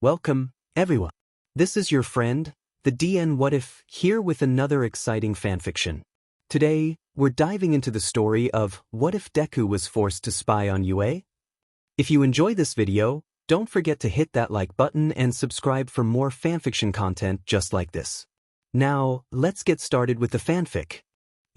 Welcome, everyone. This is your friend, the DN What If, here with another exciting fanfiction. Today, we're diving into the story of What If Deku Was Forced to Spy on UA? If you enjoy this video, don't forget to hit that like button and subscribe for more fanfiction content just like this. Now, let's get started with the fanfic.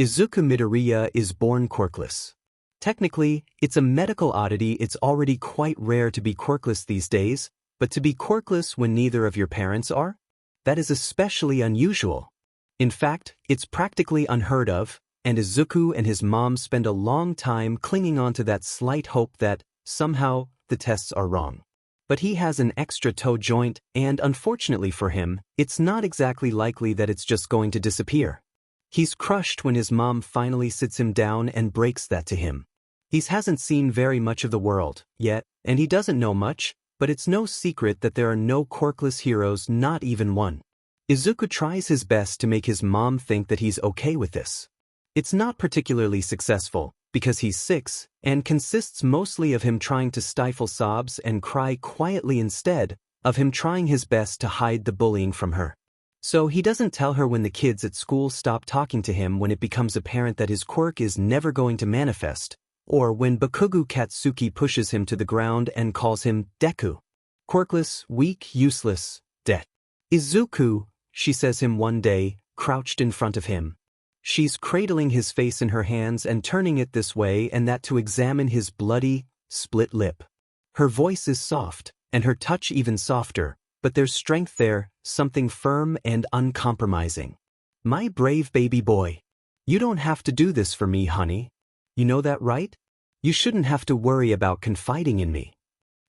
Izuku Midoriya is born quirkless. Technically, it's a medical oddity. It's already quite rare to be quirkless these days, but to be quirkless when neither of your parents are? That is especially unusual. In fact, it's practically unheard of, and Izuku and his mom spend a long time clinging on to that slight hope that, somehow, the tests are wrong. But he has an extra toe joint, and unfortunately for him, it's not exactly likely that it's just going to disappear. He's crushed when his mom finally sits him down and breaks that to him. He hasn't seen very much of the world yet, and he doesn't know much, but it's no secret that there are no quirkless heroes, not even one. Izuku tries his best to make his mom think that he's okay with this. It's not particularly successful, because he's 6, and consists mostly of him trying to stifle sobs and cry quietly instead of him trying his best to hide the bullying from her. So he doesn't tell her when the kids at school stop talking to him when it becomes apparent that his quirk is never going to manifest, or when Bakugo Katsuki pushes him to the ground and calls him Deku. Quirkless, weak, useless, dead. Izuku, she says him one day, crouched in front of him. She's cradling his face in her hands and turning it this way and that to examine his bloody, split lip. Her voice is soft, and her touch even softer, but there's strength there, something firm and uncompromising. My brave baby boy. You don't have to do this for me, honey. You know that, right? You shouldn't have to worry about confiding in me.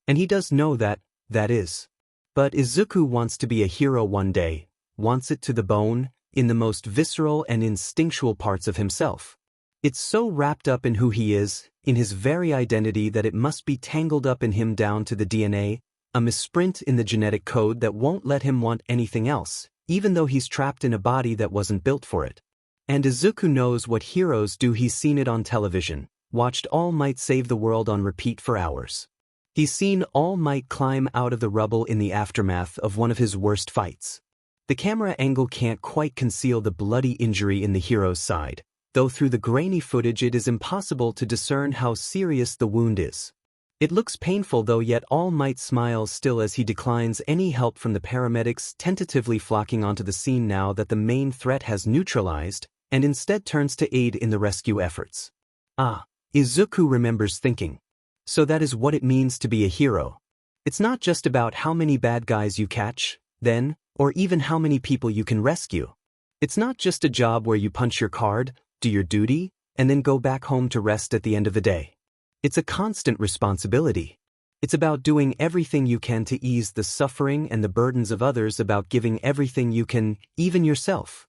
And he does know that is. But Izuku wants to be a hero one day, wants it to the bone, in the most visceral and instinctual parts of himself. It's so wrapped up in who he is, in his very identity, that it must be tangled up in him down to the DNA, a misprint in the genetic code that won't let him want anything else, even though he's trapped in a body that wasn't built for it. And Izuku knows what heroes do. He's seen it on television, watched All Might save the world on repeat for hours. He's seen All Might climb out of the rubble in the aftermath of one of his worst fights. The camera angle can't quite conceal the bloody injury in the hero's side, though through the grainy footage it is impossible to discern how serious the wound is. It looks painful though, yet All Might smiles still as he declines any help from the paramedics, tentatively flocking onto the scene now that the main threat has neutralized, and instead turns to aid in the rescue efforts. Izuku remembers thinking. So that is what it means to be a hero. It's not just about how many bad guys you catch, then, or even how many people you can rescue. It's not just a job where you punch your card, do your duty, and then go back home to rest at the end of the day. It's a constant responsibility. It's about doing everything you can to ease the suffering and the burdens of others, about giving everything you can, even yourself,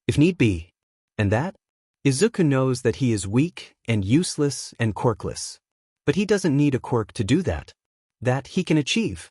if need be. And that? Izuku knows that he is weak and useless and quirkless. But he doesn't need a quirk to do that. That he can achieve.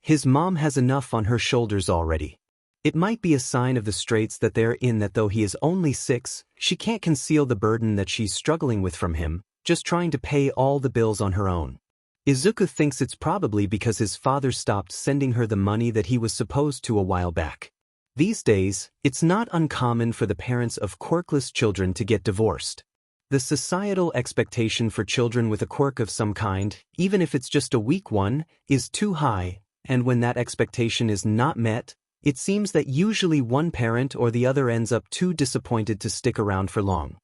His mom has enough on her shoulders already. It might be a sign of the straits that they're in that though he is only 6, she can't conceal the burden that she's struggling with from him, just trying to pay all the bills on her own. Izuku thinks it's probably because his father stopped sending her the money that he was supposed to a while back. These days, it's not uncommon for the parents of quirkless children to get divorced. The societal expectation for children with a quirk of some kind, even if it's just a weak one, is too high, and when that expectation is not met, it seems that usually one parent or the other ends up too disappointed to stick around for long.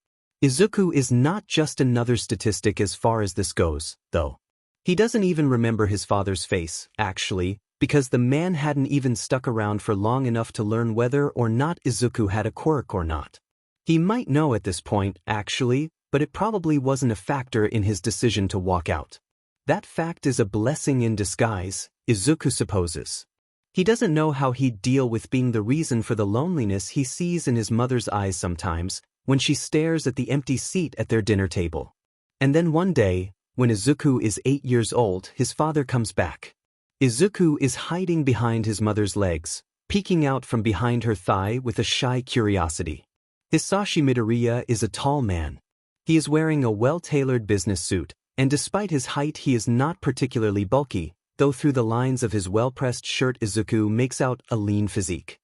Izuku is not just another statistic as far as this goes, though. He doesn't even remember his father's face, actually, because the man hadn't even stuck around for long enough to learn whether or not Izuku had a quirk or not. He might know at this point, actually, but it probably wasn't a factor in his decision to walk out. That fact is a blessing in disguise, Izuku supposes. He doesn't know how he'd deal with being the reason for the loneliness he sees in his mother's eyes sometimes, when she stares at the empty seat at their dinner table. And then one day, when Izuku is 8 years old, his father comes back. Izuku is hiding behind his mother's legs, peeking out from behind her thigh with a shy curiosity. Hisashi Midoriya is a tall man. He is wearing a well-tailored business suit, and despite his height he is not particularly bulky, though through the lines of his well-pressed shirt Izuku makes out a lean physique.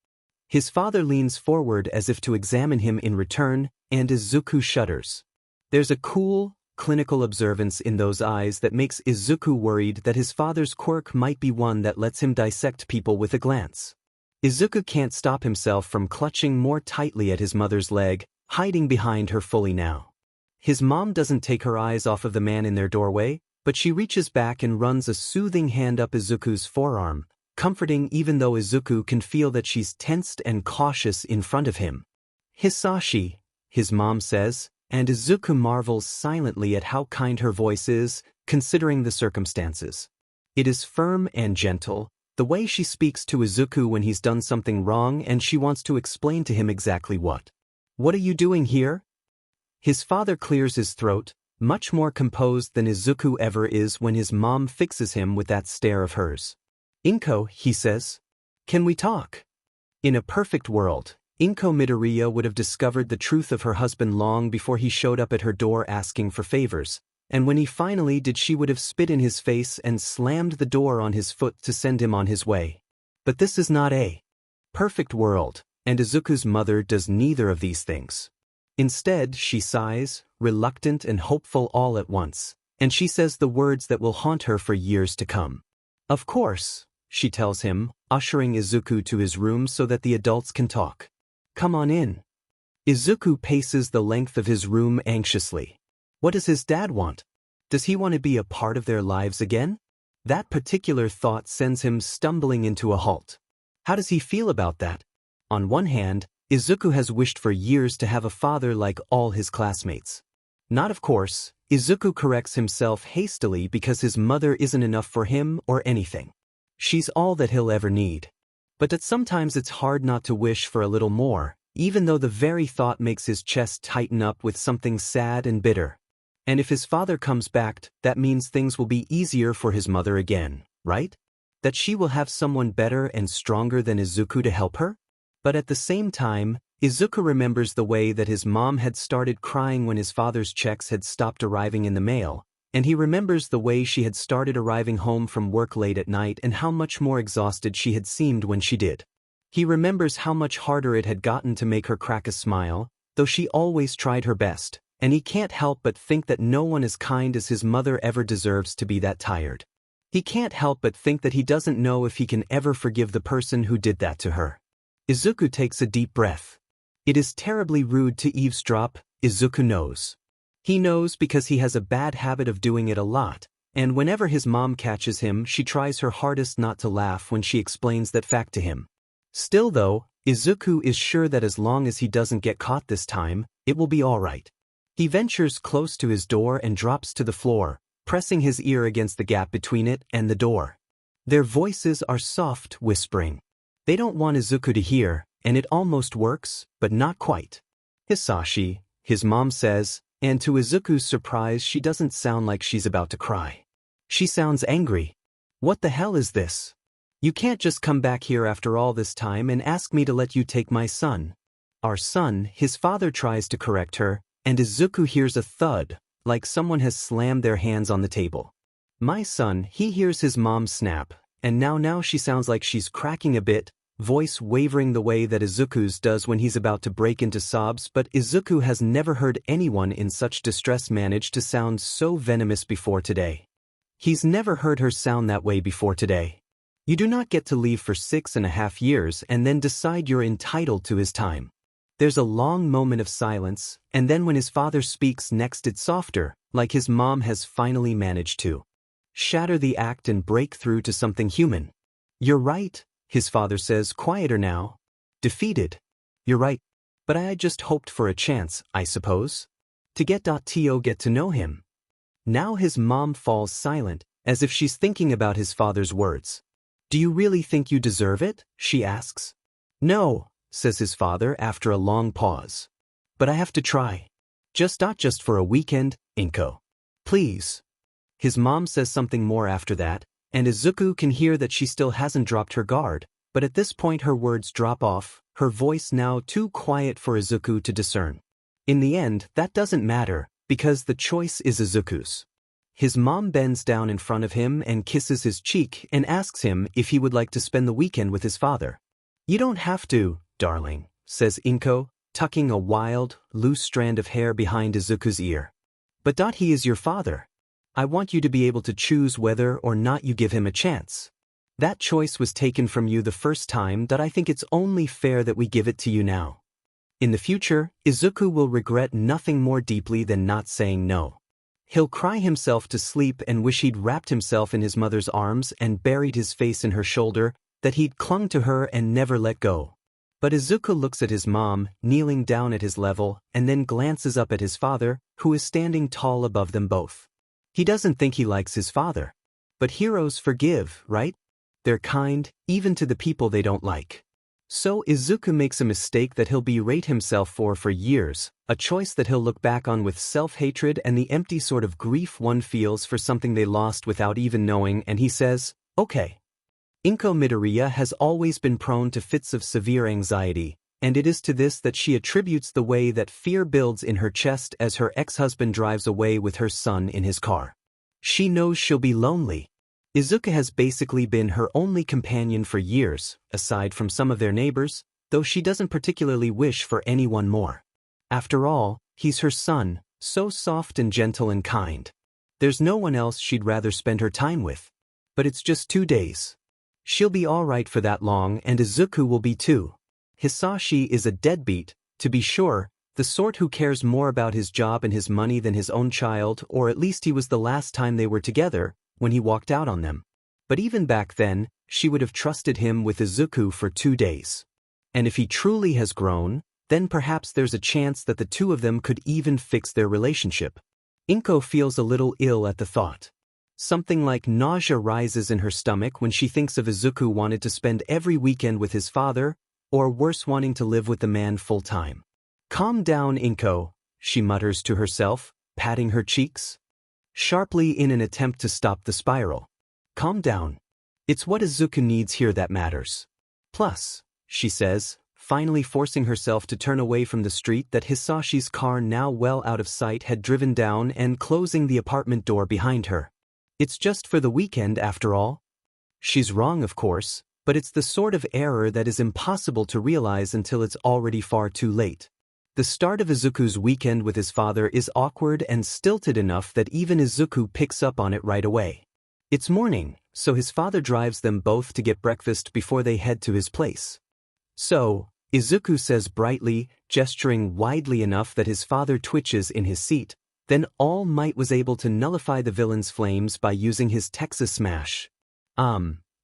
His father leans forward as if to examine him in return, and Izuku shudders. There's a cool, clinical observance in those eyes that makes Izuku worried that his father's quirk might be one that lets him dissect people with a glance. Izuku can't stop himself from clutching more tightly at his mother's leg, hiding behind her fully now. His mom doesn't take her eyes off of the man in their doorway, but she reaches back and runs a soothing hand up Izuku's forearm, comforting even though Izuku can feel that she's tensed and cautious in front of him. "Hisashi," his mom says, and Izuku marvels silently at how kind her voice is, considering the circumstances. It is firm and gentle, the way she speaks to Izuku when he's done something wrong and she wants to explain to him exactly what. "What are you doing here?" His father clears his throat, much more composed than Izuku ever is when his mom fixes him with that stare of hers. "Inko," he says. "Can we talk?" In a perfect world, Inko Midoriya would have discovered the truth of her husband long before he showed up at her door asking for favors, and when he finally did she would have spit in his face and slammed the door on his foot to send him on his way. But this is not a perfect world, and Izuku's mother does neither of these things. Instead, she sighs, reluctant and hopeful all at once, and she says the words that will haunt her for years to come. "Of course," she tells him, ushering Izuku to his room so that the adults can talk. "Come on in." Izuku paces the length of his room anxiously. What does his dad want? Does he want to be a part of their lives again? That particular thought sends him stumbling into a halt. How does he feel about that? On one hand, Izuku has wished for years to have a father like all his classmates. Not of course, Izuku corrects himself hastily because his mother isn't enough for him or anything. She's all that he'll ever need. But that sometimes it's hard not to wish for a little more, even though the very thought makes his chest tighten up with something sad and bitter. And if his father comes back, that means things will be easier for his mother again, right? That she will have someone better and stronger than Izuku to help her? But at the same time, Izuku remembers the way that his mom had started crying when his father's checks had stopped arriving in the mail, and he remembers the way she had started arriving home from work late at night and how much more exhausted she had seemed when she did. He remembers how much harder it had gotten to make her crack a smile, though she always tried her best, and he can't help but think that no one as kind as his mother ever deserves to be that tired. He can't help but think that he doesn't know if he can ever forgive the person who did that to her. Izuku takes a deep breath. It is terribly rude to eavesdrop, Izuku knows. He knows because he has a bad habit of doing it a lot, and whenever his mom catches him she tries her hardest not to laugh when she explains that fact to him. Still though, Izuku is sure that as long as he doesn't get caught this time, it will be all right. He ventures close to his door and drops to the floor, pressing his ear against the gap between it and the door. Their voices are soft whispering. They don't want Izuku to hear, and it almost works, but not quite. "Hisashi," his mom says, and to Izuku's surprise she doesn't sound like she's about to cry. She sounds angry. "What the hell is this? You can't just come back here after all this time and ask me to let you take my son." "Our son," his father tries to correct her, and Izuku hears a thud, like someone has slammed their hands on the table. "My son," he hears his mom snap, and now she sounds like she's cracking a bit, voice wavering the way that Izuku's does when he's about to break into sobs, but Izuku has never heard anyone in such distress manage to sound so venomous before today. He's never heard her sound that way before today. You do not get to leave for 6.5 years and then decide you're entitled to his time. There's a long moment of silence, and then when his father speaks next it's softer, like his mom has finally managed to shatter the act and break through to something human. "You're right," his father says, quieter now. Defeated. "You're right. But I just hoped for a chance, I suppose. To get to know him." Now his mom falls silent, as if she's thinking about his father's words. "Do you really think you deserve it?" she asks. "No," says his father after a long pause. "But I have to try. Not just for a weekend, Inko. Please." His mom says something more after that, and Izuku can hear that she still hasn't dropped her guard, but at this point her words drop off, her voice now too quiet for Izuku to discern. In the end, that doesn't matter, because the choice is Izuku's. His mom bends down in front of him and kisses his cheek and asks him if he would like to spend the weekend with his father. "You don't have to, darling," says Inko, tucking a wild, loose strand of hair behind Izuku's ear. "But he is your father. I want you to be able to choose whether or not you give him a chance. That choice was taken from you the first time, I think it's only fair that we give it to you now." In the future, Izuku will regret nothing more deeply than not saying no. He'll cry himself to sleep and wish he'd wrapped himself in his mother's arms and buried his face in her shoulder, that he'd clung to her and never let go. But Izuku looks at his mom, kneeling down at his level, and then glances up at his father, who is standing tall above them both. He doesn't think he likes his father. But heroes forgive, right? They're kind, even to the people they don't like. So Izuku makes a mistake that he'll berate himself for years, a choice that he'll look back on with self-hatred and the empty sort of grief one feels for something they lost without even knowing, and he says, "Okay." Inko Midoriya has always been prone to fits of severe anxiety, and it is to this that she attributes the way that fear builds in her chest as her ex-husband drives away with her son in his car. She knows she'll be lonely. Izuku has basically been her only companion for years, aside from some of their neighbors, though she doesn't particularly wish for anyone more. After all, he's her son, so soft and gentle and kind. There's no one else she'd rather spend her time with. But it's just 2 days. She'll be alright for that long, and Izuku will be too. Hisashi is a deadbeat, to be sure, the sort who cares more about his job and his money than his own child, or at least he was the last time they were together, when he walked out on them. But even back then, she would have trusted him with Izuku for 2 days. And if he truly has grown, then perhaps there's a chance that the two of them could even fix their relationship. Inko feels a little ill at the thought. Something like nausea rises in her stomach when she thinks of Izuku wanted to spend every weekend with his father, or worse, wanting to live with the man full-time. "Calm down, Inko," she mutters to herself, patting her cheeks sharply in an attempt to stop the spiral. "Calm down. It's what Izuku needs here that matters. Plus," she says, finally forcing herself to turn away from the street that Hisashi's car, now well out of sight, had driven down, and closing the apartment door behind her. "It's just for the weekend after all." She's wrong, of course, but it's the sort of error that is impossible to realize until it's already far too late. The start of Izuku's weekend with his father is awkward and stilted enough that even Izuku picks up on it right away. It's morning, so his father drives them both to get breakfast before they head to his place. "So," Izuku says brightly, gesturing widely enough that his father twitches in his seat, then All Might was able to nullify the villain's flames by using his Texas Smash.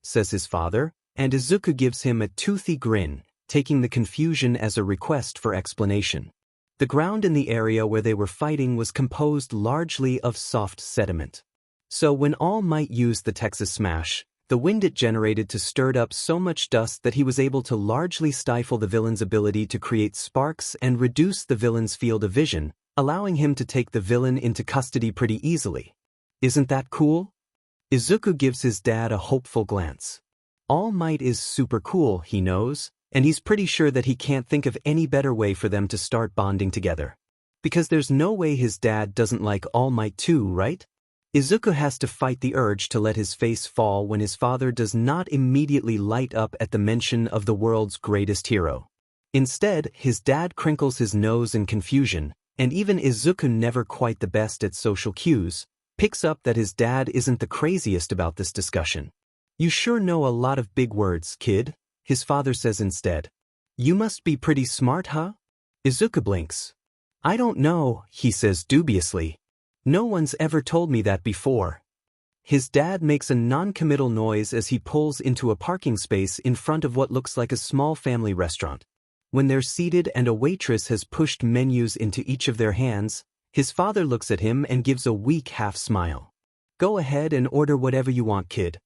Says his father, and Izuku gives him a toothy grin, taking the confusion as a request for explanation. The ground in the area where they were fighting was composed largely of soft sediment. So when All Might used the Texas Smash, the wind it generated stirred up so much dust that he was able to largely stifle the villain's ability to create sparks and reduce the villain's field of vision, allowing him to take the villain into custody pretty easily. Isn't that cool? Izuku gives his dad a hopeful glance. All Might is super cool, he knows, and he's pretty sure that he can't think of any better way for them to start bonding together. Because there's no way his dad doesn't like All Might too, right? Izuku has to fight the urge to let his face fall when his father does not immediately light up at the mention of the world's greatest hero. Instead, his dad crinkles his nose in confusion, and even Izuku, never quite the best at social cues, picks up that his dad isn't the craziest about this discussion. "You sure know a lot of big words, kid," his father says instead. "You must be pretty smart, huh?" Izuku blinks. "I don't know," he says dubiously. "No one's ever told me that before." His dad makes a non-committal noise as he pulls into a parking space in front of what looks like a small family restaurant. When they're seated and a waitress has pushed menus into each of their hands, his father looks at him and gives a weak half-smile. "Go ahead and order whatever you want, kid."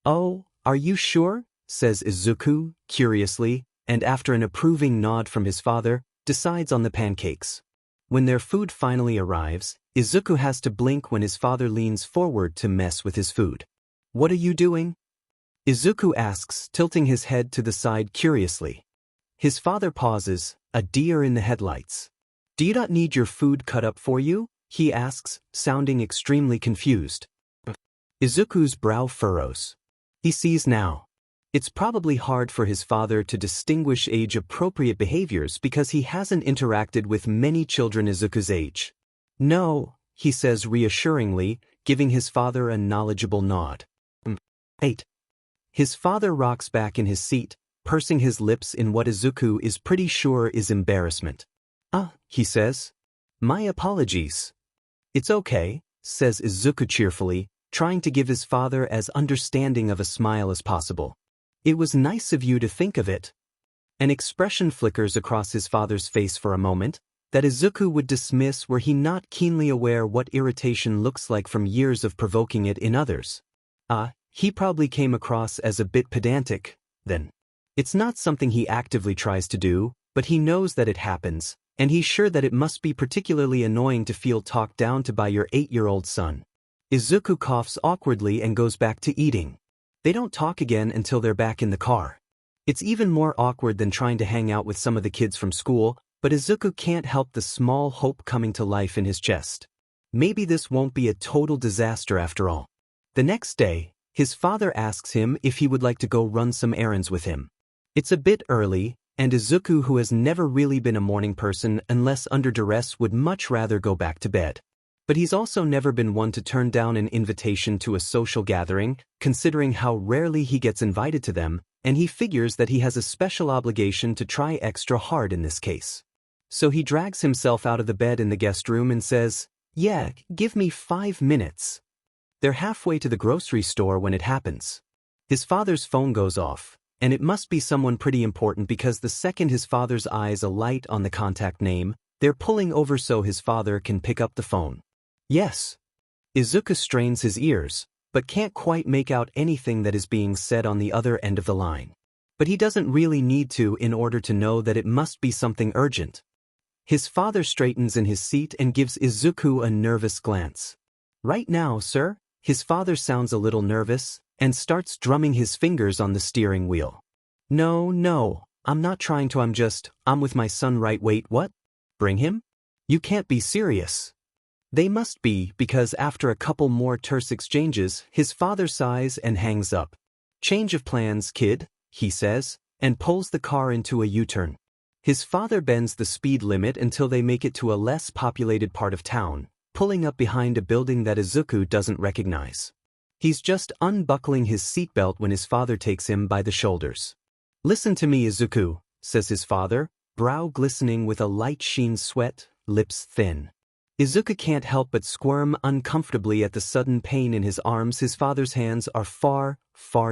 "Oh, are you sure?" says Izuku, curiously, and after an approving nod from his father, decides on the pancakes. When their food finally arrives, Izuku has to blink when his father leans forward to mess with his food. "What are you doing?" Izuku asks, tilting his head to the side curiously. His father pauses, a deer in the headlights. "Do you not need your food cut up for you?" he asks, sounding extremely confused. Izuku's brow furrows. He sees now. It's probably hard for his father to distinguish age-appropriate behaviors because he hasn't interacted with many children Izuku's age. No, he says reassuringly, giving his father a knowledgeable nod. 8. His father rocks back in his seat, pursing his lips in what Izuku is pretty sure is embarrassment. He says. My apologies. It's okay, says Izuku cheerfully, trying to give his father as understanding of a smile as possible. It was nice of you to think of it. An expression flickers across his father's face for a moment, that Izuku would dismiss were he not keenly aware what irritation looks like from years of provoking it in others. He probably came across as a bit pedantic, then. It's not something he actively tries to do, but he knows that it happens, and he's sure that it must be particularly annoying to feel talked down to by your 8-year-old son. Izuku coughs awkwardly and goes back to eating. They don't talk again until they're back in the car. It's even more awkward than trying to hang out with some of the kids from school, but Izuku can't help the small hope coming to life in his chest. Maybe this won't be a total disaster after all. The next day, his father asks him if he would like to go run some errands with him. It's a bit early, and Izuku, who has never really been a morning person unless under duress, would much rather go back to bed. But he's also never been one to turn down an invitation to a social gathering, considering how rarely he gets invited to them, and he figures that he has a special obligation to try extra hard in this case. So he drags himself out of the bed in the guest room and says, "Yeah, give me 5 minutes." They're halfway to the grocery store when it happens. His father's phone goes off, and it must be someone pretty important because the second his father's eyes alight on the contact name, they're pulling over so his father can pick up the phone. Yes. Izuku strains his ears, but can't quite make out anything that is being said on the other end of the line. But he doesn't really need to in order to know that it must be something urgent. His father straightens in his seat and gives Izuku a nervous glance. Right now, sir? His father sounds a little nervous, and starts drumming his fingers on the steering wheel. No, I'm not trying to, I'm with my son right. Wait, what? Bring him? You can't be serious. They must be, because after a couple more terse exchanges, his father sighs and hangs up. Change of plans, kid, he says, and pulls the car into a U-turn. His father bends the speed limit until they make it to a less populated part of town, pulling up behind a building that Izuku doesn't recognize. He's just unbuckling his seatbelt when his father takes him by the shoulders. Listen to me, Izuku, says his father, brow glistening with a light sheen sweat, lips thin. Izuku can't help but squirm uncomfortably at the sudden pain in his arms. His father's hands are far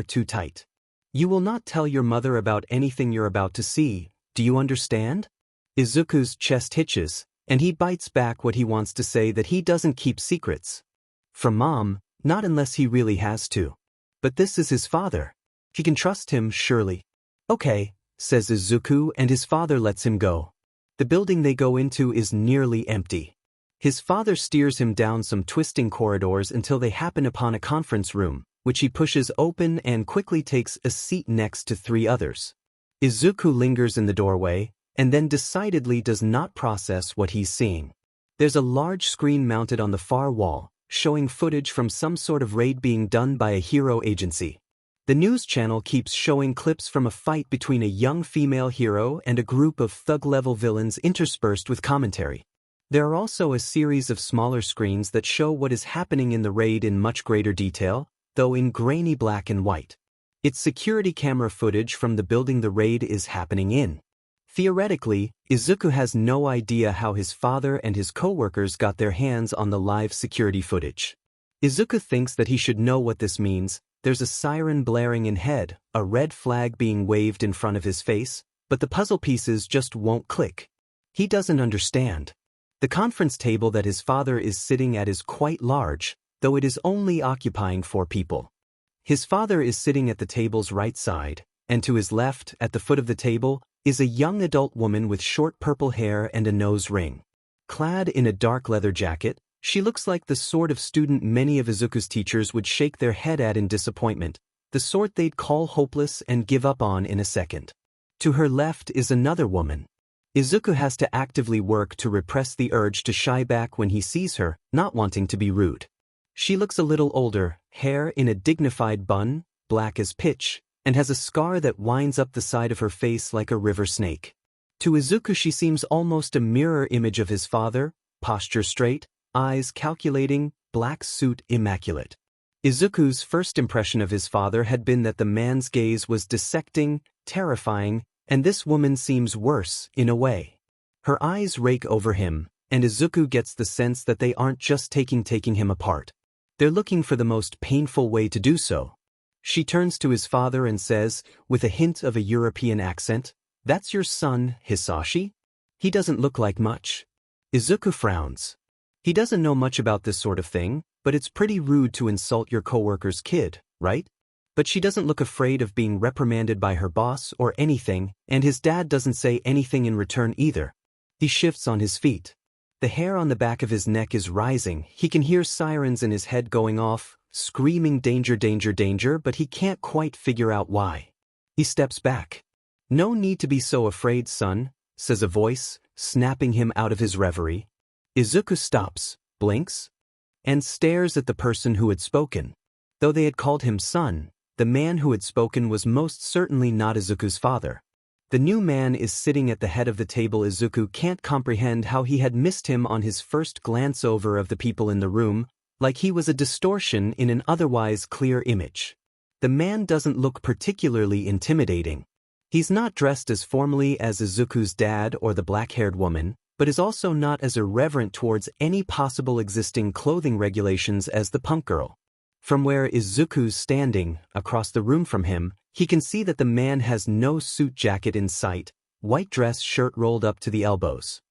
too tight. You will not tell your mother about anything you're about to see, do you understand? Izuku's chest hitches, and he bites back what he wants to say, that he doesn't keep secrets. From Mom, not unless he really has to. But this is his father. He can trust him, surely. Okay, says Izuku, and his father lets him go. The building they go into is nearly empty. His father steers him down some twisting corridors until they happen upon a conference room, which he pushes open and quickly takes a seat next to 3 others. Izuku lingers in the doorway, and then decidedly does not process what he's seeing. There's a large screen mounted on the far wall, showing footage from some sort of raid being done by a hero agency. The news channel keeps showing clips from a fight between a young female hero and a group of thug-level villains interspersed with commentary. There are also a series of smaller screens that show what is happening in the raid in much greater detail, though in grainy black and white. It's security camera footage from the building the raid is happening in. Theoretically, Izuku has no idea how his father and his co-workers got their hands on the live security footage. Izuku thinks that he should know what this means. There's a siren blaring in head, a red flag being waved in front of his face, but the puzzle pieces just won't click. He doesn't understand. The conference table that his father is sitting at is quite large, though it is only occupying 4 people. His father is sitting at the table's right side, and to his left, at the foot of the table, is a young adult woman with short purple hair and a nose ring. Clad in a dark leather jacket, she looks like the sort of student many of Izuku's teachers would shake their head at in disappointment, the sort they'd call hopeless and give up on in a second. To her left is another woman. Izuku has to actively work to repress the urge to shy back when he sees her, not wanting to be rude. She looks a little older, hair in a dignified bun, black as pitch, and has a scar that winds up the side of her face like a river snake. To Izuku she seems almost a mirror image of his father, posture straight, eyes calculating, black suit immaculate. Izuku's first impression of his father had been that the man's gaze was dissecting, terrifying, and this woman seems worse, in a way. Her eyes rake over him, and Izuku gets the sense that they aren't just taking him apart. They're looking for the most painful way to do so. She turns to his father and says, with a hint of a European accent, "That's your son, Hisashi? He doesn't look like much." Izuku frowns. He doesn't know much about this sort of thing, but it's pretty rude to insult your coworker's kid, right? But she doesn't look afraid of being reprimanded by her boss or anything, and his dad doesn't say anything in return either. He shifts on his feet. The hair on the back of his neck is rising. He can hear sirens in his head going off, screaming danger, danger, danger, but he can't quite figure out why. He steps back. "No need to be so afraid, son," says a voice, snapping him out of his reverie. Izuku stops, blinks, and stares at the person who had spoken. Though they had called him son, the man who had spoken was most certainly not Izuku's father. The new man is sitting at the head of the table. Izuku can't comprehend how he had missed him on his first glance over of the people in the room, like he was a distortion in an otherwise clear image. The man doesn't look particularly intimidating. He's not dressed as formally as Izuku's dad or the black-haired woman, but is also not as irreverent towards any possible existing clothing regulations as the punk girl. From where Izuku's standing, across the room from him, he can see that the man has no suit jacket in sight, white dress shirt rolled up to the elbows.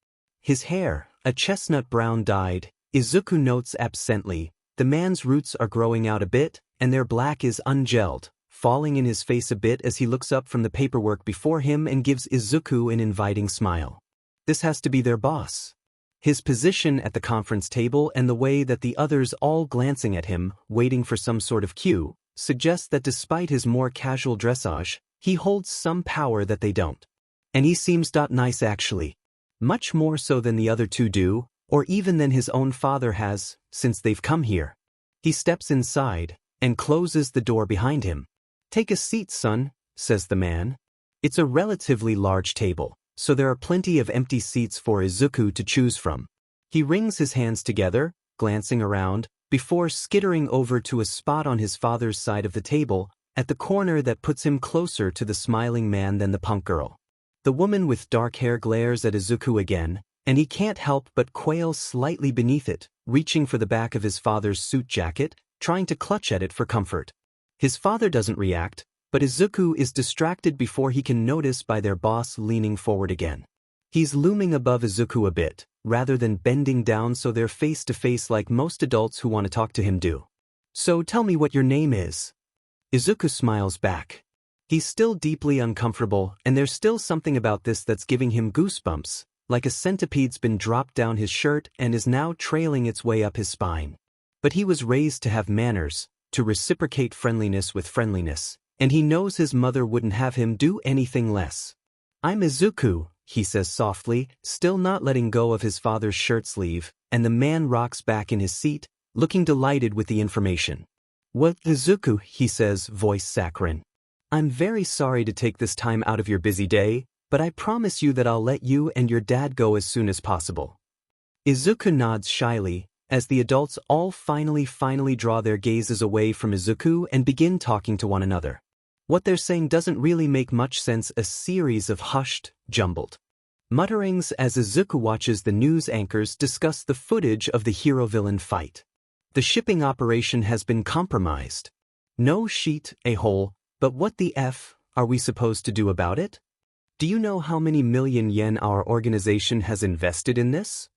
His hair, a chestnut brown dyed, Izuku notes absently, the man's roots are growing out a bit, and their black is ungelled, falling in his face a bit as he looks up from the paperwork before him and gives Izuku an inviting smile. This has to be their boss. His position at the conference table and the way that the others all glancing at him, waiting for some sort of cue, suggests that despite his more casual dressage, he holds some power that they don't. And he seems nice actually. Much more so than the other two do, or even than his own father has, since they've come here. He steps inside, and closes the door behind him. "Take a seat, son," says the man. It's a relatively large table, so there are plenty of empty seats for Izuku to choose from. He wrings his hands together, glancing around, before skittering over to a spot on his father's side of the table, at the corner that puts him closer to the smiling man than the punk girl. The woman with dark hair glares at Izuku again, and he can't help but quail slightly beneath it, reaching for the back of his father's suit jacket, trying to clutch at it for comfort. His father doesn't react, but Izuku is distracted before he can notice by their boss leaning forward again. He's looming above Izuku a bit, rather than bending down so they're face to face like most adults who want to talk to him do. "So tell me what your name is." Izuku smiles back. He's still deeply uncomfortable, and there's still something about this that's giving him goosebumps, like a centipede's been dropped down his shirt and is now trailing its way up his spine. But he was raised to have manners, to reciprocate friendliness with friendliness, and he knows his mother wouldn't have him do anything less. "I'm Izuku," he says softly, still not letting go of his father's shirt sleeve, and the man rocks back in his seat, looking delighted with the information. "What, Izuku," he says, voice saccharine. "I'm very sorry to take this time out of your busy day, but I promise you that I'll let you and your dad go as soon as possible." Izuku nods shyly, as the adults all finally draw their gazes away from Izuku and begin talking to one another. What they're saying doesn't really make much sense, a series of hushed, jumbled mutterings as Izuku watches the news anchors discuss the footage of the hero-villain fight. The shipping operation has been compromised. No sheet, a-hole, but what the F are we supposed to do about it? Do you know how many million yen our organization has invested in this?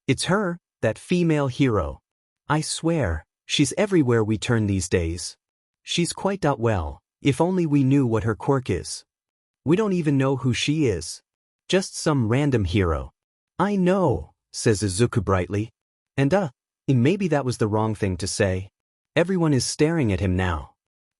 It's her, that female hero. I swear, she's everywhere we turn these days. She's quite well, if only we knew what her quirk is. We don't even know who she is. Just some random hero. "I know," says Izuku brightly. And maybe that was the wrong thing to say. Everyone is staring at him now.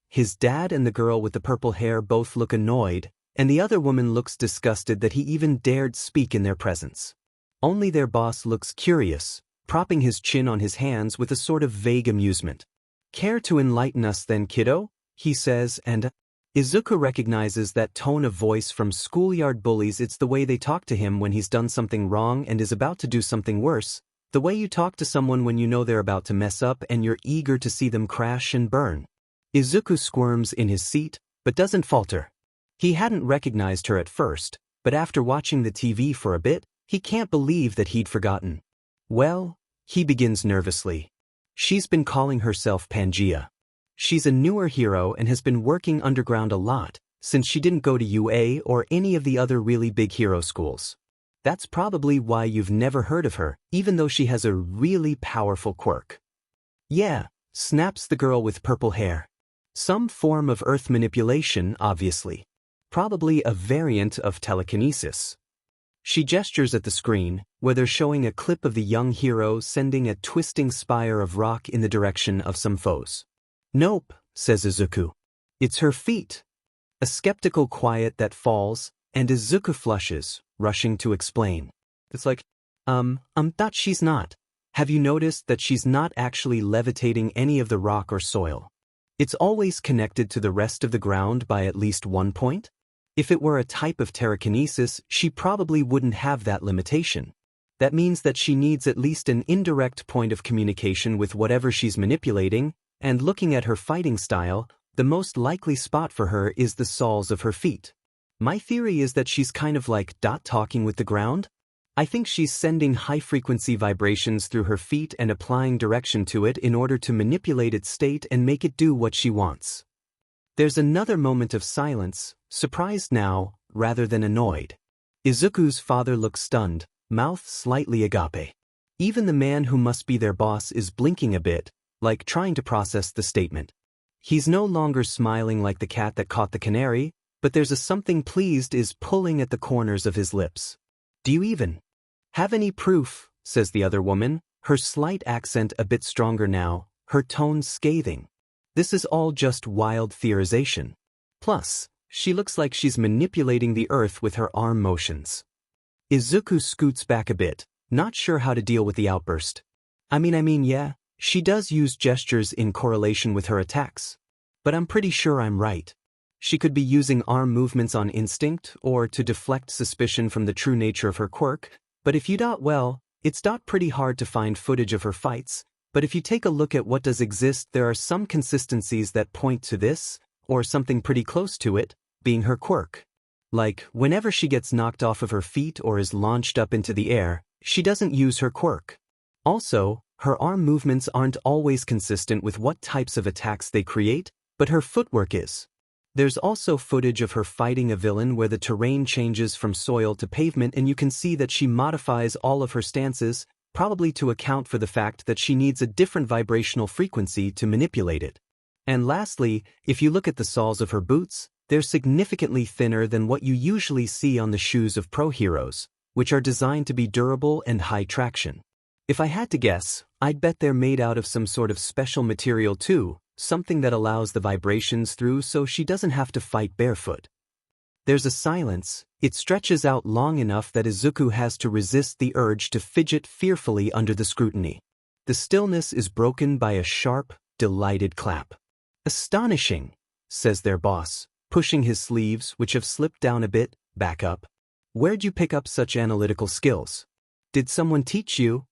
His dad and the girl with the purple hair both look annoyed, and the other woman looks disgusted that he even dared speak in their presence. Only their boss looks curious, propping his chin on his hands with a sort of vague amusement. "Care to enlighten us then, kiddo?" he says, and Izuku recognizes that tone of voice from schoolyard bullies. It's the way they talk to him when he's done something wrong and is about to do something worse, the way you talk to someone when you know they're about to mess up and you're eager to see them crash and burn. Izuku squirms in his seat, but doesn't falter. He hadn't recognized her at first, but after watching the TV for a bit, he can't believe that he'd forgotten. "Well," he begins nervously. "She's been calling herself Pangea. She's a newer hero and has been working underground a lot, since she didn't go to UA or any of the other really big hero schools. That's probably why you've never heard of her, even though she has a really powerful quirk." "Yeah," snaps the girl with purple hair. "Some form of earth manipulation, obviously. Probably a variant of telekinesis." She gestures at the screen, where they're showing a clip of the young hero sending a twisting spire of rock in the direction of some foes. "Nope," says Izuku. "It's her feet." A skeptical quiet that falls, and Izuku flushes, rushing to explain. It's like, thought she's not. Have you noticed that she's not actually levitating any of the rock or soil? It's always connected to the rest of the ground by at least one point? If it were a type of telekinesis, she probably wouldn't have that limitation. That means that she needs at least an indirect point of communication with whatever she's manipulating, and looking at her fighting style, the most likely spot for her is the soles of her feet. My theory is that she's kind of like talking with the ground. I think she's sending high-frequency vibrations through her feet and applying direction to it in order to manipulate its state and make it do what she wants. There's another moment of silence, surprised now, rather than annoyed. Izuku's father looks stunned, mouth slightly agape. Even the man who must be their boss is blinking a bit, like trying to process the statement. He's no longer smiling like the cat that caught the canary, but there's a something pleased is pulling at the corners of his lips. "Do you even have any proof?" says the other woman, her slight accent a bit stronger now, her tone scathing. "This is all just wild theorization. Plus, she looks like she's manipulating the earth with her arm motions." Izuku scoots back a bit, not sure how to deal with the outburst. I mean, yeah, she does use gestures in correlation with her attacks. But I'm pretty sure I'm right. She could be using arm movements on instinct or to deflect suspicion from the true nature of her quirk, but if you well, it's pretty hard to find footage of her fights, but if you take a look at what does exist, there are some consistencies that point to this, or something pretty close to it, being her quirk. Like, whenever she gets knocked off of her feet or is launched up into the air, she doesn't use her quirk. Also, her arm movements aren't always consistent with what types of attacks they create, but her footwork is. There's also footage of her fighting a villain where the terrain changes from soil to pavement and you can see that she modifies all of her stances, probably to account for the fact that she needs a different vibrational frequency to manipulate it. And lastly, if you look at the soles of her boots, they're significantly thinner than what you usually see on the shoes of pro heroes, which are designed to be durable and high traction. If I had to guess, I'd bet they're made out of some sort of special material too, something that allows the vibrations through so she doesn't have to fight barefoot. There's a silence. It stretches out long enough that Izuku has to resist the urge to fidget fearfully under the scrutiny. The stillness is broken by a sharp, delighted clap. "Astonishing," says their boss, pushing his sleeves, which have slipped down a bit, back up. "Where'd you pick up such analytical skills? Did someone teach you?"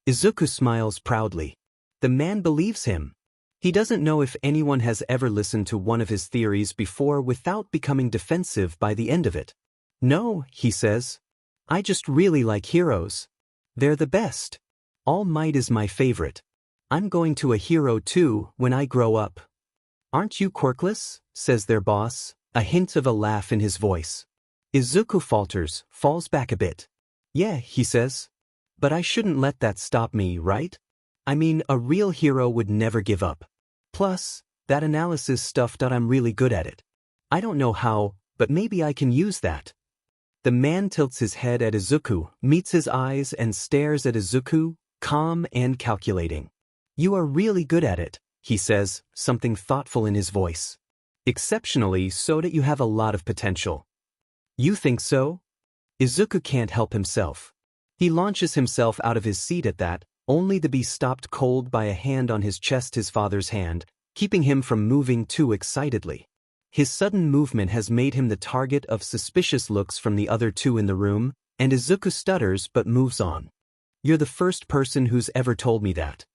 Izuku smiles proudly. The man believes him. He doesn't know if anyone has ever listened to one of his theories before without becoming defensive by the end of it. "No," he says. "I just really like heroes. They're the best. All Might is my favorite. I'm going to a hero too when I grow up." "Aren't you quirkless?" says their boss, a hint of a laugh in his voice. Izuku falters, falls back a bit. "Yeah," he says. "But I shouldn't let that stop me, right? I mean, a real hero would never give up. Plus, that analysis stuff I'm really good at it. I don't know how, but maybe I can use that." The man tilts his head at Izuku, meets his eyes and stares at Izuku, calm and calculating. "You are really good at it," he says, something thoughtful in his voice. "Exceptionally so that you have a lot of potential. You think so? Izuku can't help himself. He launches himself out of his seat at that, only to be stopped cold by a hand on his chest, his father's hand, keeping him from moving too excitedly. His sudden movement has made him the target of suspicious looks from the other two in the room, and Izuku stutters but moves on. You're the first person who's ever told me that.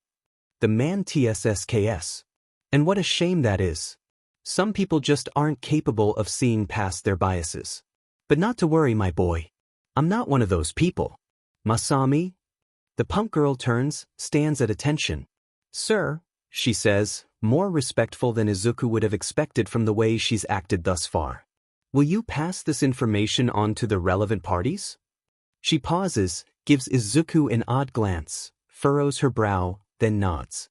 The man TSSKS. And what a shame that is. Some people just aren't capable of seeing past their biases. But not to worry, my boy. I'm not one of those people. Masami? The punk girl turns, stands at attention. Sir, she says, more respectful than Izuku would have expected from the way she's acted thus far. Will you pass this information on to the relevant parties? She pauses, gives Izuku an odd glance, furrows her brow, then nods.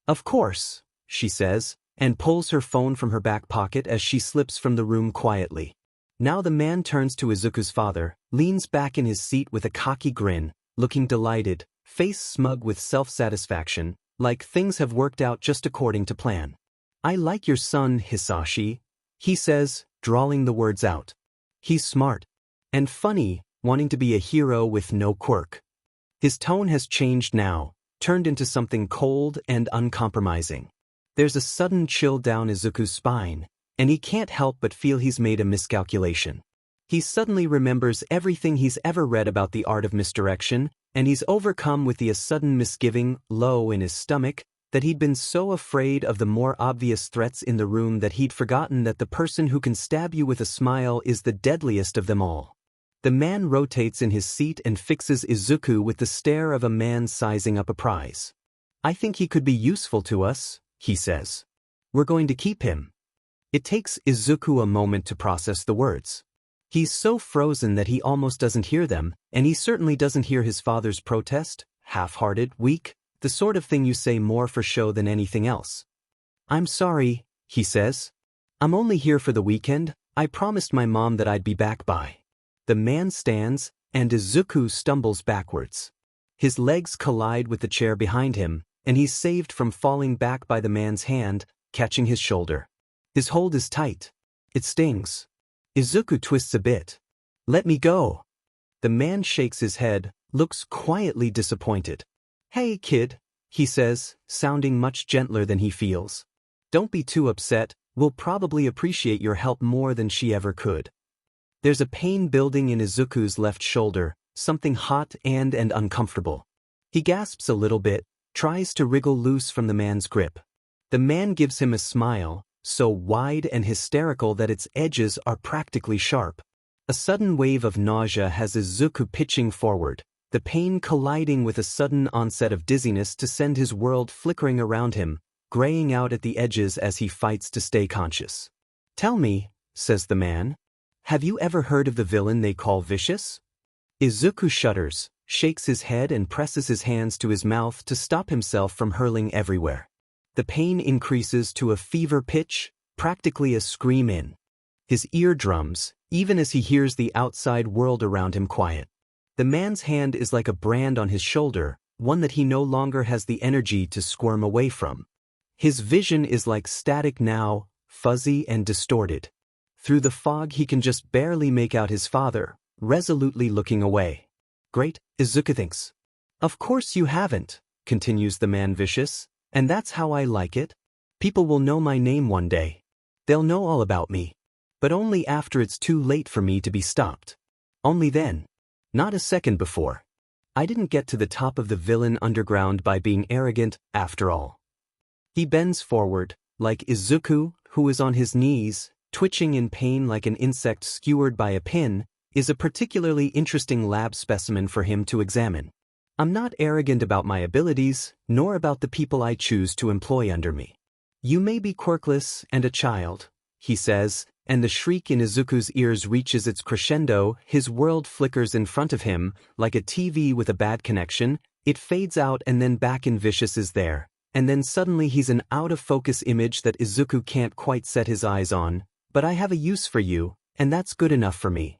Of course, she says, and pulls her phone from her back pocket as she slips from the room quietly. Now the man turns to Izuku's father, leans back in his seat with a cocky grin, looking delighted, face smug with self-satisfaction, like things have worked out just according to plan. I like your son, Hisashi, he says, drawling the words out. He's smart. And funny, wanting to be a hero with no quirk. His tone has changed now, turned into something cold and uncompromising. There's a sudden chill down Izuku's spine, and he can't help but feel he's made a miscalculation. He suddenly remembers everything he's ever read about the art of misdirection, and he's overcome with a sudden misgiving low in his stomach that he'd been so afraid of the more obvious threats in the room that he'd forgotten that the person who can stab you with a smile is the deadliest of them all. The man rotates in his seat and fixes Izuku with the stare of a man sizing up a prize. I think he could be useful to us, he says. We're going to keep him. It takes Izuku a moment to process the words. He's so frozen that he almost doesn't hear them, and he certainly doesn't hear his father's protest, half-hearted, weak, the sort of thing you say more for show than anything else. I'm sorry, he says. I'm only here for the weekend. I promised my mom that I'd be back by. The man stands, and Izuku stumbles backwards. His legs collide with the chair behind him, and he's saved from falling back by the man's hand, catching his shoulder. His hold is tight. It stings. Izuku twists a bit. Let me go. The man shakes his head, looks quietly disappointed. Hey, kid, he says, sounding much gentler than he feels. Don't be too upset. We'll probably appreciate your help more than she ever could. There's a pain building in Izuku's left shoulder, something hot and uncomfortable. He gasps a little bit, tries to wriggle loose from the man's grip. The man gives him a smile, so wide and hysterical that its edges are practically sharp. A sudden wave of nausea has Izuku pitching forward, the pain colliding with a sudden onset of dizziness to send his world flickering around him, graying out at the edges as he fights to stay conscious. Tell me, says the man, have you ever heard of the villain they call Vicious? Izuku shudders, shakes his head and presses his hands to his mouth to stop himself from hurling everywhere. The pain increases to a fever pitch, practically a scream in his eardrums, even as he hears the outside world around him quiet. The man's hand is like a brand on his shoulder, one that he no longer has the energy to squirm away from. His vision is like static now, fuzzy and distorted. Through the fog he can just barely make out his father, resolutely looking away. Great, Izuku thinks. Of course you haven't, continues the man Vicious, and that's how I like it. People will know my name one day. They'll know all about me. But only after it's too late for me to be stopped. Only then. Not a second before. I didn't get to the top of the villain underground by being arrogant, after all. He bends forward, like Izuku, who is on his knees, twitching in pain like an insect skewered by a pin, is a particularly interesting lab specimen for him to examine. I'm not arrogant about my abilities, nor about the people I choose to employ under me. You may be quirkless and a child, he says, and the shriek in Izuku's ears reaches its crescendo. His world flickers in front of him, like a TV with a bad connection. It fades out and then back in Vicious is there, and then suddenly he's an out-of-focus image that Izuku can't quite set his eyes on. But I have a use for you, and that's good enough for me.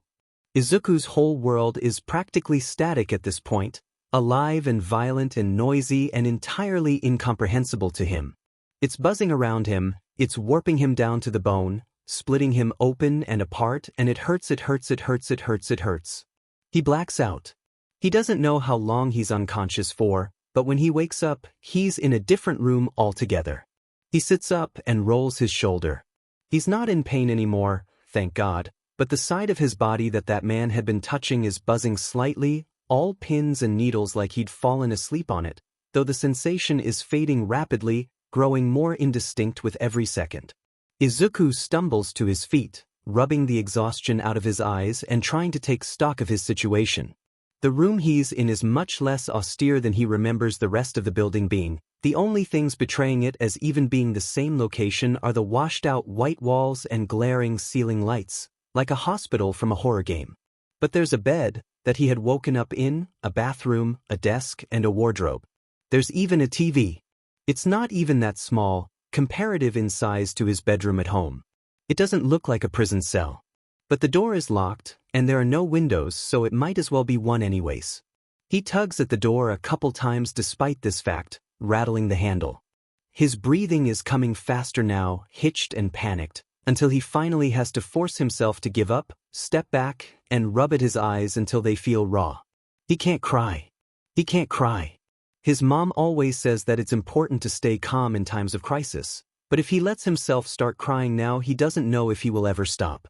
Izuku's whole world is practically static at this point, alive and violent and noisy and entirely incomprehensible to him. It's buzzing around him, it's warping him down to the bone, splitting him open and apart, and it hurts, it hurts, it hurts, it hurts, it hurts. He blacks out. He doesn't know how long he's unconscious for, but when he wakes up, he's in a different room altogether. He sits up and rolls his shoulder. He's not in pain anymore, thank God, but the side of his body that man had been touching is buzzing slightly, all pins and needles like he'd fallen asleep on it, though the sensation is fading rapidly, growing more indistinct with every second. Izuku stumbles to his feet, rubbing the exhaustion out of his eyes and trying to take stock of his situation. The room he's in is much less austere than he remembers the rest of the building being. The only things betraying it as even being the same location are the washed-out white walls and glaring ceiling lights, like a hospital from a horror game. But there's a bed that he had woken up in, a bathroom, a desk, and a wardrobe. There's even a TV. It's not even that small, comparative in size to his bedroom at home. It doesn't look like a prison cell. But the door is locked, and there are no windows, so it might as well be one anyways. He tugs at the door a couple times despite this fact, rattling the handle. His breathing is coming faster now, hitched and panicked, until he finally has to force himself to give up, step back, and rub at his eyes until they feel raw. He can't cry. He can't cry. His mom always says that it's important to stay calm in times of crisis, but if he lets himself start crying now, he doesn't know if he will ever stop.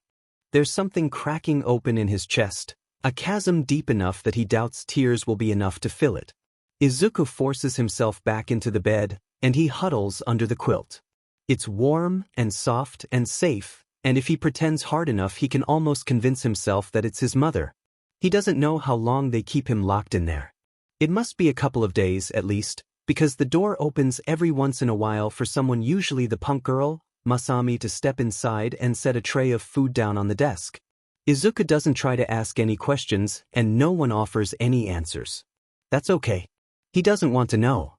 There's something cracking open in his chest, a chasm deep enough that he doubts tears will be enough to fill it. Izuku forces himself back into the bed, and he huddles under the quilt. It's warm and soft and safe, and if he pretends hard enough he can almost convince himself that it's his mother. He doesn't know how long they keep him locked in there. It must be a couple of days, at least, because the door opens every once in a while for someone, usually the punk girl, Masami, to step inside and set a tray of food down on the desk. Izuku doesn't try to ask any questions, and no one offers any answers. That's okay. He doesn't want to know.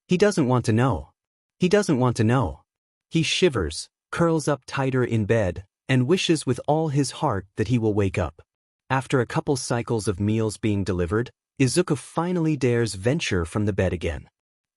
He doesn't want to know. He doesn't want to know. He shivers, curls up tighter in bed, and wishes with all his heart that he will wake up. After a couple cycles of meals being delivered, Izuku finally dares venture from the bed again.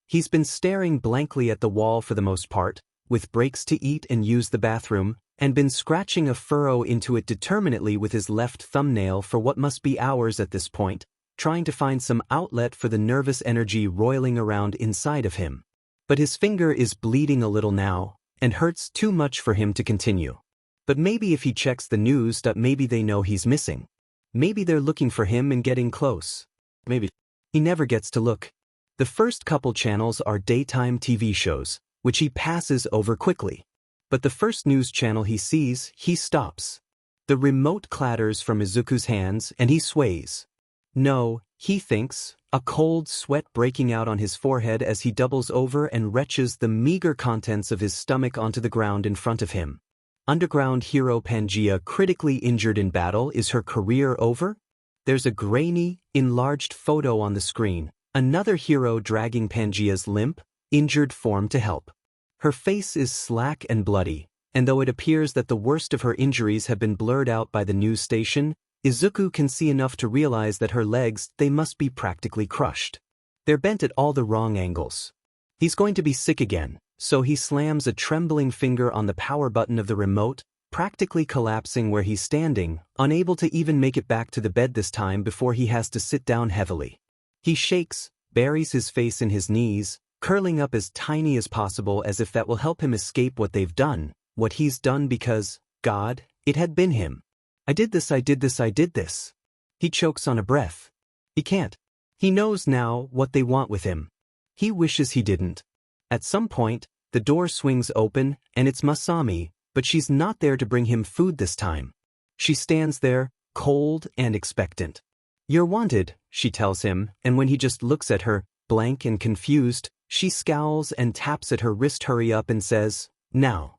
He's been staring blankly at the wall for the most part, with breaks to eat and use the bathroom, and been scratching a furrow into it determinately with his left thumbnail for what must be hours at this point, trying to find some outlet for the nervous energy roiling around inside of him. But his finger is bleeding a little now, and hurts too much for him to continue. But maybe if he checks the news, maybe they know he's missing. Maybe they're looking for him and getting close. Maybe. He never gets to look. The first couple channels are daytime TV shows, which he passes over quickly. But the first news channel he sees, he stops. The remote clatters from Izuku's hands, and he sways. No, he thinks, a cold sweat breaking out on his forehead as he doubles over and retches the meager contents of his stomach onto the ground in front of him. Underground hero Pangaea critically injured in battle. Is her career over? There's a grainy, enlarged photo on the screen, another hero dragging Pangaea's limp, injured form to help. Her face is slack and bloody, and though it appears that the worst of her injuries have been blurred out by the news station, Izuku can see enough to realize that her legs, they must be practically crushed. They're bent at all the wrong angles. He's going to be sick again, so he slams a trembling finger on the power button of the remote, practically collapsing where he's standing, unable to even make it back to the bed this time before he has to sit down heavily. He shakes, buries his face in his knees, curling up as tiny as possible as if that will help him escape what they've done, what he's done because, God, it had been him. I did this, I did this, I did this. He chokes on a breath. He can't. He knows now what they want with him. He wishes he didn't. At some point, the door swings open, and it's Masami, but she's not there to bring him food this time. She stands there, cold and expectant. You're wanted, she tells him, and when he just looks at her, blank and confused, she scowls and taps at her wrist. Hurry up, and says, now.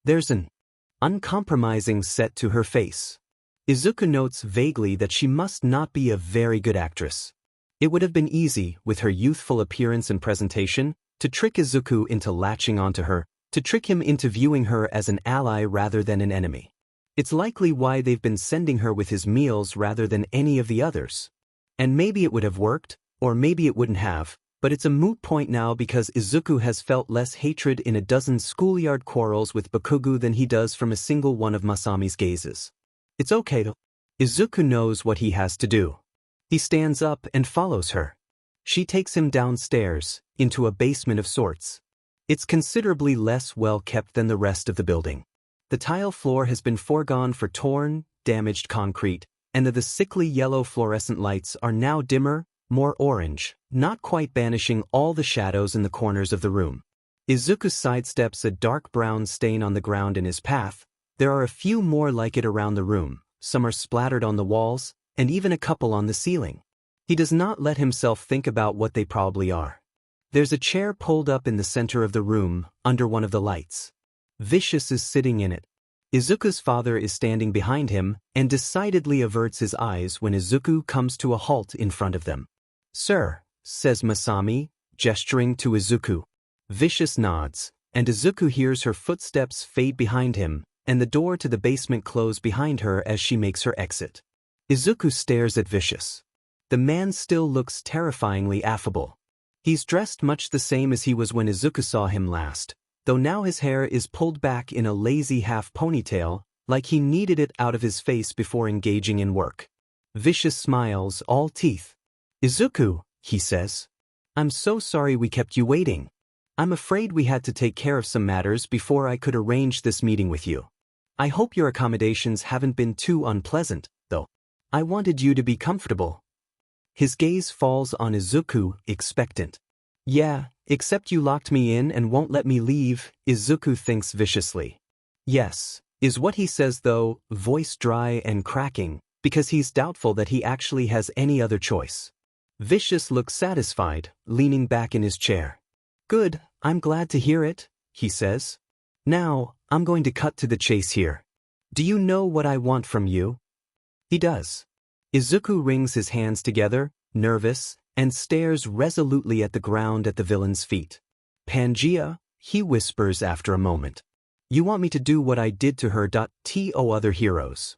There's an uncompromising set to her face. Izuku notes vaguely that she must not be a very good actress. It would have been easy, with her youthful appearance and presentation, to trick Izuku into latching onto her, to trick him into viewing her as an ally rather than an enemy. It's likely why they've been sending her with his meals rather than any of the others. And maybe it would have worked, or maybe it wouldn't have, But it's a moot point now because Izuku has felt less hatred in a dozen schoolyard quarrels with Bakugo than he does from a single one of Masami's gazes. It's okay though. Izuku knows what he has to do. He stands up and follows her. She takes him downstairs, into a basement of sorts. It's considerably less well kept than the rest of the building. The tile floor has been foregone for torn, damaged concrete, and the sickly yellow fluorescent lights are now dimmer, more orange, not quite banishing all the shadows in the corners of the room. Izuku sidesteps a dark brown stain on the ground in his path. There are a few more like it around the room, some are splattered on the walls, and even a couple on the ceiling. He does not let himself think about what they probably are. There's a chair pulled up in the center of the room, under one of the lights. Vicious is sitting in it. Izuku's father is standing behind him, and decidedly averts his eyes when Izuku comes to a halt in front of them. "Sir," says Masami, gesturing to Izuku. Vicious nods, and Izuku hears her footsteps fade behind him, and the door to the basement close behind her as she makes her exit. Izuku stares at Vicious. The man still looks terrifyingly affable. He's dressed much the same as he was when Izuku saw him last, though now his hair is pulled back in a lazy half ponytail, like he kneaded it out of his face before engaging in work. Vicious smiles, all teeth. "Izuku," he says. "I'm so sorry we kept you waiting. I'm afraid we had to take care of some matters before I could arrange this meeting with you. I hope your accommodations haven't been too unpleasant, though. I wanted you to be comfortable." His gaze falls on Izuku, expectant. "Yeah, except you locked me in and won't let me leave," Izuku thinks viciously. "Yes," is what he says though, voice dry and cracking, because he's doubtful that he actually has any other choice. Vicious looks satisfied, leaning back in his chair. "Good, I'm glad to hear it," he says. "Now, I'm going to cut to the chase here. Do you know what I want from you?" He does. Izuku wrings his hands together, nervous, and stares resolutely at the ground at the villain's feet. "Pangea," he whispers after a moment. "You want me to do what I did to her. To other heroes."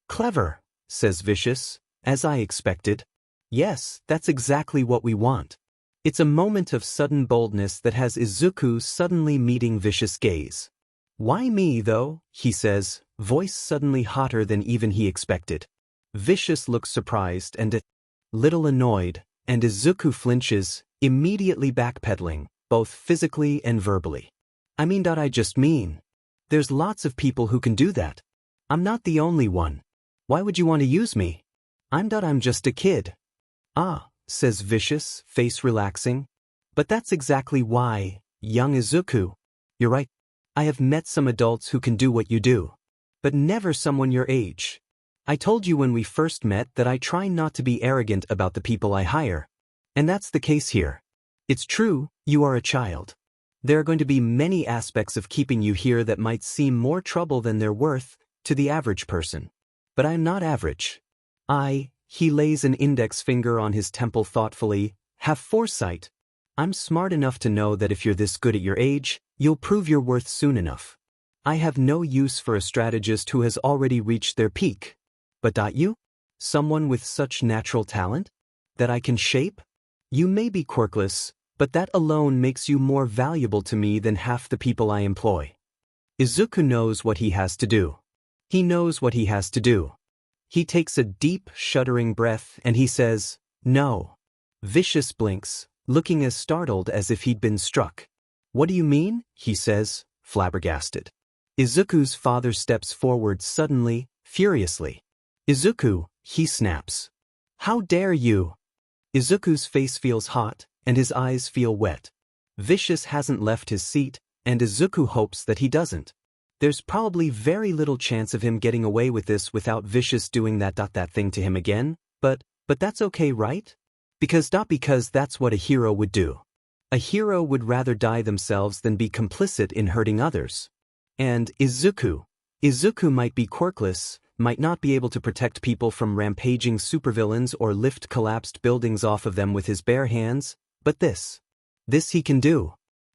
"Clever," says Vicious, "as I expected." "Yes, that's exactly what we want." It's a moment of sudden boldness that has Izuku suddenly meeting Vicious' gaze. "Why me, though?" he says, voice suddenly hotter than even he expected. Vicious looks surprised and a little annoyed, and Izuku flinches, immediately backpedaling, both physically and verbally. I just mean. There's lots of people who can do that. I'm not the only one. Why would you want to use me? I'm just a kid." "Ah," says Vicious, face relaxing. "But that's exactly why, young Izuku. You're right. I have met some adults who can do what you do. But never someone your age. I told you when we first met that I try not to be arrogant about the people I hire. And that's the case here. It's true, you are a child. There are going to be many aspects of keeping you here that might seem more trouble than they're worth to the average person. But I'm not average. He lays an index finger on his temple thoughtfully, have foresight. I'm smart enough to know that if you're this good at your age, you'll prove your worth soon enough. I have no use for a strategist who has already reached their peak. But you? Someone with such natural talent? That I can shape? You may be quirkless, but that alone makes you more valuable to me than half the people I employ." Izuku knows what he has to do. He knows what he has to do. He takes a deep, shuddering breath and he says, "No." Vicious blinks, looking as startled as if he'd been struck. "What do you mean?" he says, flabbergasted. Izuku's father steps forward suddenly, furiously. "Izuku," he snaps. "How dare you?" Izuku's face feels hot, and his eyes feel wet. Vicious hasn't left his seat, and Izuku hopes that he doesn't. There's probably very little chance of him getting away with this without Vicious doing that thing to him again, but that's okay, right? Because that's what a hero would do. A hero would rather die themselves than be complicit in hurting others. And Izuku might be quirkless, might not be able to protect people from rampaging supervillains or lift collapsed buildings off of them with his bare hands, but this he can do.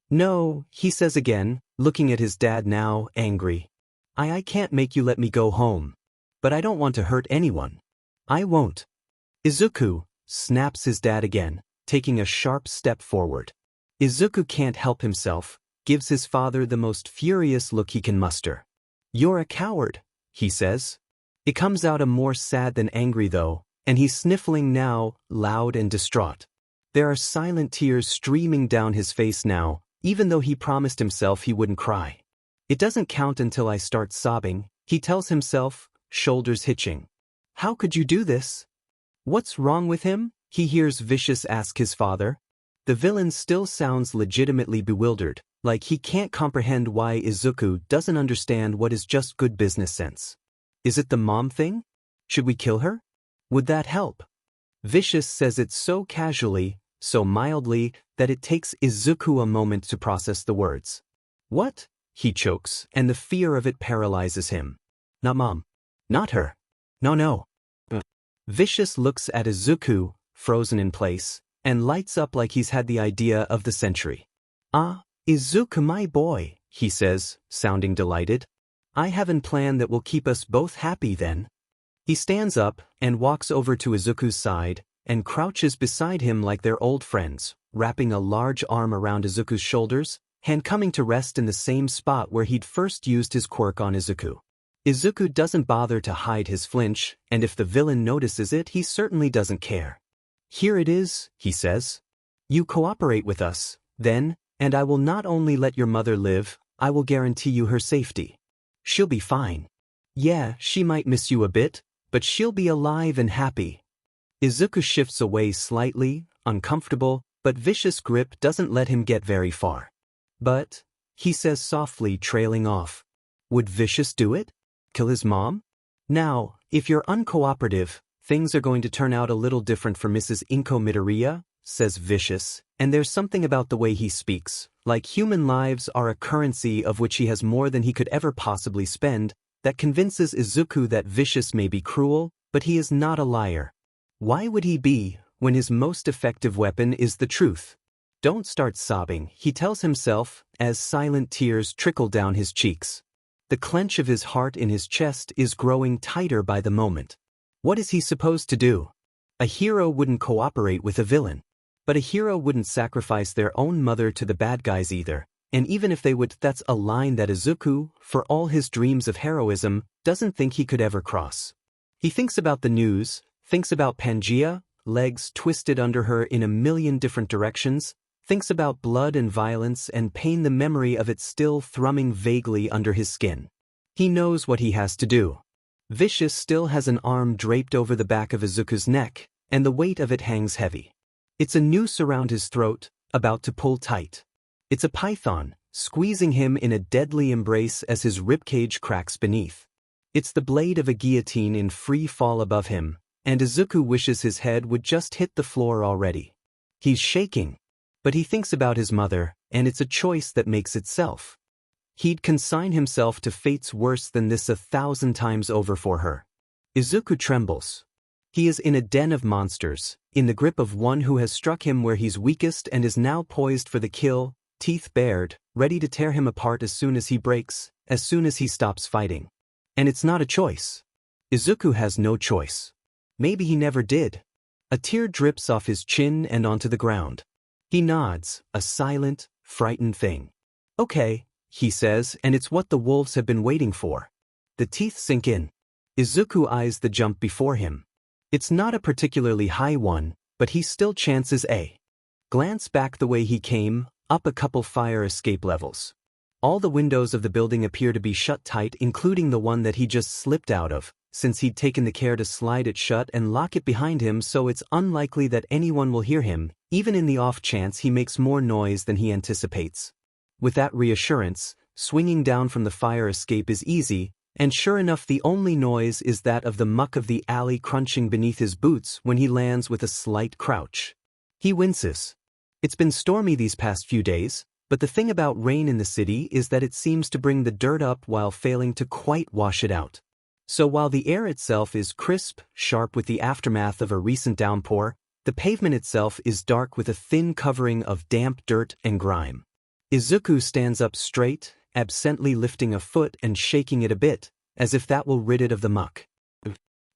"No," he says again, looking at his dad now, angry. I can't make you let me go home. But I don't want to hurt anyone. I won't." "Izuku," snaps his dad again, taking a sharp step forward. Izuku can't help himself, gives his father the most furious look he can muster. "You're a coward," he says. It comes out a more sad than angry though, and he's sniffling now, loud and distraught. There are silent tears streaming down his face now, even though he promised himself he wouldn't cry. "It doesn't count until I start sobbing," he tells himself, shoulders hitching. "How could you do this?" "What's wrong with him?" he hears Vicious ask his father. The villain still sounds legitimately bewildered, like he can't comprehend why Izuku doesn't understand what is just good business sense. "Is it the mom thing? Should we kill her? Would that help?" Vicious says it so casually, so mildly, that it takes Izuku a moment to process the words. "What?" he chokes, and the fear of it paralyzes him. "Not mom. Not her. No. Vicious looks at Izuku, frozen in place, and lights up like he's had the idea of the century. "Ah, Izuku my boy," he says, sounding delighted. "I have a plan that will keep us both happy then." He stands up and walks over to Izuku's side and crouches beside him like they're old friends, wrapping a large arm around Izuku's shoulders, hand coming to rest in the same spot where he'd first used his quirk on Izuku. Izuku doesn't bother to hide his flinch, and if the villain notices it, he certainly doesn't care. "Here it is," he says. "You cooperate with us, then, and I will not only let your mother live, I will guarantee you her safety. She'll be fine. Yeah, she might miss you a bit, but she'll be alive and happy." Izuku shifts away slightly, uncomfortable, but Vicious' grip doesn't let him get very far. "But," he says softly, trailing off. "Would Vicious do it? Kill his mom? Now, if you're uncooperative, things are going to turn out a little different for Mrs. Inko Midoriya," says Vicious, and there's something about the way he speaks, like human lives are a currency of which he has more than he could ever possibly spend, that convinces Izuku that Vicious may be cruel, but he is not a liar. Why would he be, when his most effective weapon is the truth? "Don't start sobbing," he tells himself, as silent tears trickle down his cheeks. The clench of his heart in his chest is growing tighter by the moment. What is he supposed to do? A hero wouldn't cooperate with a villain. But a hero wouldn't sacrifice their own mother to the bad guys either, and even if they would, that's a line that Izuku, for all his dreams of heroism, doesn't think he could ever cross. He thinks about the news, thinks about Pangaea, legs twisted under her in a million different directions, thinks about blood and violence and pain, the memory of it still thrumming vaguely under his skin. He knows what he has to do. Vicious still has an arm draped over the back of Izuku's neck, and the weight of it hangs heavy. It's a noose around his throat, about to pull tight. It's a python, squeezing him in a deadly embrace as his ribcage cracks beneath. It's the blade of a guillotine in free fall above him, and Izuku wishes his head would just hit the floor already. He's shaking. But he thinks about his mother, and it's a choice that makes itself. He'd consign himself to fates worse than this 1,000 times over for her. Izuku trembles. He is in a den of monsters, in the grip of one who has struck him where he's weakest and is now poised for the kill, teeth bared, ready to tear him apart as soon as he breaks, as soon as he stops fighting. And it's not a choice. Izuku has no choice. Maybe he never did. A tear drips off his chin and onto the ground. He nods, a silent, frightened thing. "Okay," he says, and it's what the wolves have been waiting for. The teeth sink in. Izuku eyes the jump before him. It's not a particularly high one, but he still chances a glance back the way he came, up a couple fire escape levels. All the windows of the building appear to be shut tight, including the one that he just slipped out of, since he'd taken the care to slide it shut and lock it behind him, so it's unlikely that anyone will hear him, even in the off chance he makes more noise than he anticipates. With that reassurance, swinging down from the fire escape is easy, and sure enough the only noise is that of the muck of the alley crunching beneath his boots when he lands with a slight crouch. He winces. It's been stormy these past few days, but the thing about rain in the city is that it seems to bring the dirt up while failing to quite wash it out. So while the air itself is crisp, sharp with the aftermath of a recent downpour, the pavement itself is dark with a thin covering of damp dirt and grime. Izuku stands up straight, absently lifting a foot and shaking it a bit, as if that will rid it of the muck.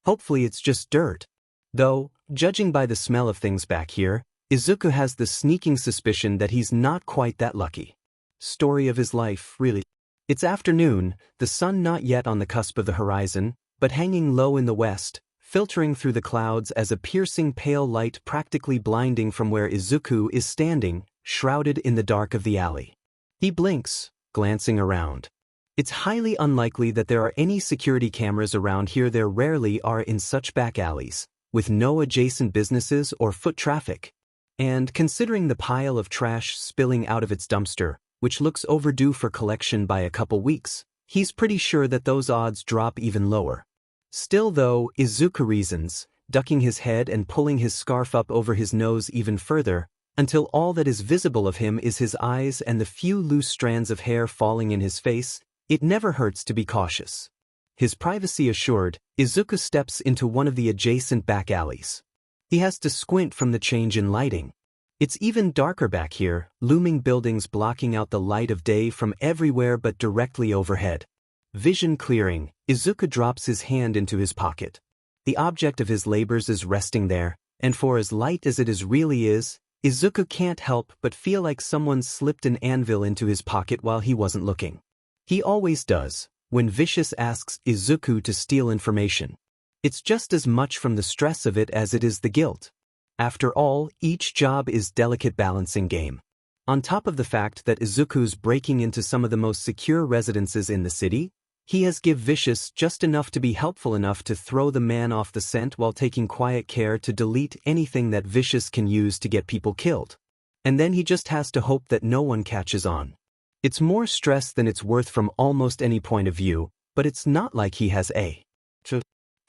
Hopefully it's just dirt. Though, judging by the smell of things back here, Izuku has the sneaking suspicion that he's not quite that lucky. Story of his life, really. It's afternoon, the sun not yet on the cusp of the horizon, but hanging low in the west, filtering through the clouds as a piercing pale light practically blinding from where Izuku is standing, shrouded in the dark of the alley. He blinks, glancing around. It's highly unlikely that there are any security cameras around here. There rarely are in such back alleys, with no adjacent businesses or foot traffic. And considering the pile of trash spilling out of its dumpster, which looks overdue for collection by a couple weeks, he's pretty sure that those odds drop even lower. Still though, Izuku reasons, ducking his head and pulling his scarf up over his nose even further, until all that is visible of him is his eyes and the few loose strands of hair falling in his face. It never hurts to be cautious. His privacy assured, Izuku steps into one of the adjacent back alleys. He has to squint from the change in lighting. It's even darker back here, looming buildings blocking out the light of day from everywhere but directly overhead. Vision clearing, Izuku drops his hand into his pocket. The object of his labors is resting there, and for as light as it really is, Izuku can't help but feel like someone slipped an anvil into his pocket while he wasn't looking. He always does, when Vicious asks Izuku to steal information. It's just as much from the stress of it as it is the guilt. After all, each job is delicate balancing game. On top of the fact that Izuku's breaking into some of the most secure residences in the city, he has give Vicious just enough to be helpful enough to throw the man off the scent while taking quiet care to delete anything that Vicious can use to get people killed. And then he just has to hope that no one catches on. It's more stress than it's worth from almost any point of view, but it's not like he has a.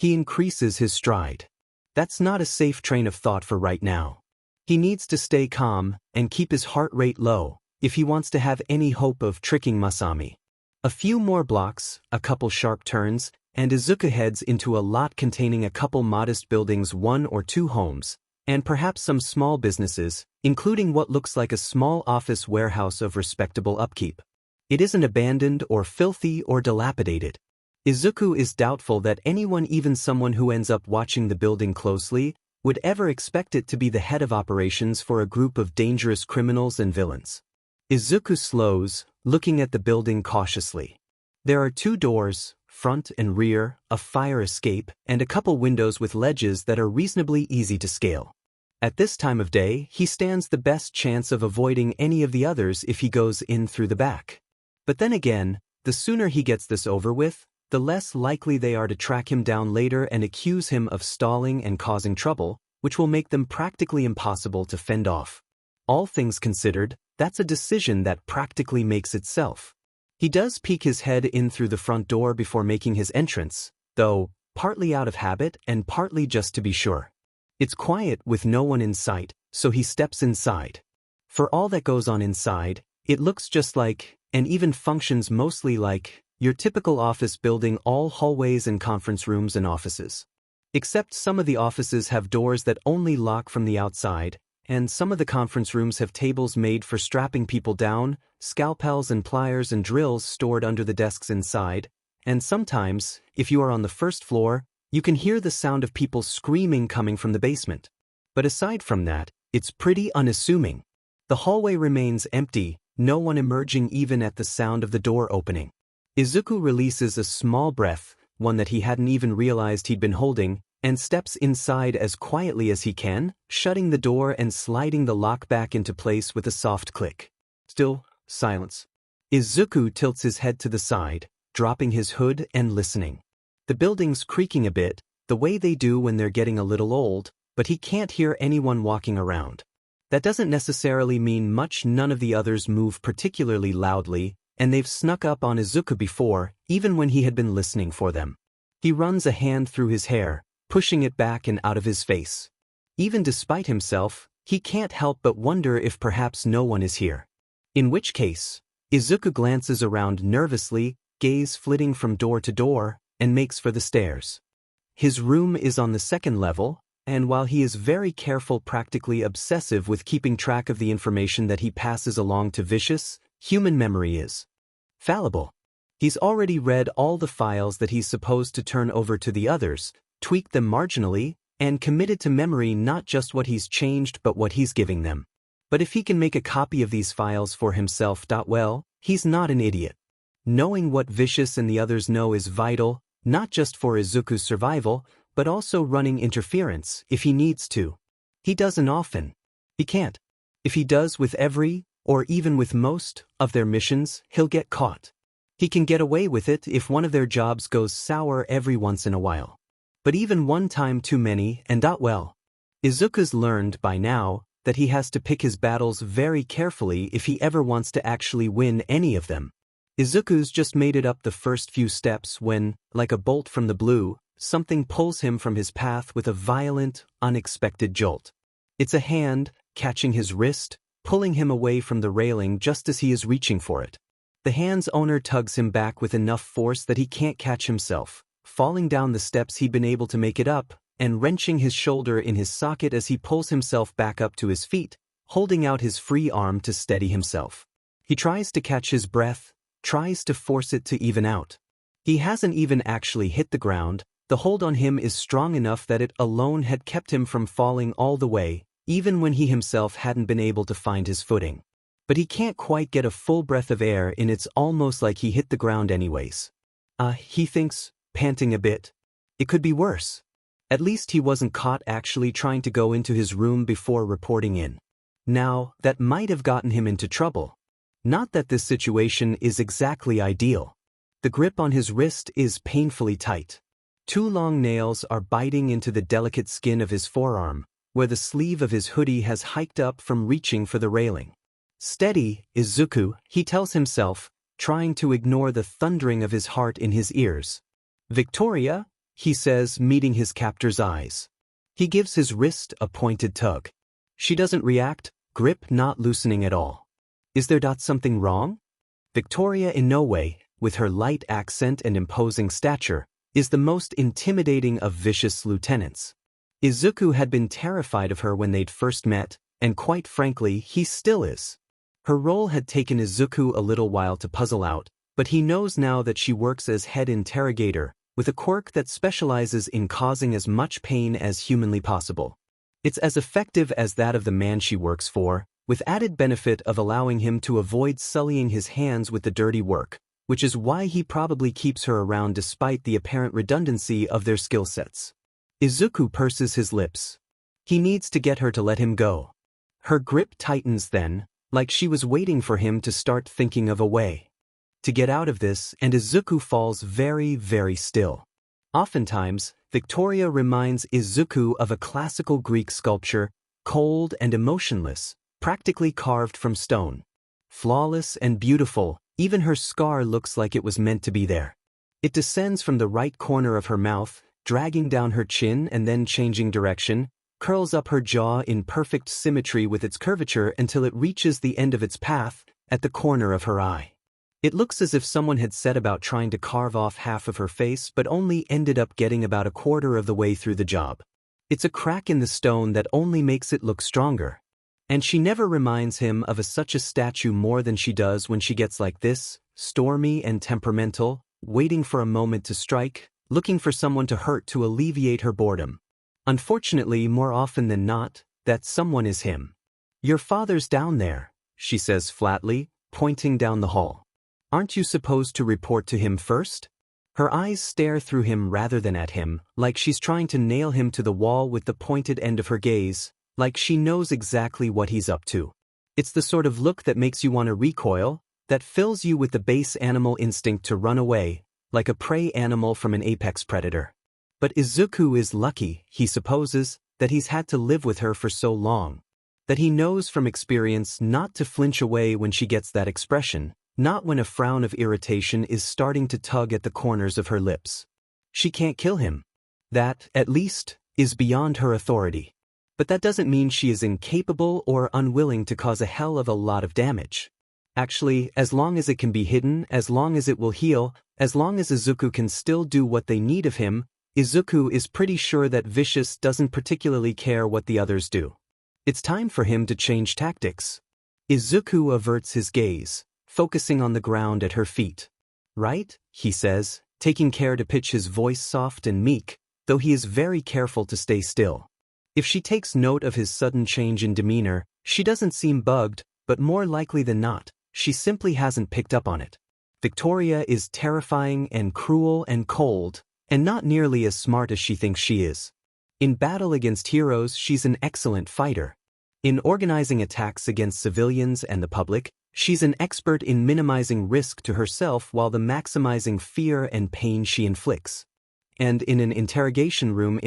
He increases his stride. That's not a safe train of thought for right now. He needs to stay calm and keep his heart rate low if he wants to have any hope of tricking Masami. A few more blocks, a couple sharp turns, and Izuku heads into a lot containing a couple modest buildings, 1 or 2 homes, and perhaps some small businesses, including what looks like a small office warehouse of respectable upkeep. It isn't abandoned or filthy or dilapidated. Izuku is doubtful that anyone, even someone who ends up watching the building closely, would ever expect it to be the head of operations for a group of dangerous criminals and villains. Izuku slows, looking at the building cautiously. There are 2 doors, front and rear, a fire escape, and a couple windows with ledges that are reasonably easy to scale. At this time of day, he stands the best chance of avoiding any of the others if he goes in through the back. But then again, the sooner he gets this over with, the less likely they are to track him down later and accuse him of stalling and causing trouble, which will make them practically impossible to fend off. All things considered, that's a decision that practically makes itself. He does peek his head in through the front door before making his entrance, though, partly out of habit and partly just to be sure. It's quiet with no one in sight, so he steps inside. For all that goes on inside, it looks just like, and even functions mostly like, your typical office building, all hallways and conference rooms and offices. Except some of the offices have doors that only lock from the outside, and some of the conference rooms have tables made for strapping people down, scalpels and pliers and drills stored under the desks inside, and sometimes, if you are on the first floor, you can hear the sound of people screaming coming from the basement. But aside from that, it's pretty unassuming. The hallway remains empty, no one emerging even at the sound of the door opening. Izuku releases a small breath, one that he hadn't even realized he'd been holding, and steps inside as quietly as he can, shutting the door and sliding the lock back into place with a soft click. Still, silence. Izuku tilts his head to the side, dropping his hood and listening. The building's creaking a bit, the way they do when they're getting a little old, but he can't hear anyone walking around. That doesn't necessarily mean much. None of the others move particularly loudly, and they've snuck up on Izuku before, even when he had been listening for them. He runs a hand through his hair, pushing it back and out of his face. Even despite himself, he can't help but wonder if perhaps no one is here. In which case, Izuku glances around nervously, gaze flitting from door to door, and makes for the stairs. His room is on the 2nd level, and while he is very careful, practically obsessive with keeping track of the information that he passes along to Vicious, human memory is fallible. He's already read all the files that he's supposed to turn over to the others, tweaked them marginally, and committed to memory not just what he's changed but what he's giving them. But if he can make a copy of these files for himself, well, he's not an idiot. Knowing what Vicious and the others know is vital, not just for Izuku's survival, but also running interference if he needs to. He doesn't often. He can't. If he does with every, or even with most, of their missions, he'll get caught. He can get away with it if one of their jobs goes sour every once in a while. But even one time too many, and well. Izuku's learned by now that he has to pick his battles very carefully if he ever wants to actually win any of them. Izuku's just made it up the first few steps when, like a bolt from the blue, something pulls him from his path with a violent, unexpected jolt. It's a hand, catching his wrist, pulling him away from the railing just as he is reaching for it. The hand's owner tugs him back with enough force that he can't catch himself, falling down the steps he'd been able to make it up, and wrenching his shoulder in his socket as he pulls himself back up to his feet, holding out his free arm to steady himself. He tries to catch his breath, tries to force it to even out. He hasn't even actually hit the ground. The hold on him is strong enough that it alone had kept him from falling all the way, even when he himself hadn't been able to find his footing. But he can't quite get a full breath of air in. It's almost like he hit the ground anyways. He thinks, panting a bit. It could be worse. At least he wasn't caught actually trying to go into his room before reporting in. Now, that might have gotten him into trouble. Not that this situation is exactly ideal. The grip on his wrist is painfully tight. 2 long nails are biting into the delicate skin of his forearm, where the sleeve of his hoodie has hiked up from reaching for the railing. Steady, Izuku, he tells himself, trying to ignore the thundering of his heart in his ears. Victoria, he says, meeting his captor's eyes. He gives his wrist a pointed tug. She doesn't react, grip not loosening at all. Is there something wrong? Victoria in no way, with her light accent and imposing stature, is the most intimidating of Vicious lieutenants. Izuku had been terrified of her when they'd first met, and quite frankly, he still is. Her role had taken Izuku a little while to puzzle out, but he knows now that she works as head interrogator, with a quirk that specializes in causing as much pain as humanly possible. It's as effective as that of the man she works for, with added benefit of allowing him to avoid sullying his hands with the dirty work, which is why he probably keeps her around despite the apparent redundancy of their skill sets. Izuku purses his lips. He needs to get her to let him go. Her grip tightens then, like she was waiting for him to start thinking of a way to get out of this, and Izuku falls very, very still. Oftentimes, Victoria reminds Izuku of a classical Greek sculpture, cold and emotionless, practically carved from stone. Flawless and beautiful, even her scar looks like it was meant to be there. It descends from the right corner of her mouth, dragging down her chin and then changing direction, curls up her jaw in perfect symmetry with its curvature until it reaches the end of its path, at the corner of her eye. It looks as if someone had set about trying to carve off half of her face but only ended up getting about a quarter of the way through the job. It's a crack in the stone that only makes it look stronger. And she never reminds him of such a statue more than she does when she gets like this, stormy and temperamental, waiting for a moment to strike, looking for someone to hurt to alleviate her boredom. Unfortunately, more often than not, that someone is him. Your father's down there, she says flatly, pointing down the hall. Aren't you supposed to report to him first? Her eyes stare through him rather than at him, like she's trying to nail him to the wall with the pointed end of her gaze, like she knows exactly what he's up to. It's the sort of look that makes you want to recoil, that fills you with the base animal instinct to run away, like a prey animal from an apex predator. But Izuku is lucky, he supposes, that he's had to live with her for so long. That he knows from experience not to flinch away when she gets that expression, not when a frown of irritation is starting to tug at the corners of her lips. She can't kill him. That, at least, is beyond her authority. But that doesn't mean she is incapable or unwilling to cause a hell of a lot of damage. Actually, as long as it can be hidden, as long as it will heal, as long as Izuku can still do what they need of him, Izuku is pretty sure that Vicious doesn't particularly care what the others do. It's time for him to change tactics. Izuku averts his gaze, focusing on the ground at her feet. Right, he says, taking care to pitch his voice soft and meek, though he is very careful to stay still. If she takes note of his sudden change in demeanor, she doesn't seem bugged, but more likely than not, she simply hasn't picked up on it. Victoria is terrifying and cruel and cold, and not nearly as smart as she thinks she is. In battle against heroes, she's an excellent fighter. In organizing attacks against civilians and the public, she's an expert in minimizing risk to herself while maximizing fear and pain she inflicts. And in an interrogation room,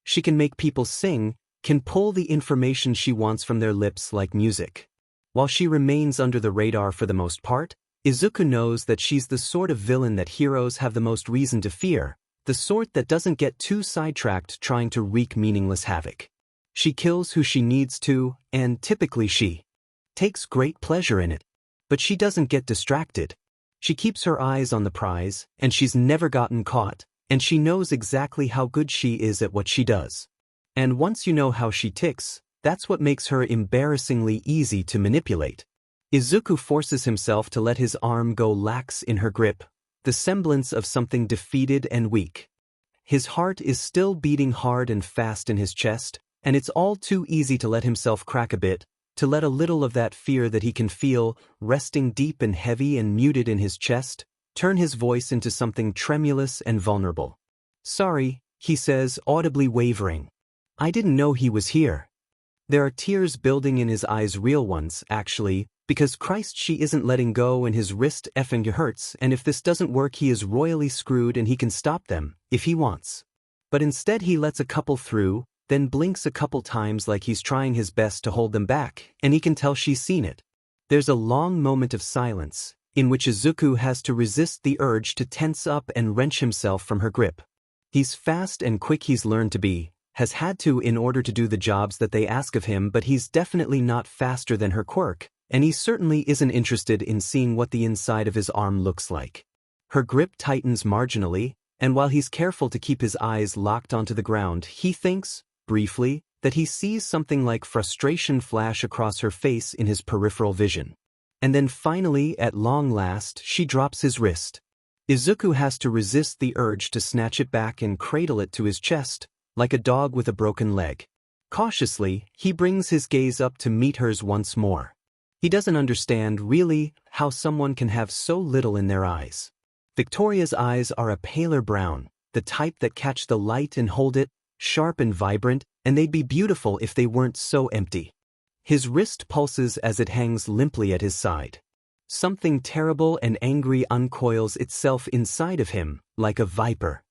she can make people sing, can pull the information she wants from their lips like music. While she remains under the radar for the most part, Izuku knows that she's the sort of villain that heroes have the most reason to fear, the sort that doesn't get too sidetracked trying to wreak meaningless havoc. She kills who she needs to, and typically she takes great pleasure in it. But she doesn't get distracted. She keeps her eyes on the prize, and she's never gotten caught, and she knows exactly how good she is at what she does. And once you know how she ticks, that's what makes her embarrassingly easy to manipulate. Izuku forces himself to let his arm go lax in her grip, the semblance of something defeated and weak. His heart is still beating hard and fast in his chest, and it's all too easy to let himself crack a bit, to let a little of that fear that he can feel, resting deep and heavy and muted in his chest, turn his voice into something tremulous and vulnerable. "Sorry," he says, audibly wavering. "I didn't know he was here." There are tears building in his eyes, real ones, actually, because Christ, she isn't letting go and his wrist effing hurts, and if this doesn't work he is royally screwed and he can stop them, if he wants. But instead he lets a couple through, then blinks a couple times like he's trying his best to hold them back, and he can tell she's seen it. There's a long moment of silence, in which Izuku has to resist the urge to tense up and wrench himself from her grip. He's fast and quick, he's learned to be, has had to in order to do the jobs that they ask of him, but he's definitely not faster than her quirk, and he certainly isn't interested in seeing what the inside of his arm looks like. Her grip tightens marginally, and while he's careful to keep his eyes locked onto the ground, he thinks, briefly, that he sees something like frustration flash across her face in his peripheral vision. And then finally, at long last, she drops his wrist. Izuku has to resist the urge to snatch it back and cradle it to his chest, like a dog with a broken leg. Cautiously, he brings his gaze up to meet hers once more. He doesn't understand, really, how someone can have so little in their eyes. Victoria's eyes are a paler brown, the type that catch the light and hold it, sharp and vibrant, and they'd be beautiful if they weren't so empty. His wrist pulses as it hangs limply at his side. Something terrible and angry uncoils itself inside of him, like a viper.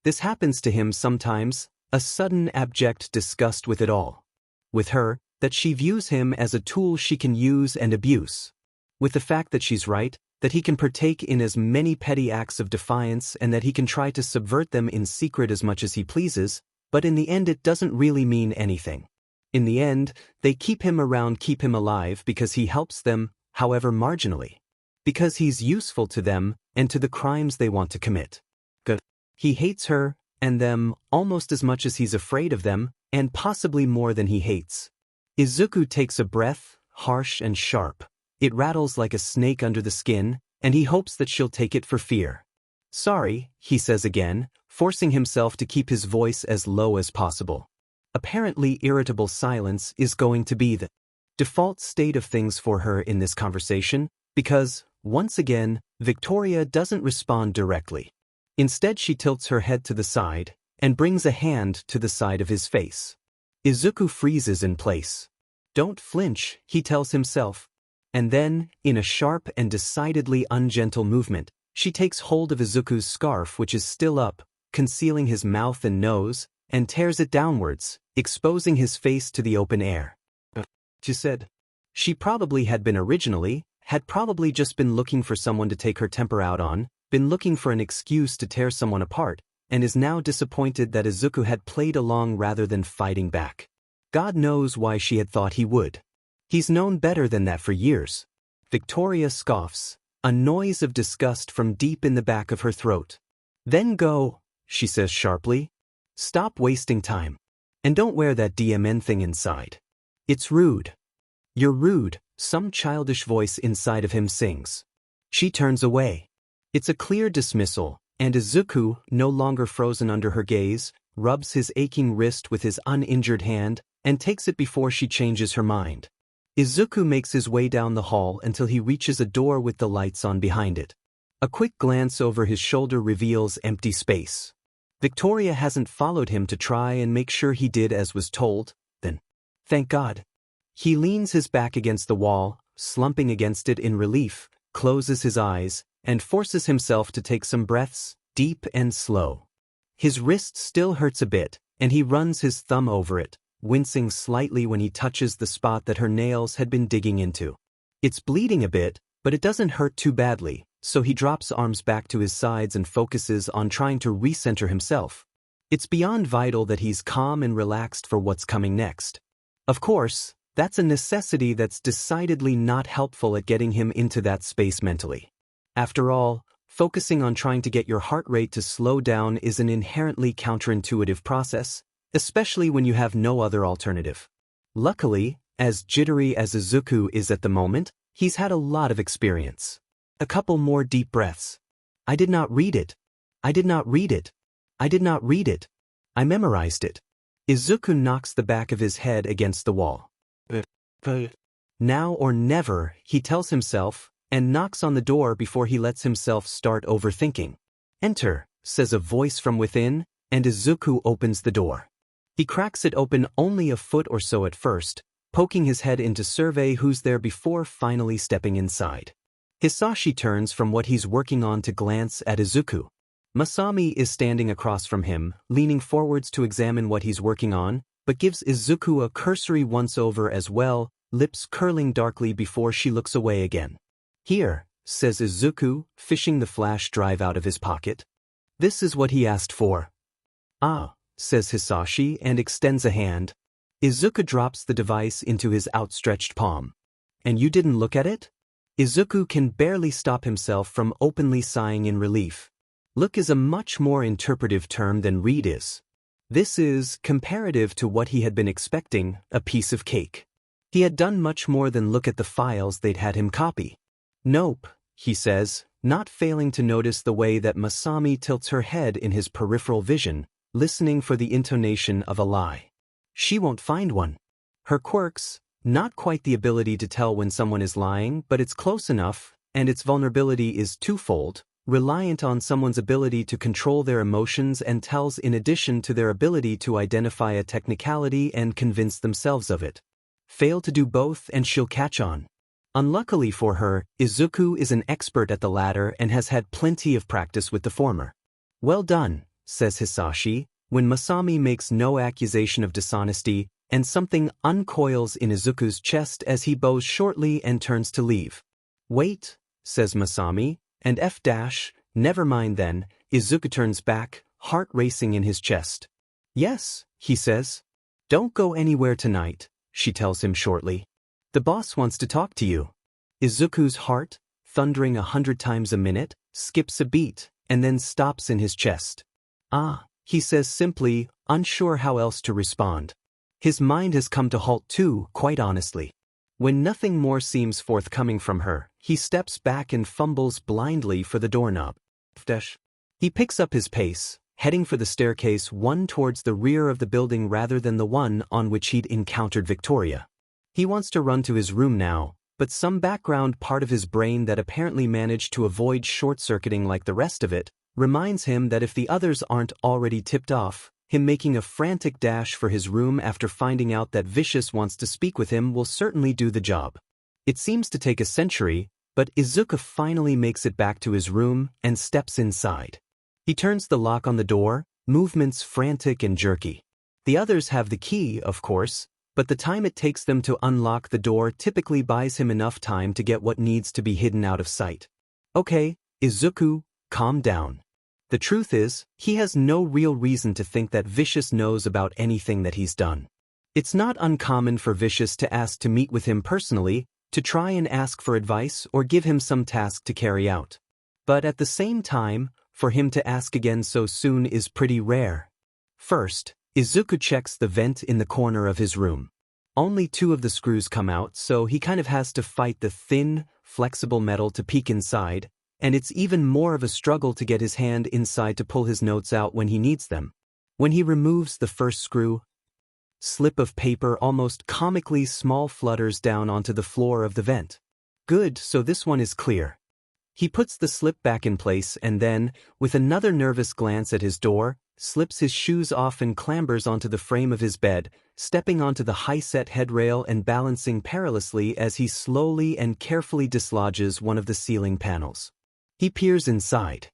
This happens to him sometimes, a sudden abject disgust with it all. With her, that she views him as a tool she can use and abuse. With the fact that she's right, that he can partake in as many petty acts of defiance and that he can try to subvert them in secret as much as he pleases, but in the end it doesn't really mean anything. In the end, they keep him around, keep him alive because he helps them, however marginally. Because he's useful to them and to the crimes they want to commit. He hates her and them almost as much as he's afraid of them, and possibly more than he hates. Izuku takes a breath, harsh and sharp. It rattles like a snake under the skin, and he hopes that she'll take it for fear. "Sorry," he says again, forcing himself to keep his voice as low as possible. Apparently irritable silence is going to be the default state of things for her in this conversation, because, once again, Victoria doesn't respond directly. Instead she tilts her head to the side, and brings a hand to the side of his face. Izuku freezes in place. "Don't flinch," he tells himself. And then, in a sharp and decidedly ungentle movement, she takes hold of Izuku's scarf, which is still up, concealing his mouth and nose, and tears it downwards, exposing his face to the open air. She said. She probably had been originally, had probably just been looking for someone to take her temper out on, been looking for an excuse to tear someone apart, and is now disappointed that Izuku had played along rather than fighting back. God knows why she had thought he would. He's known better than that for years. Victoria scoffs, a noise of disgust from deep in the back of her throat. "Then go," she says sharply. "Stop wasting time. And don't wear that DMN thing inside. It's rude." "You're rude," some childish voice inside of him sings. She turns away. It's a clear dismissal, And Izuku, no longer frozen under her gaze, rubs his aching wrist with his uninjured hand and takes it before she changes her mind. Izuku makes his way down the hall until he reaches a door with the lights on behind it. A quick glance over his shoulder reveals empty space. Victoria hasn't followed him to try and make sure he did as was told, then. Thank God. He leans his back against the wall, slumping against it in relief, closes his eyes, and forces himself to take some breaths, deep and slow. His wrist still hurts a bit, and he runs his thumb over it, wincing slightly when he touches the spot that her nails had been digging into. It's bleeding a bit, but it doesn't hurt too badly, so he drops arms back to his sides and focuses on trying to recenter himself. It's beyond vital that he's calm and relaxed for what's coming next. Of course, that's a necessity that's decidedly not helpful at getting him into that space mentally. After all, focusing on trying to get your heart rate to slow down is an inherently counterintuitive process, especially when you have no other alternative. Luckily, as jittery as Izuku is at the moment, he's had a lot of experience. A couple more deep breaths. I did not read it. I did not read it. I did not read it. I memorized it. Izuku knocks the back of his head against the wall. Now or never, he tells himself, and knocks on the door before he lets himself start overthinking. Enter, says a voice from within, and Izuku opens the door. He cracks it open only a foot or so at first, poking his head in to survey who's there before finally stepping inside. Hisashi turns from what he's working on to glance at Izuku. Masami is standing across from him, leaning forwards to examine what he's working on, but gives Izuku a cursory once-over as well, lips curling darkly before she looks away again. Here, says Izuku, fishing the flash drive out of his pocket. This is what he asked for. Ah, says Hisashi and extends a hand. Izuku drops the device into his outstretched palm. And you didn't look at it? Izuku can barely stop himself from openly sighing in relief. Look is a much more interpretive term than read is. This is, comparative to what he had been expecting, a piece of cake. He had done much more than look at the files they'd had him copy. Nope, he says, not failing to notice the way that Masami tilts her head in his peripheral vision, listening for the intonation of a lie. She won't find one. Her quirks, not quite the ability to tell when someone is lying, but it's close enough, and its vulnerability is twofold, reliant on someone's ability to control their emotions and tells in addition to their ability to identify a technicality and convince themselves of it. Fail to do both and she'll catch on. Unluckily for her, Izuku is an expert at the latter and has had plenty of practice with the former. Well done, says Hisashi, when Masami makes no accusation of dishonesty, and something uncoils in Izuku's chest as he bows shortly and turns to leave. Wait, says Masami, and never mind then. Izuku turns back, heart racing in his chest. Yes, he says. Don't go anywhere tonight, she tells him shortly. The boss wants to talk to you. Izuku's heart, thundering 100 times a minute, skips a beat, and then stops in his chest. Ah, he says simply, unsure how else to respond. His mind has come to halt too, quite honestly. When nothing more seems forthcoming from her, he steps back and fumbles blindly for the doorknob. He picks up his pace, heading for the staircase one towards the rear of the building rather than the one on which he'd encountered Victoria. He wants to run to his room now, but some background part of his brain that apparently managed to avoid short-circuiting like the rest of it, reminds him that if the others aren't already tipped off, him making a frantic dash for his room after finding out that Vicious wants to speak with him will certainly do the job. It seems to take a century, but Izuku finally makes it back to his room and steps inside. He turns the lock on the door, movements frantic and jerky. The others have the key, of course, but the time it takes them to unlock the door typically buys him enough time to get what needs to be hidden out of sight. Okay, Izuku, calm down. The truth is, he has no real reason to think that Vicious knows about anything that he's done. It's not uncommon for Vicious to ask to meet with him personally, to try and ask for advice or give him some task to carry out. But at the same time, for him to ask again so soon is pretty rare. First, Izuku checks the vent in the corner of his room. Only 2 of the screws come out, so he kind of has to fight the thin, flexible metal to peek inside, and it's even more of a struggle to get his hand inside to pull his notes out when he needs them. When he removes the first screw, slip of paper almost comically small flutters down onto the floor of the vent. Good, so this one is clear. He puts the slip back in place and then, with another nervous glance at his door, slips his shoes off and clambers onto the frame of his bed, stepping onto the high-set headrail and balancing perilously as he slowly and carefully dislodges one of the ceiling panels. He peers inside.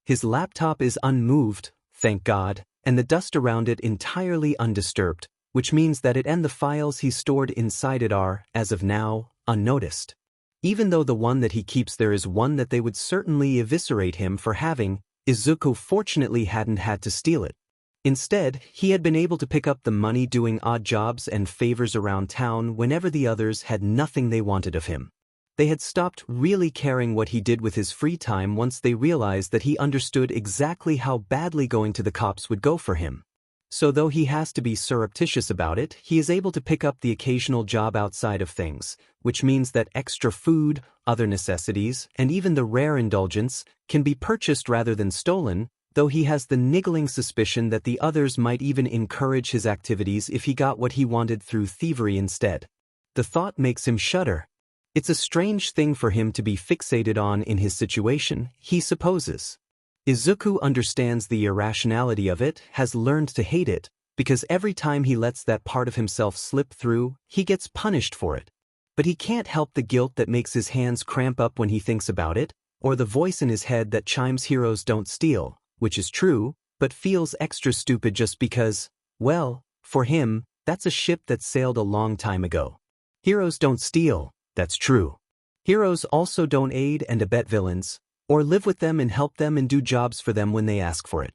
His laptop is unmoved, thank God, and the dust around it entirely undisturbed, which means that it and the files he stored inside it are, as of now, unnoticed. Even though the one that he keeps there is one that they would certainly eviscerate him for having, Izuku fortunately hadn't had to steal it. Instead, he had been able to pick up the money doing odd jobs and favors around town whenever the others had nothing they wanted of him. They had stopped really caring what he did with his free time once they realized that he understood exactly how badly going to the cops would go for him. So though he has to be surreptitious about it, he is able to pick up the occasional job outside of things, which means that extra food, other necessities, and even the rare indulgence can be purchased rather than stolen, though he has the niggling suspicion that the others might even encourage his activities if he got what he wanted through thievery instead. The thought makes him shudder. It's a strange thing for him to be fixated on in his situation, he supposes. Izuku understands the irrationality of it, has learned to hate it, because every time he lets that part of himself slip through, he gets punished for it. But he can't help the guilt that makes his hands cramp up when he thinks about it, or the voice in his head that chimes heroes don't steal, which is true, but feels extra stupid just because, well, for him, that's a ship that sailed a long time ago. Heroes don't steal, that's true. Heroes also don't aid and abet villains, or live with them and help them and do jobs for them when they ask for it.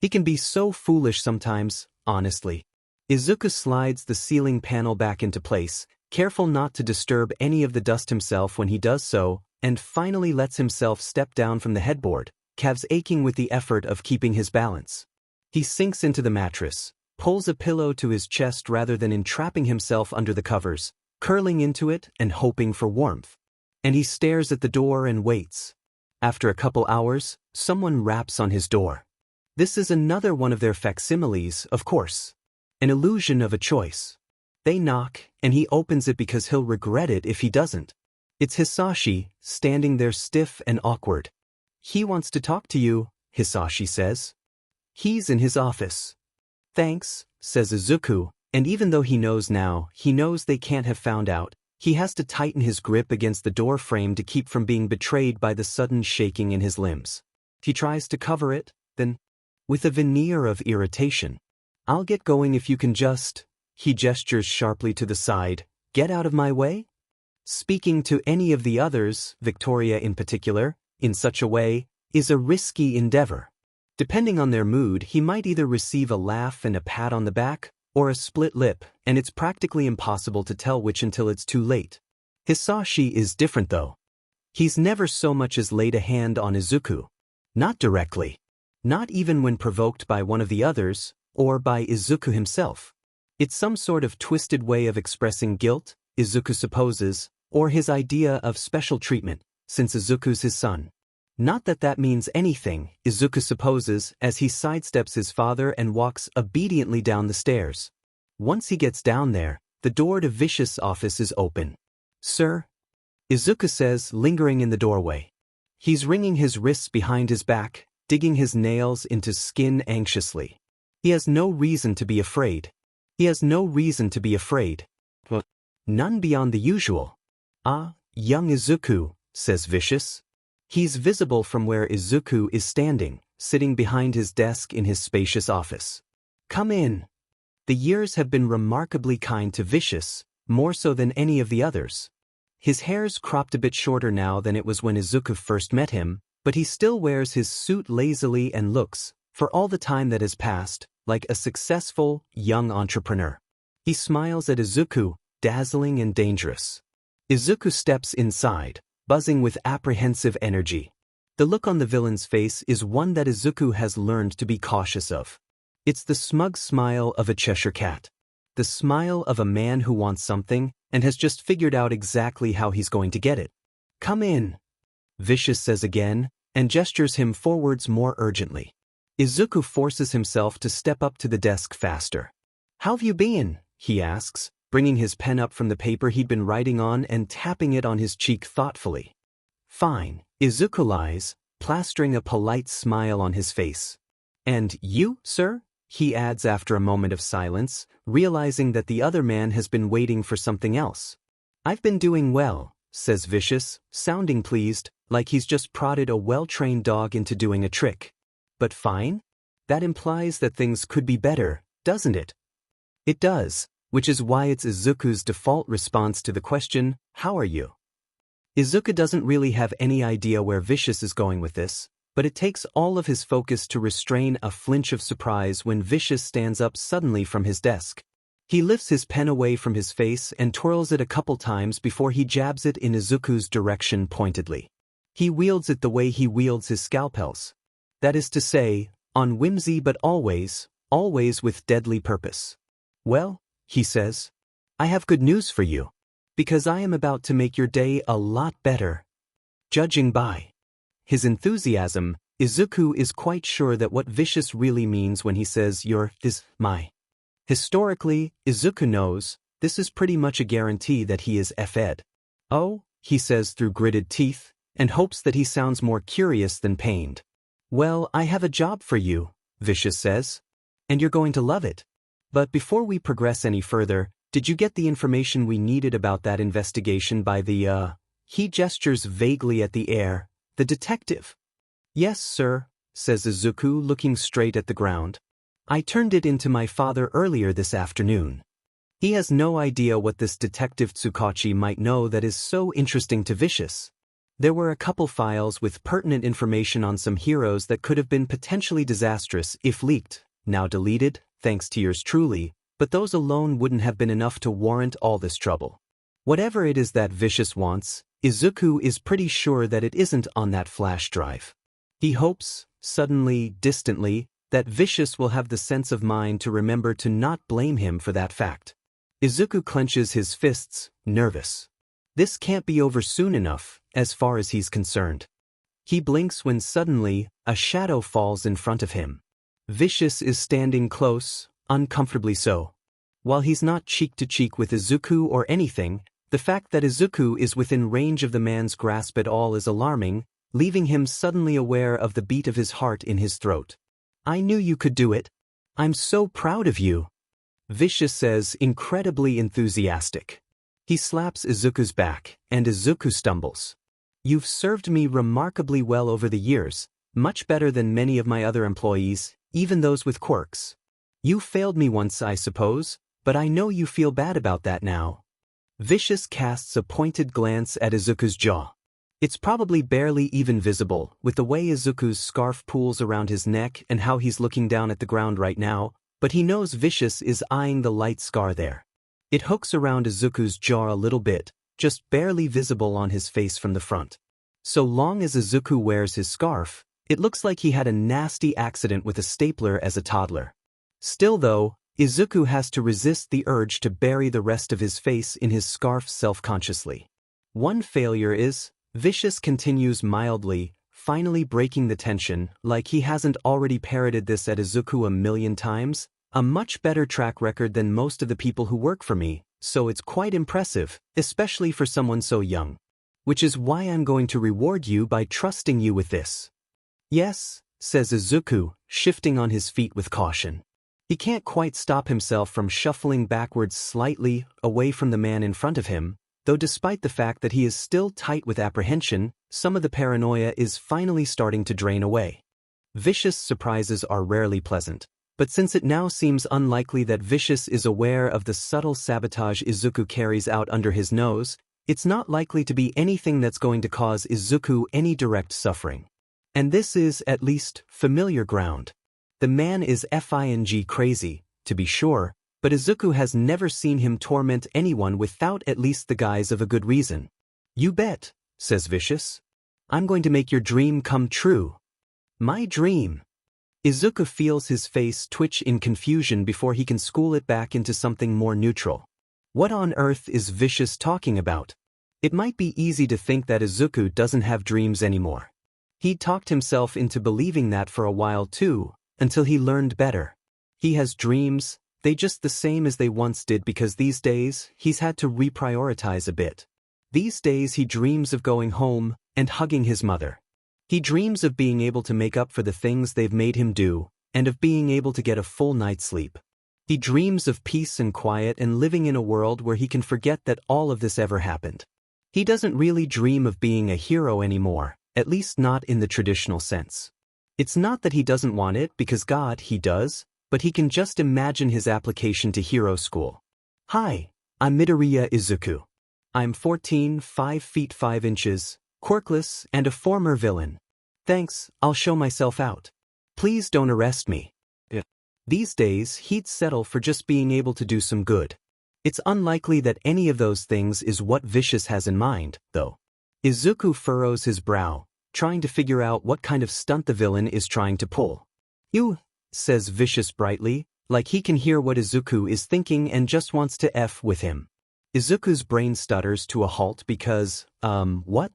He can be so foolish sometimes, honestly. Izuku slides the ceiling panel back into place, careful not to disturb any of the dust himself when he does so, and finally lets himself step down from the headboard, calves aching with the effort of keeping his balance. He sinks into the mattress, pulls a pillow to his chest rather than entrapping himself under the covers, curling into it and hoping for warmth. And he stares at the door and waits. After a couple hours, someone raps on his door. This is another one of their facsimiles, of course. An illusion of a choice. They knock, and he opens it because he'll regret it if he doesn't. It's Hisashi, standing there stiff and awkward. He wants to talk to you, Hisashi says. He's in his office. Thanks, says Izuku, and even though he knows now, he knows they can't have found out, he has to tighten his grip against the door frame to keep from being betrayed by the sudden shaking in his limbs. He tries to cover it, then, with a veneer of irritation. I'll get going if you can just, he gestures sharply to the side, get out of my way? Speaking to any of the others, Victoria in particular, in such a way, is a risky endeavor. Depending on their mood, he might either receive a laugh and a pat on the back, or a split lip, and it's practically impossible to tell which until it's too late. Hisashi is different though. He's never so much as laid a hand on Izuku. Not directly. Not even when provoked by one of the others, or by Izuku himself. It's some sort of twisted way of expressing guilt, Izuku supposes, or his idea of special treatment, since Izuku's his son. Not that that means anything, Izuku supposes, as he sidesteps his father and walks obediently down the stairs. Once he gets down there, the door to Vicious' office is open. Sir? Izuku says, lingering in the doorway. He's wringing his wrists behind his back, digging his nails into skin anxiously. He has no reason to be afraid. He has no reason to be afraid. Well, none beyond the usual. Ah, young Izuku, says Vicious. He's visible from where Izuku is standing, sitting behind his desk in his spacious office. Come in. The years have been remarkably kind to Vicious, more so than any of the others. His hair's cropped a bit shorter now than it was when Izuku first met him, but he still wears his suit lazily and looks, for all the time that has passed, like a successful, young entrepreneur. He smiles at Izuku, dazzling and dangerous. Izuku steps inside, buzzing with apprehensive energy. The look on the villain's face is one that Izuku has learned to be cautious of. It's the smug smile of a Cheshire cat. The smile of a man who wants something and has just figured out exactly how he's going to get it. Come in, Vicious says again, and gestures him forwards more urgently. Izuku forces himself to step up to the desk faster. "How've you been?" he asks, bringing his pen up from the paper he'd been writing on and tapping it on his cheek thoughtfully. "Fine," Izuku lies, plastering a polite smile on his face. "And you, sir?" he adds after a moment of silence, realizing that the other man has been waiting for something else. "I've been doing well," says Vicious, sounding pleased, like he's just prodded a well-trained dog into doing a trick. "But fine? That implies that things could be better, doesn't it?" It does, which is why it's Izuku's default response to the question, "How are you?" Izuku doesn't really have any idea where Vicious is going with this, but it takes all of his focus to restrain a flinch of surprise when Vicious stands up suddenly from his desk. He lifts his pen away from his face and twirls it a couple times before he jabs it in Izuku's direction pointedly. He wields it the way he wields his scalpels. That is to say, on whimsy but always with deadly purpose. "Well," he says, "I have good news for you. Because I am about to make your day a lot better." Judging by his enthusiasm, Izuku is quite sure that what Vicious really means when he says my. Historically, Izuku knows, this is pretty much a guarantee that he is F'd. "Oh," he says through gritted teeth, and hopes that he sounds more curious than pained. "Well, I have a job for you," Vicious says. "And you're going to love it. But before we progress any further, did you get the information we needed about that investigation by the, he gestures vaguely at the air, "the detective?" "Yes, sir," says Izuku, looking straight at the ground. "I turned it into my father earlier this afternoon." He has no idea what this Detective Tsukachi might know that is so interesting to Vicious. There were a couple files with pertinent information on some heroes that could have been potentially disastrous if leaked, now deleted, thanks to yours truly, but those alone wouldn't have been enough to warrant all this trouble. Whatever it is that Vicious wants, Izuku is pretty sure that it isn't on that flash drive. He hopes, suddenly, distantly, that Vicious will have the sense of mind to remember to not blame him for that fact. Izuku clenches his fists, nervous. This can't be over soon enough, as far as he's concerned. He blinks when suddenly, a shadow falls in front of him. Vicious is standing close, uncomfortably so. While he's not cheek to cheek with Izuku or anything, the fact that Izuku is within range of the man's grasp at all is alarming, leaving him suddenly aware of the beat of his heart in his throat. "I knew you could do it. I'm so proud of you," Vicious says, incredibly enthusiastic. He slaps Izuku's back, and Izuku stumbles. "You've served me remarkably well over the years, much better than many of my other employees, even those with quirks. You failed me once, I suppose, but I know you feel bad about that now." Vicious casts a pointed glance at Izuku's jaw. It's probably barely even visible, with the way Izuku's scarf pools around his neck and how he's looking down at the ground right now, but he knows Vicious is eyeing the light scar there. It hooks around Izuku's jaw a little bit, just barely visible on his face from the front. So long as Izuku wears his scarf, it looks like he had a nasty accident with a stapler as a toddler. Still though, Izuku has to resist the urge to bury the rest of his face in his scarf self-consciously. One failure is, Vicious continues mildly, finally breaking the tension, like he hasn't already parroted this at Izuku a million times, "a much better track record than most of the people who work for me, so it's quite impressive, especially for someone so young. Which is why I'm going to reward you by trusting you with this." "Yes," says Izuku, shifting on his feet with caution. He can't quite stop himself from shuffling backwards slightly, away from the man in front of him, though despite the fact that he is still tight with apprehension, some of the paranoia is finally starting to drain away. Vicious surprises are rarely pleasant, but since it now seems unlikely that Vicious is aware of the subtle sabotage Izuku carries out under his nose, it's not likely to be anything that's going to cause Izuku any direct suffering. And this is, at least, familiar ground. The man is FING crazy, to be sure, but Izuku has never seen him torment anyone without at least the guise of a good reason. "You bet," says Vicious. "I'm going to make your dream come true." "My dream?" Izuku feels his face twitch in confusion before he can school it back into something more neutral. What on earth is Vicious talking about? It might be easy to think that Izuku doesn't have dreams anymore. He talked himself into believing that for a while too, until he learned better. He has dreams, they just the same as they once did because these days, he's had to reprioritize a bit. These days he dreams of going home and hugging his mother. He dreams of being able to make up for the things they've made him do, and of being able to get a full night's sleep. He dreams of peace and quiet and living in a world where he can forget that all of this ever happened. He doesn't really dream of being a hero anymore, at least not in the traditional sense. It's not that he doesn't want it because God, he does, but he can just imagine his application to hero school. Hi, I'm Midoriya Izuku. I'm 14, 5 feet 5 inches, quirkless, and a former villain. Thanks, I'll show myself out. Please don't arrest me. These days, he'd settle for just being able to do some good. It's unlikely that any of those things is what Vicious has in mind, though. Izuku furrows his brow, trying to figure out what kind of stunt the villain is trying to pull. You, says Vicious brightly, like he can hear what Izuku is thinking and just wants to F with him. Izuku's brain stutters to a halt because, what?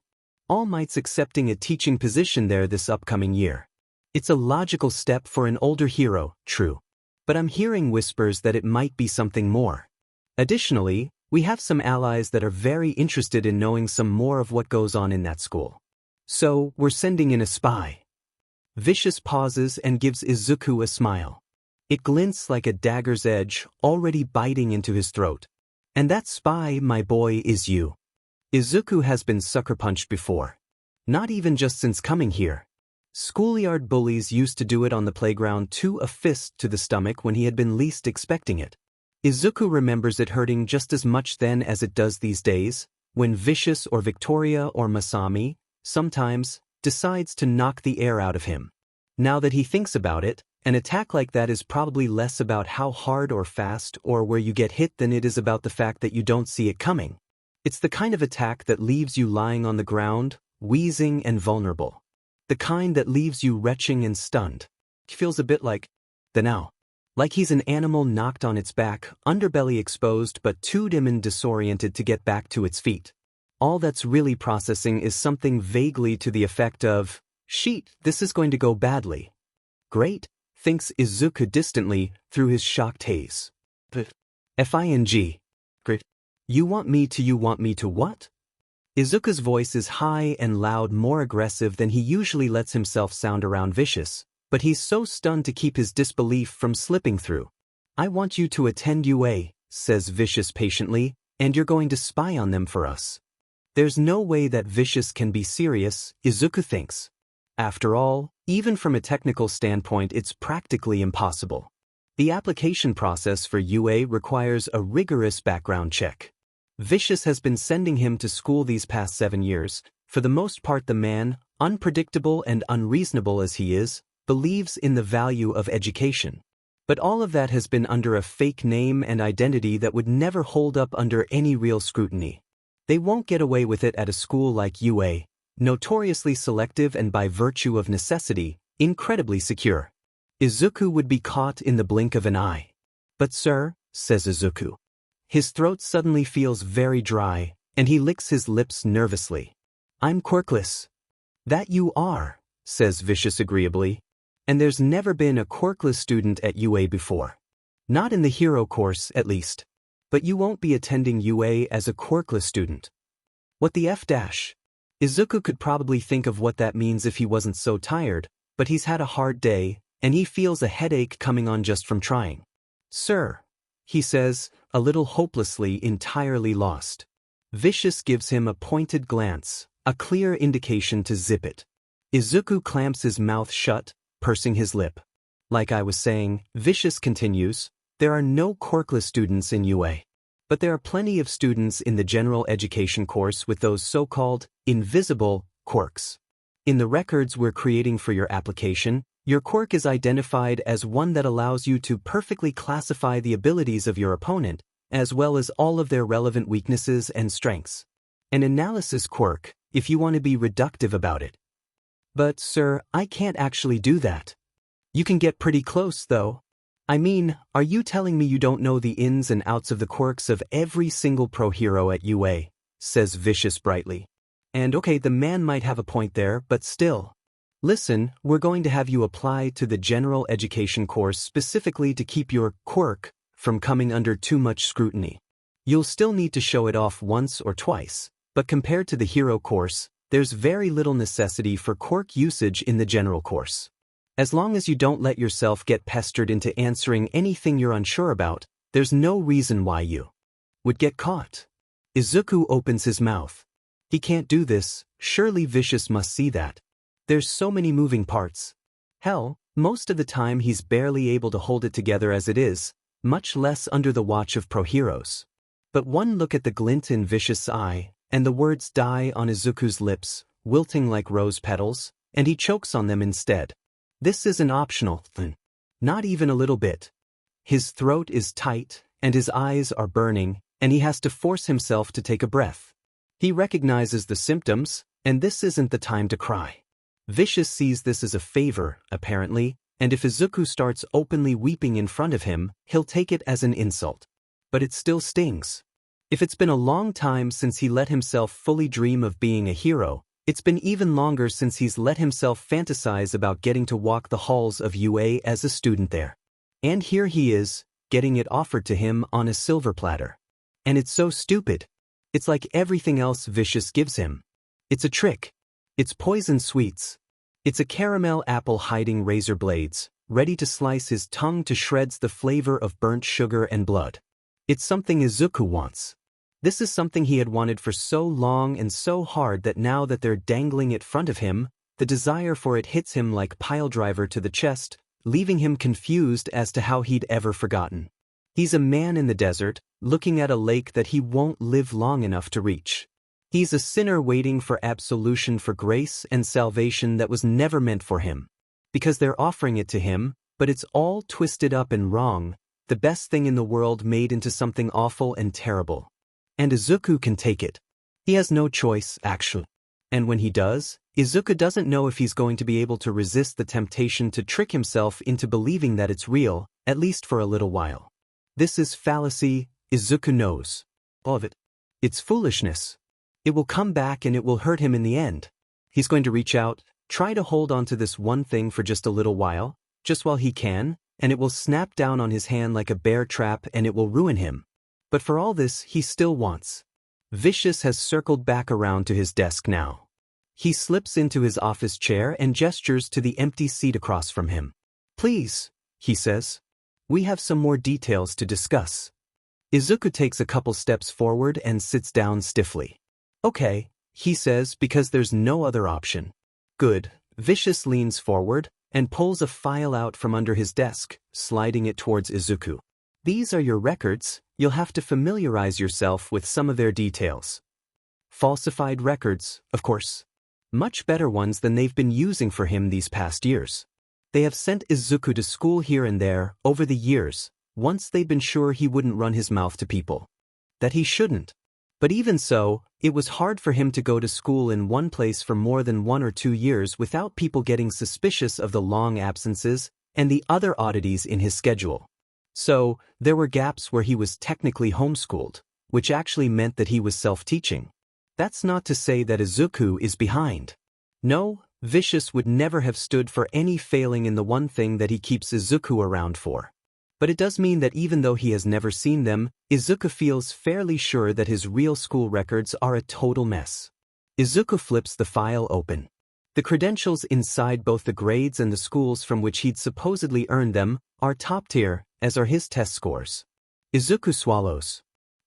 All Might's accepting a teaching position there this upcoming year. It's a logical step for an older hero, true. But I'm hearing whispers that it might be something more. Additionally, we have some allies that are very interested in knowing some more of what goes on in that school. So, we're sending in a spy. Vicious pauses and gives Izuku a smile. It glints like a dagger's edge, already biting into his throat. And that spy, my boy, is you. Izuku has been sucker-punched before. Not even just since coming here. Schoolyard bullies used to do it on the playground too, a fist to the stomach when he had been least expecting it. Izuku remembers it hurting just as much then as it does these days, when Vicious or Victoria or Masami, sometimes, decides to knock the air out of him. Now that he thinks about it, an attack like that is probably less about how hard or fast or where you get hit than it is about the fact that you don't see it coming. It's the kind of attack that leaves you lying on the ground, wheezing and vulnerable. The kind that leaves you retching and stunned. He feels a bit like the now. Like he's an animal knocked on its back, underbelly exposed but too dim and disoriented to get back to its feet. All that's really processing is something vaguely to the effect of, "Sheet, this is going to go badly." Great, thinks Izuku distantly through his shocked haze. F-I-N-G. Great. You want me to what? Izuku's voice is high and loud, more aggressive than he usually lets himself sound around Vicious, but he's so stunned to keep his disbelief from slipping through. I want you to attend UA, says Vicious patiently, and you're going to spy on them for us. There's no way that Vicious can be serious, Izuku thinks. After all, even from a technical standpoint, it's practically impossible. The application process for UA requires a rigorous background check. Vicious has been sending him to school these past 7 years. For the most part, the man, unpredictable and unreasonable as he is, believes in the value of education. But all of that has been under a fake name and identity that would never hold up under any real scrutiny. They won't get away with it at a school like UA, notoriously selective and by virtue of necessity, incredibly secure. Izuku would be caught in the blink of an eye. But sir, says Izuku. His throat suddenly feels very dry, and he licks his lips nervously. I'm quirkless. That you are, says Vicious agreeably. And there's never been a quirkless student at UA before. Not in the hero course, at least. But you won't be attending UA as a quirkless student. What the F dash? Izuku could probably think of what that means if he wasn't so tired, but he's had a hard day, and he feels a headache coming on just from trying. Sir, he says, a little hopelessly, entirely lost. Vicious gives him a pointed glance, a clear indication to zip it. Izuku clamps his mouth shut, pursing his lip. Like I was saying, Vicious continues, there are no quirkless students in UA. But there are plenty of students in the general education course with those so-called invisible quirks. In the records we're creating for your application, your quirk is identified as one that allows you to perfectly classify the abilities of your opponent, as well as all of their relevant weaknesses and strengths. An analysis quirk, if you want to be reductive about it. But, sir, I can't actually do that. You can get pretty close, though. I mean, are you telling me you don't know the ins and outs of the quirks of every single pro hero at UA? Says Vicious brightly. And okay, the man might have a point there, but still. Listen, we're going to have you apply to the general education course specifically to keep your quirk from coming under too much scrutiny. You'll still need to show it off once or twice, but compared to the hero course, there's very little necessity for quirk usage in the general course. As long as you don't let yourself get pestered into answering anything you're unsure about, there's no reason why you would get caught. Izuku opens his mouth. He can't do this, surely Vicious must see that. There's so many moving parts. Hell, most of the time he's barely able to hold it together as it is, much less under the watch of pro heroes. But one look at the glint in Vicious' eye, and the words die on Izuku's lips, wilting like rose petals, and he chokes on them instead. This isn't optional, not even a little bit. His throat is tight, and his eyes are burning, and he has to force himself to take a breath. He recognizes the symptoms, and this isn't the time to cry. Vicious sees this as a favor, apparently, and if Izuku starts openly weeping in front of him, he'll take it as an insult. But it still stings. If it's been a long time since he let himself fully dream of being a hero, it's been even longer since he's let himself fantasize about getting to walk the halls of UA as a student there. And here he is, getting it offered to him on a silver platter. And it's so stupid. It's like everything else Vicious gives him. It's a trick. It's poison sweets. It's a caramel apple hiding razor blades, ready to slice his tongue to shreds the flavor of burnt sugar and blood. It's something Izuku wants. This is something he had wanted for so long and so hard that now that they're dangling it in front of him, the desire for it hits him like piledriver to the chest, leaving him confused as to how he'd ever forgotten. He's a man in the desert, looking at a lake that he won't live long enough to reach. He's a sinner waiting for absolution for grace and salvation that was never meant for him. Because they're offering it to him, but it's all twisted up and wrong, the best thing in the world made into something awful and terrible. And Izuku can take it. He has no choice, actually. And when he does, Izuku doesn't know if he's going to be able to resist the temptation to trick himself into believing that it's real, at least for a little while. This is fallacy, Izuku knows. All of it. It's foolishness. It will come back and it will hurt him in the end. He's going to reach out, try to hold on to this one thing for just a little while, just while he can, and it will snap down on his hand like a bear trap and it will ruin him. But for all this, he still wants. Vicious has circled back around to his desk now. He slips into his office chair and gestures to the empty seat across from him. Please, he says. We have some more details to discuss. Izuku takes a couple steps forward and sits down stiffly. Okay, he says, because there's no other option. Good. Vicious leans forward and pulls a file out from under his desk, sliding it towards Izuku. These are your records. You'll have to familiarize yourself with some of their details. Falsified records, of course. Much better ones than they've been using for him these past years. They have sent Izuku to school here and there, over the years, once they'd been sure he wouldn't run his mouth to people. That he shouldn't. But even so, it was hard for him to go to school in one place for more than 1 or 2 years without people getting suspicious of the long absences and the other oddities in his schedule. So, there were gaps where he was technically homeschooled, which actually meant that he was self-teaching. That's not to say that Izuku is behind. No, Vicious would never have stood for any failing in the one thing that he keeps Izuku around for. But it does mean that even though he has never seen them, Izuku feels fairly sure that his real school records are a total mess. Izuku flips the file open. The credentials inside both the grades and the schools from which he'd supposedly earned them are top tier, as are his test scores. Izuku swallows.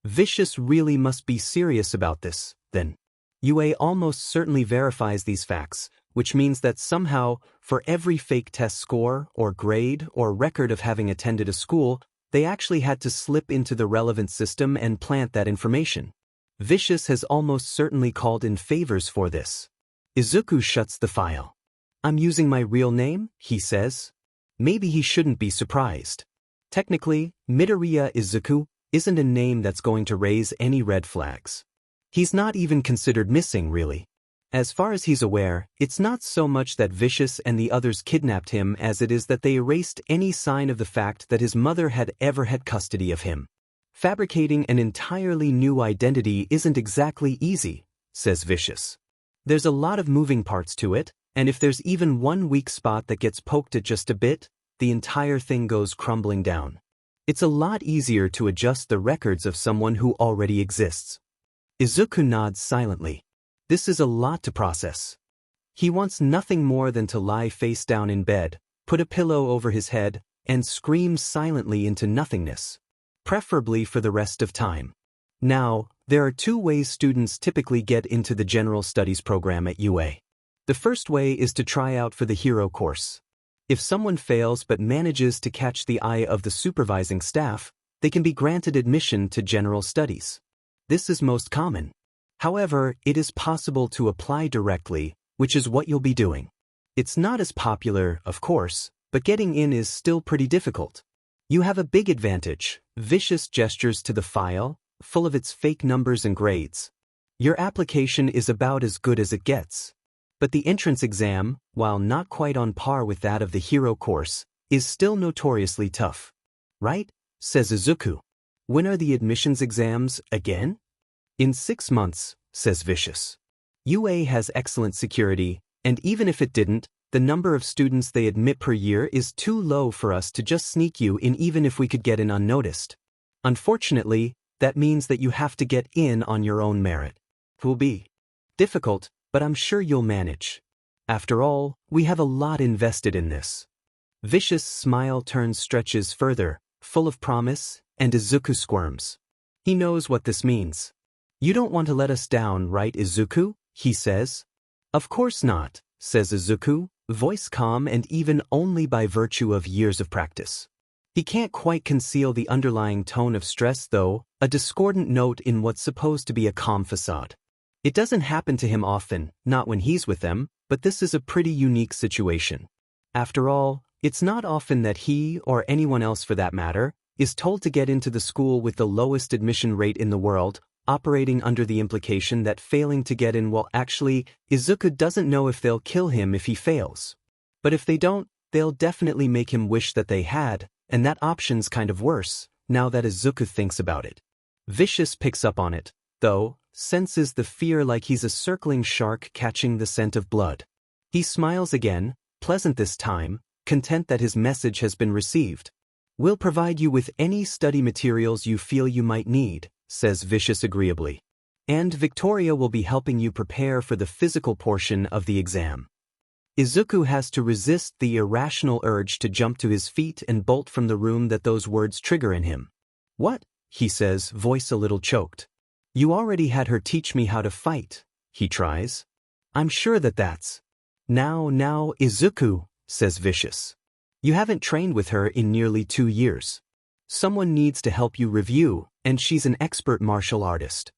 Vicious really must be serious about this, then. UA almost certainly verifies these facts, which means that somehow, for every fake test score, or grade, or record of having attended a school, they actually had to slip into the relevant system and plant that information. Vicious has almost certainly called in favors for this. Izuku shuts the file. I'm using my real name, he says. Maybe he shouldn't be surprised. Technically, Midoriya Izuku isn't a name that's going to raise any red flags. He's not even considered missing, really. As far as he's aware, it's not so much that Vicious and the others kidnapped him as it is that they erased any sign of the fact that his mother had ever had custody of him. Fabricating an entirely new identity isn't exactly easy, says Vicious. There's a lot of moving parts to it, And if there's even one weak spot that gets poked at just a bit, the entire thing goes crumbling down. It's a lot easier to adjust the records of someone who already exists. Izuku nods silently. This is a lot to process. He wants nothing more than to lie face down in bed, put a pillow over his head, and scream silently into nothingness. Preferably for the rest of time. Now, there are two ways students typically get into the General Studies program at UA. The first way is to try out for the Hero course. If someone fails but manages to catch the eye of the supervising staff, they can be granted admission to General Studies. This is most common. However, it is possible to apply directly, which is what you'll be doing. It's not as popular, of course, but getting in is still pretty difficult. You have a big advantage: vicious gestures to the file, full of its fake numbers and grades. Your application is about as good as it gets. But the entrance exam, while not quite on par with that of the Hero course, is still notoriously tough. Right? Says Izuku. When are the admissions exams again? In 6 months, says Vicious. UA has excellent security, and even if it didn't, the number of students they admit per year is too low for us to just sneak you in even if we could get in unnoticed. Unfortunately, that means that you have to get in on your own merit. It will be difficult, but I'm sure you'll manage. After all, we have a lot invested in this. Vicious smile stretches further, full of promise, and Izuku squirms. He knows what this means. You don't want to let us down, right, Izuku? He says. Of course not, says Izuku, voice calm and even only by virtue of years of practice. He can't quite conceal the underlying tone of stress though, a discordant note in what's supposed to be a calm facade. It doesn't happen to him often, not when he's with them, but this is a pretty unique situation. After all, it's not often that he, or anyone else for that matter, is told to get into the school with the lowest admission rate in the world, operating under the implication that failing to get in will actually, Izuku doesn't know if they'll kill him if he fails. But if they don't, they'll definitely make him wish that they had, and that option's kind of worse, now that Izuku thinks about it. Vicious picks up on it, though, senses the fear like he's a circling shark catching the scent of blood. He smiles again, pleasant this time, content that his message has been received. We'll provide you with any study materials you feel you might need, says Vicious agreeably. And Victoria will be helping you prepare for the physical portion of the exam. Izuku has to resist the irrational urge to jump to his feet and bolt from the room that those words trigger in him. What? He says, voice a little choked. You already had her teach me how to fight, he tries. I'm sure that's. Now, Izuku, says Vicious. You haven't trained with her in nearly 2 years. Someone needs to help you review, and she's an expert martial artist.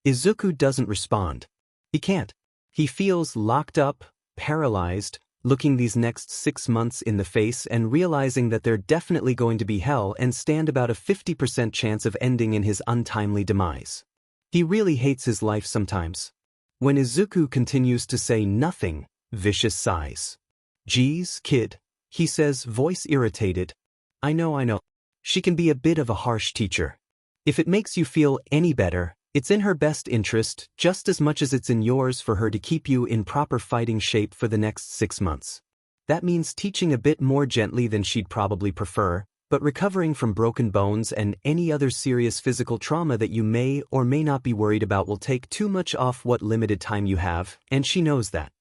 Izuku doesn't respond. He can't. He feels locked up, paralyzed, looking these next 6 months in the face and realizing that they're definitely going to be hell and stand about a 50% chance of ending in his untimely demise. He really hates his life sometimes. When Izuku continues to say nothing, Vicious sighs. Geez, kid, he says, voice irritated. I know. She can be a bit of a harsh teacher. If it makes you feel any better, it's in her best interest, just as much as it's in yours, for her to keep you in proper fighting shape for the next 6 months. That means teaching a bit more gently than she'd probably prefer, but recovering from broken bones and any other serious physical trauma that you may or may not be worried about will take too much off what limited time you have, and she knows that.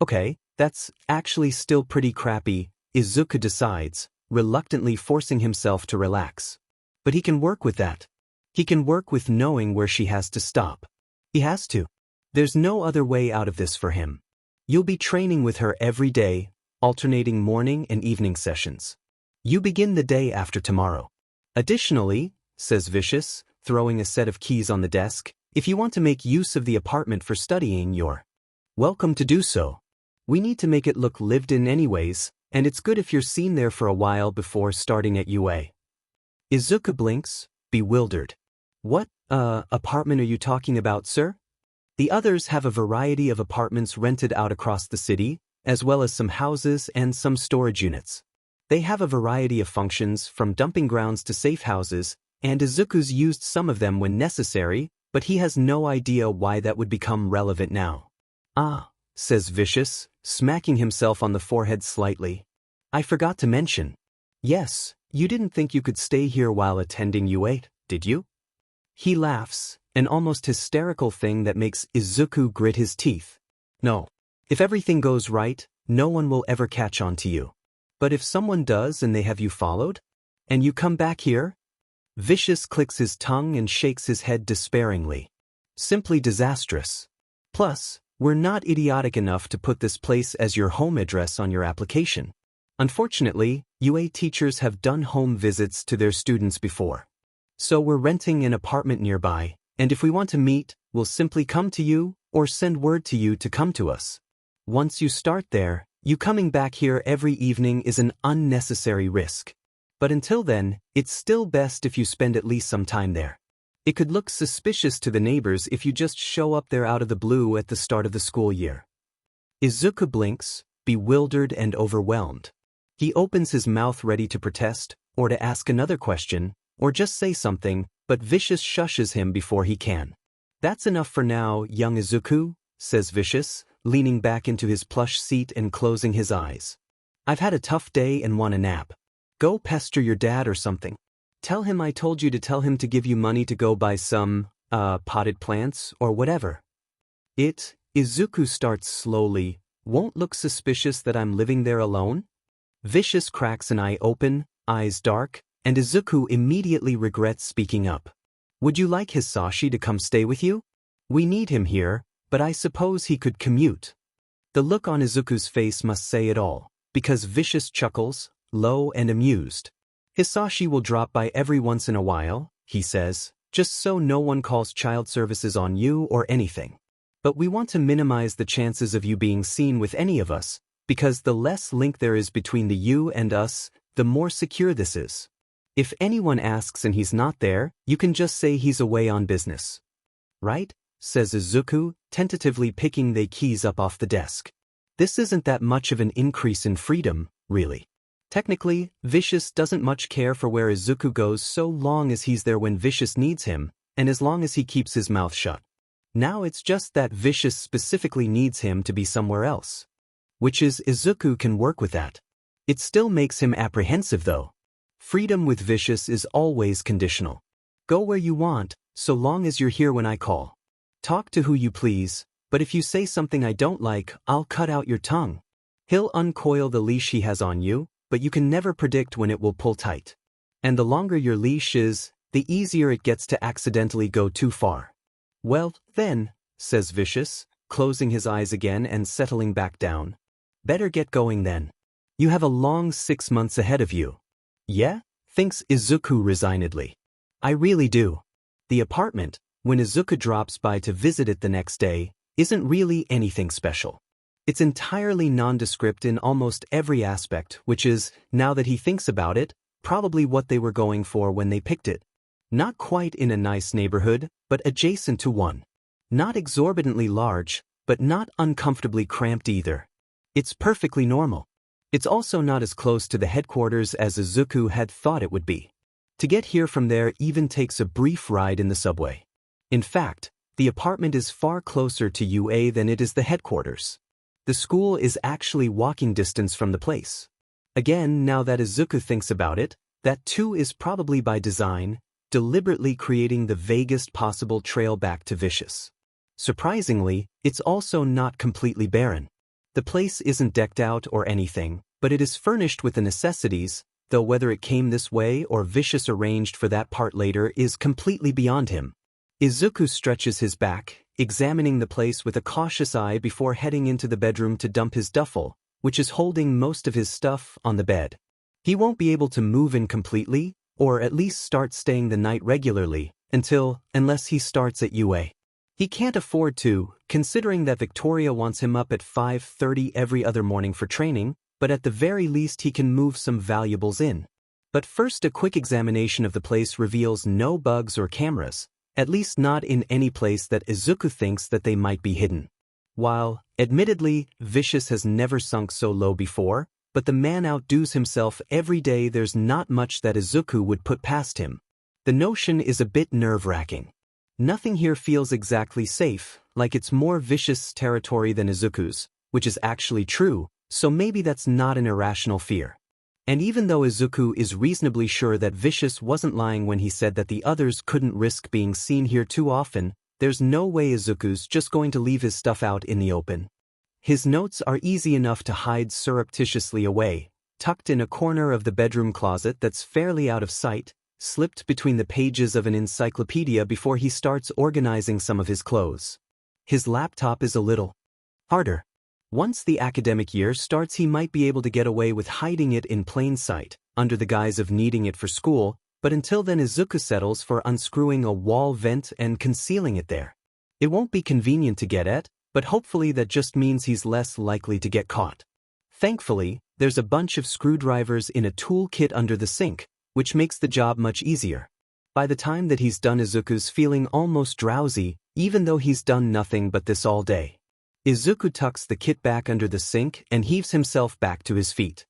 Okay, that's actually still pretty crappy, Izuku decides, reluctantly forcing himself to relax. But he can work with that. He can work with knowing where she has to stop. He has to. There's no other way out of this for him. You'll be training with her every day, alternating morning and evening sessions. You begin the day after tomorrow. Additionally, says Vicious, throwing a set of keys on the desk, if you want to make use of the apartment for studying, you're welcome to do so. We need to make it look lived in anyways, and it's good if you're seen there for a while before starting at UA. Izuku blinks, bewildered. What, apartment are you talking about, sir? The others have a variety of apartments rented out across the city, as well as some houses and some storage units. They have a variety of functions, from dumping grounds to safe houses, and Izuku's used some of them when necessary, but he has no idea why that would become relevant now. Ah, says Vicious, smacking himself on the forehead slightly. I forgot to mention. Yes, you didn't think you could stay here while attending UA, did you? He laughs, an almost hysterical thing that makes Izuku grit his teeth. No. If everything goes right, no one will ever catch on to you. But if someone does and they have you followed? And you come back here? Vicious clicks his tongue and shakes his head despairingly. Simply disastrous. Plus, we're not idiotic enough to put this place as your home address on your application. Unfortunately, UA teachers have done home visits to their students before. So we're renting an apartment nearby, and if we want to meet, we'll simply come to you or send word to you to come to us. Once you start there, you coming back here every evening is an unnecessary risk. But until then, it's still best if you spend at least some time there. It could look suspicious to the neighbors if you just show up there out of the blue at the start of the school year. Izuku blinks, bewildered and overwhelmed. He opens his mouth ready to protest, or to ask another question, or just say something, but Vicious shushes him before he can. That's enough for now, young Izuku, says Vicious, leaning back into his plush seat and closing his eyes. I've had a tough day and want a nap. Go pester your dad or something. Tell him I told you to tell him to give you money to go buy some, potted plants or whatever. Izuku starts slowly, won't look suspicious that I'm living there alone? Vicious cracks an eye open, eyes dark, and Izuku immediately regrets speaking up. Would you like Hisashi to come stay with you? We need him here, but I suppose he could commute. The look on Izuku's face must say it all, because Vicious chuckles, low and amused. Hisashi will drop by every once in a while, he says, just so no one calls child services on you or anything. But we want to minimize the chances of you being seen with any of us, because the less link there is between the you and us, the more secure this is. If anyone asks and he's not there, you can just say he's away on business. Right? Says Izuku, tentatively picking the keys up off the desk. This isn't that much of an increase in freedom, really. Technically, Vicious doesn't much care for where Izuku goes so long as he's there when Vicious needs him, and as long as he keeps his mouth shut. Now it's just that Vicious specifically needs him to be somewhere else. Which is Izuku can work with that. It still makes him apprehensive though. Freedom with Vicious is always conditional. Go where you want, so long as you're here when I call. Talk to who you please, but if you say something I don't like, I'll cut out your tongue. He'll uncoil the leash he has on you, but you can never predict when it will pull tight. And the longer your leash is, the easier it gets to accidentally go too far. Well, then, says Vicious, closing his eyes again and settling back down. Better get going then. You have a long 6 months ahead of you. Yeah? Thinks Izuku resignedly. I really do. The apartment, when Izuku drops by to visit it the next day, isn't really anything special. It's entirely nondescript in almost every aspect, which is, now that he thinks about it, probably what they were going for when they picked it. Not quite in a nice neighborhood, but adjacent to one. Not exorbitantly large, but not uncomfortably cramped either. It's perfectly normal. It's also not as close to the headquarters as Izuku had thought it would be. To get here from there even takes a brief ride in the subway. In fact, the apartment is far closer to UA than it is the headquarters. The school is actually walking distance from the place. Again, now that Izuku thinks about it, that too is probably by design, deliberately creating the vaguest possible trail back to Vicious. Surprisingly, it's also not completely barren. The place isn't decked out or anything, but it is furnished with the necessities, though whether it came this way or Vicious arranged for that part later is completely beyond him. Izuku stretches his back, examining the place with a cautious eye before heading into the bedroom to dump his duffel, which is holding most of his stuff, on the bed. He won't be able to move in completely, or at least start staying the night regularly, unless he starts at UA. He can't afford to, considering that Victoria wants him up at 5:30 every other morning for training, but at the very least he can move some valuables in. But first, a quick examination of the place reveals no bugs or cameras, at least not in any place that Izuku thinks that they might be hidden. While, admittedly, Vicious has never sunk so low before, but the man outdoes himself every day. There's not much that Izuku would put past him. The notion is a bit nerve-wracking. Nothing here feels exactly safe, like it's more vicious territory than Izuku's, which is actually true, so maybe that's not an irrational fear. And even though Izuku is reasonably sure that Vicious wasn't lying when he said that the others couldn't risk being seen here too often, there's no way Izuku's just going to leave his stuff out in the open. His notes are easy enough to hide surreptitiously away, tucked in a corner of the bedroom closet that's fairly out of sight, slipped between the pages of an encyclopedia before he starts organizing some of his clothes. His laptop is a little harder. Once the academic year starts, he might be able to get away with hiding it in plain sight, under the guise of needing it for school, but until then Izuku settles for unscrewing a wall vent and concealing it there. It won't be convenient to get at, but hopefully that just means he's less likely to get caught. Thankfully, there's a bunch of screwdrivers in a tool kit under the sink, which makes the job much easier. By the time that he's done, Izuku's feeling almost drowsy, even though he's done nothing but this all day. Izuku tucks the kit back under the sink and heaves himself back to his feet.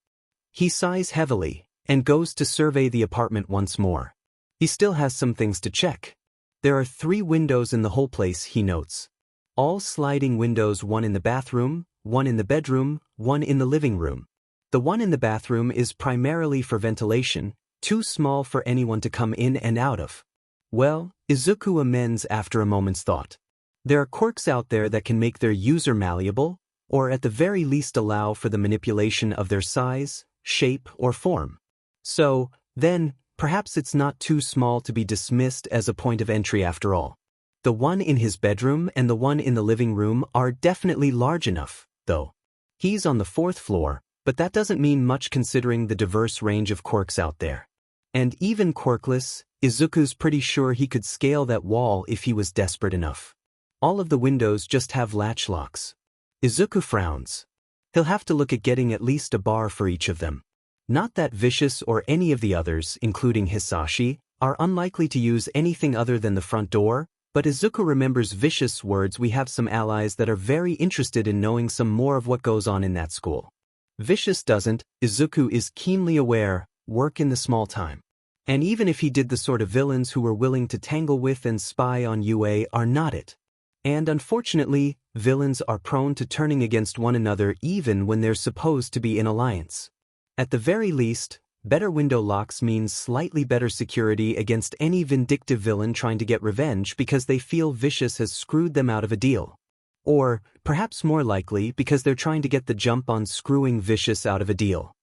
He sighs heavily and goes to survey the apartment once more. He still has some things to check. There are 3 windows in the whole place, he notes. All sliding windows, one in the bathroom, one in the bedroom, one in the living room. The one in the bathroom is primarily for ventilation, too small for anyone to come in and out of. Well, Izuku amends after a moment's thought. There are quirks out there that can make their user malleable, or at the very least allow for the manipulation of their size, shape, or form. So, then, perhaps it's not too small to be dismissed as a point of entry after all. The one in his bedroom and the one in the living room are definitely large enough, though. He's on the 4th floor, but that doesn't mean much considering the diverse range of quirks out there. And even quirkless, Izuku's pretty sure he could scale that wall if he was desperate enough. All of the windows just have latch locks. Izuku frowns. He'll have to look at getting at least a bar for each of them. Not that Vicious or any of the others, including Hisashi, are unlikely to use anything other than the front door, but Izuku remembers Vicious' words. We have some allies that are very interested in knowing some more of what goes on in that school. Vicious doesn't, Izuku is keenly aware, work in the small time. And even if he did, the sort of villains who were willing to tangle with and spy on UA are not it. And unfortunately, villains are prone to turning against one another even when they're supposed to be in alliance. At the very least, better window locks means slightly better security against any vindictive villain trying to get revenge because they feel Vicious has screwed them out of a deal. Or, perhaps more likely, because they're trying to get the jump on screwing Vicious out of a deal.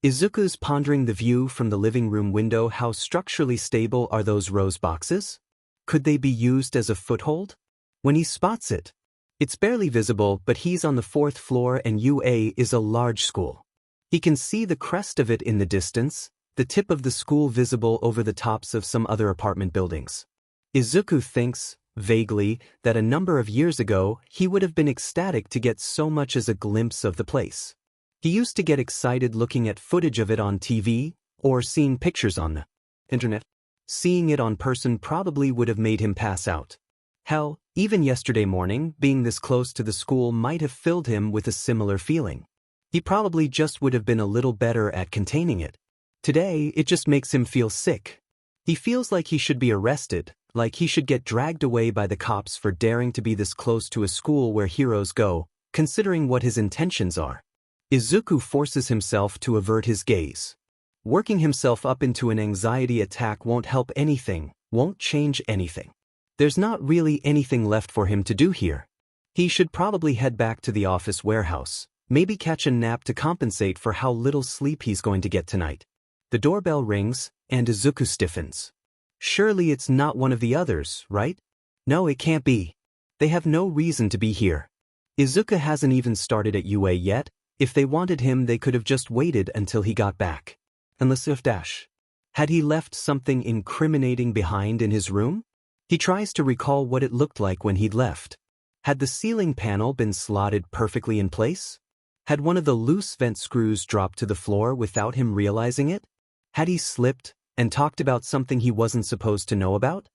Izuku's pondering the view from the living room window. How structurally stable are those rose boxes? Could they be used as a foothold? When he spots it, it's barely visible, but he's on the 4th floor and UA is a large school. He can see the crest of it in the distance, the tip of the school visible over the tops of some other apartment buildings. Izuku thinks, vaguely, that a number of years ago he would have been ecstatic to get so much as a glimpse of the place. He used to get excited looking at footage of it on TV, or seeing pictures on the internet. Seeing it on person probably would have made him pass out. Hell, even yesterday morning, being this close to the school might have filled him with a similar feeling. He probably just would have been a little better at containing it. Today, it just makes him feel sick. He feels like he should be arrested, like he should get dragged away by the cops for daring to be this close to a school where heroes go, considering what his intentions are. Izuku forces himself to avert his gaze. Working himself up into an anxiety attack won't help anything, won't change anything. There's not really anything left for him to do here. He should probably head back to the office warehouse, maybe catch a nap to compensate for how little sleep he's going to get tonight. The doorbell rings, and Izuku stiffens. Surely it's not one of the others, right? No, it can't be. They have no reason to be here. Izuku hasn't even started at UA yet. If they wanted him, they could have just waited until he got back. Unless if had he left something incriminating behind in his room? He tries to recall what it looked like when he'd left. Had the ceiling panel been slotted perfectly in place? Had one of the loose vent screws dropped to the floor without him realizing it? Had he slipped and talked about something he wasn't supposed to know about?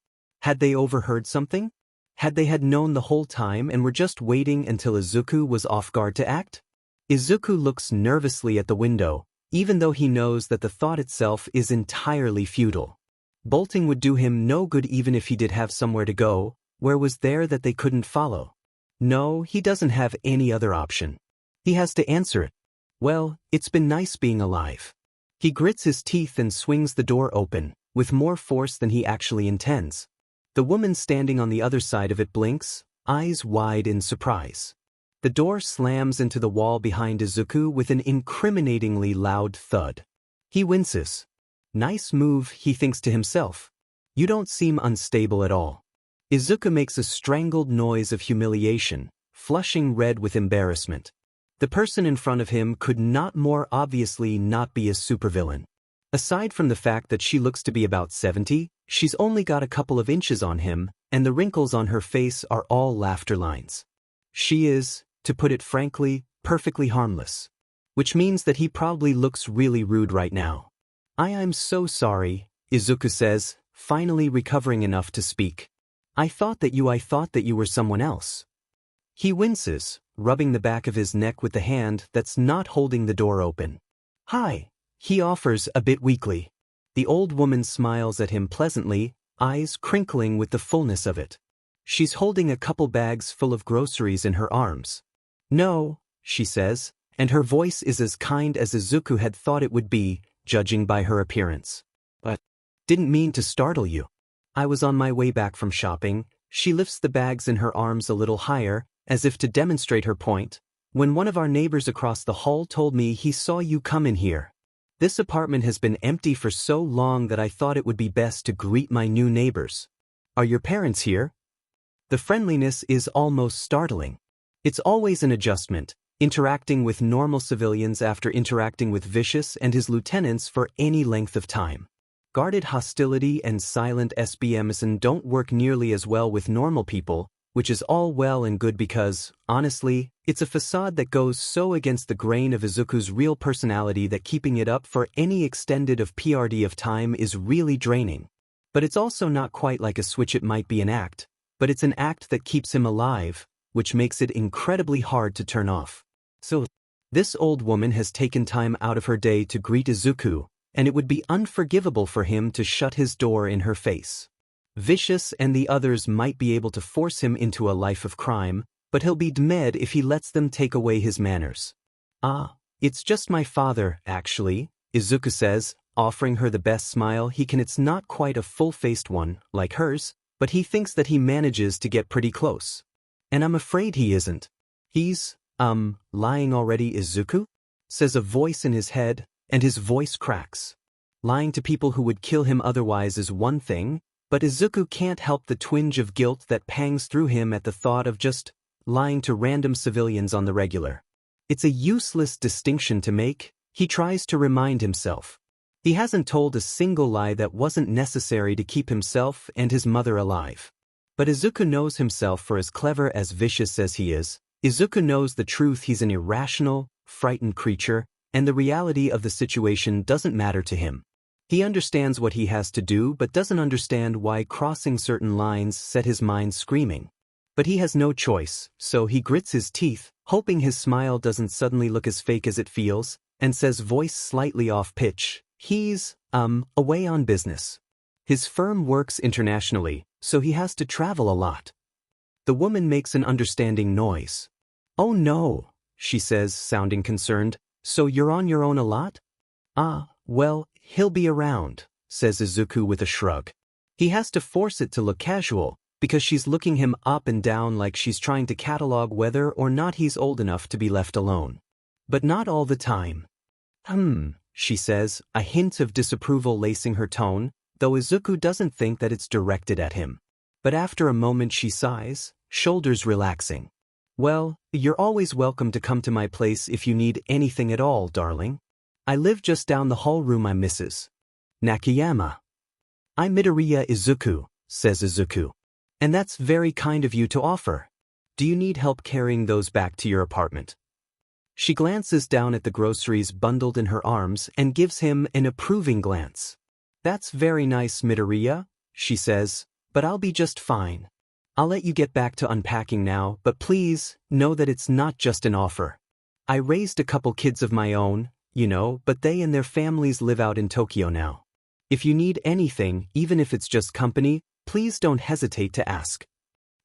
Had they overheard something? Had they known the whole time and were just waiting until Izuku was off guard to act? Izuku looks nervously at the window, even though he knows that the thought itself is entirely futile. Bolting would do him no good even if he did have somewhere to go. Where was there that they couldn't follow? No, he doesn't have any other option. He has to answer it. Well, it's been nice being alive. He grits his teeth and swings the door open, with more force than he actually intends. The woman standing on the other side of it blinks, eyes wide in surprise. The door slams into the wall behind Izuku with an incriminatingly loud thud. He winces. Nice move, he thinks to himself. You don't seem unstable at all. Izuku makes a strangled noise of humiliation, flushing red with embarrassment. The person in front of him could not more obviously not be a supervillain. Aside from the fact that she looks to be about 70, she's only got a couple of inches on him, and the wrinkles on her face are all laughter lines. She is, to put it frankly, perfectly harmless. Which means that he probably looks really rude right now. I'm so sorry, Izuku says, finally recovering enough to speak. I thought that you were someone else. He winces, rubbing the back of his neck with the hand that's not holding the door open. Hi, he offers a bit weakly. The old woman smiles at him pleasantly, eyes crinkling with the fullness of it. She's holding a couple bags full of groceries in her arms. No, she says, and her voice is as kind as Izuku had thought it would be, judging by her appearance. But didn't mean to startle you. I was on my way back from shopping. She lifts the bags in her arms a little higher, as if to demonstrate her point, when one of our neighbors across the hall told me he saw you come in here. This apartment has been empty for so long that I thought it would be best to greet my new neighbors. Are your parents here? The friendliness is almost startling. It's always an adjustment, interacting with normal civilians after interacting with Vicious and his lieutenants for any length of time. Guarded hostility and silent SBMism don't work nearly as well with normal people, which is all well and good because, honestly, it's a facade that goes so against the grain of Izuku's real personality that keeping it up for any extended of PRD of time is really draining. But it's also not quite like a switch. It might be an act, but it's an act that keeps him alive, which makes it incredibly hard to turn off. So, this old woman has taken time out of her day to greet Izuku, and it would be unforgivable for him to shut his door in her face. Vicious and the others might be able to force him into a life of crime, but he'll be dead if he lets them take away his manners. Ah, it's just my father, actually, Izuku says, offering her the best smile he can. It's not quite a full-faced one, like hers, but he thinks that he manages to get pretty close. And I'm afraid he isn't. He's, lying already, Izuku? Says a voice in his head, and his voice cracks. Lying to people who would kill him otherwise is one thing, but Izuku can't help the twinge of guilt that pangs through him at the thought of just lying to random civilians on the regular. It's a useless distinction to make, he tries to remind himself. He hasn't told a single lie that wasn't necessary to keep himself and his mother alive. But Izuku knows himself for as clever as Vicious as he is. Izuku knows the truth. He's an irrational, frightened creature, and the reality of the situation doesn't matter to him. He understands what he has to do but doesn't understand why crossing certain lines set his mind screaming. But he has no choice, so he grits his teeth, hoping his smile doesn't suddenly look as fake as it feels, and says, voice slightly off-pitch, he's, away on business. His firm works internationally, so he has to travel a lot. The woman makes an understanding noise. Oh no, she says, sounding concerned, so you're on your own a lot? Ah, well, he'll be around, says Izuku with a shrug. He has to force it to look casual, because she's looking him up and down like she's trying to catalog whether or not he's old enough to be left alone. But not all the time. She says, a hint of disapproval lacing her tone, though Izuku doesn't think that it's directed at him. But after a moment she sighs, shoulders relaxing. Well, you're always welcome to come to my place if you need anything at all, darling. I live just down the hall room. I'm Mrs. Nakayama. I'm Midoriya Izuku, says Izuku. And that's very kind of you to offer. Do you need help carrying those back to your apartment? She glances down at the groceries bundled in her arms and gives him an approving glance. That's very nice, Midoriya, she says, but I'll be just fine. I'll let you get back to unpacking now, but please, know that it's not just an offer. I raised a couple kids of my own, you know, but they and their families live out in Tokyo now. If you need anything, even if it's just company, please don't hesitate to ask.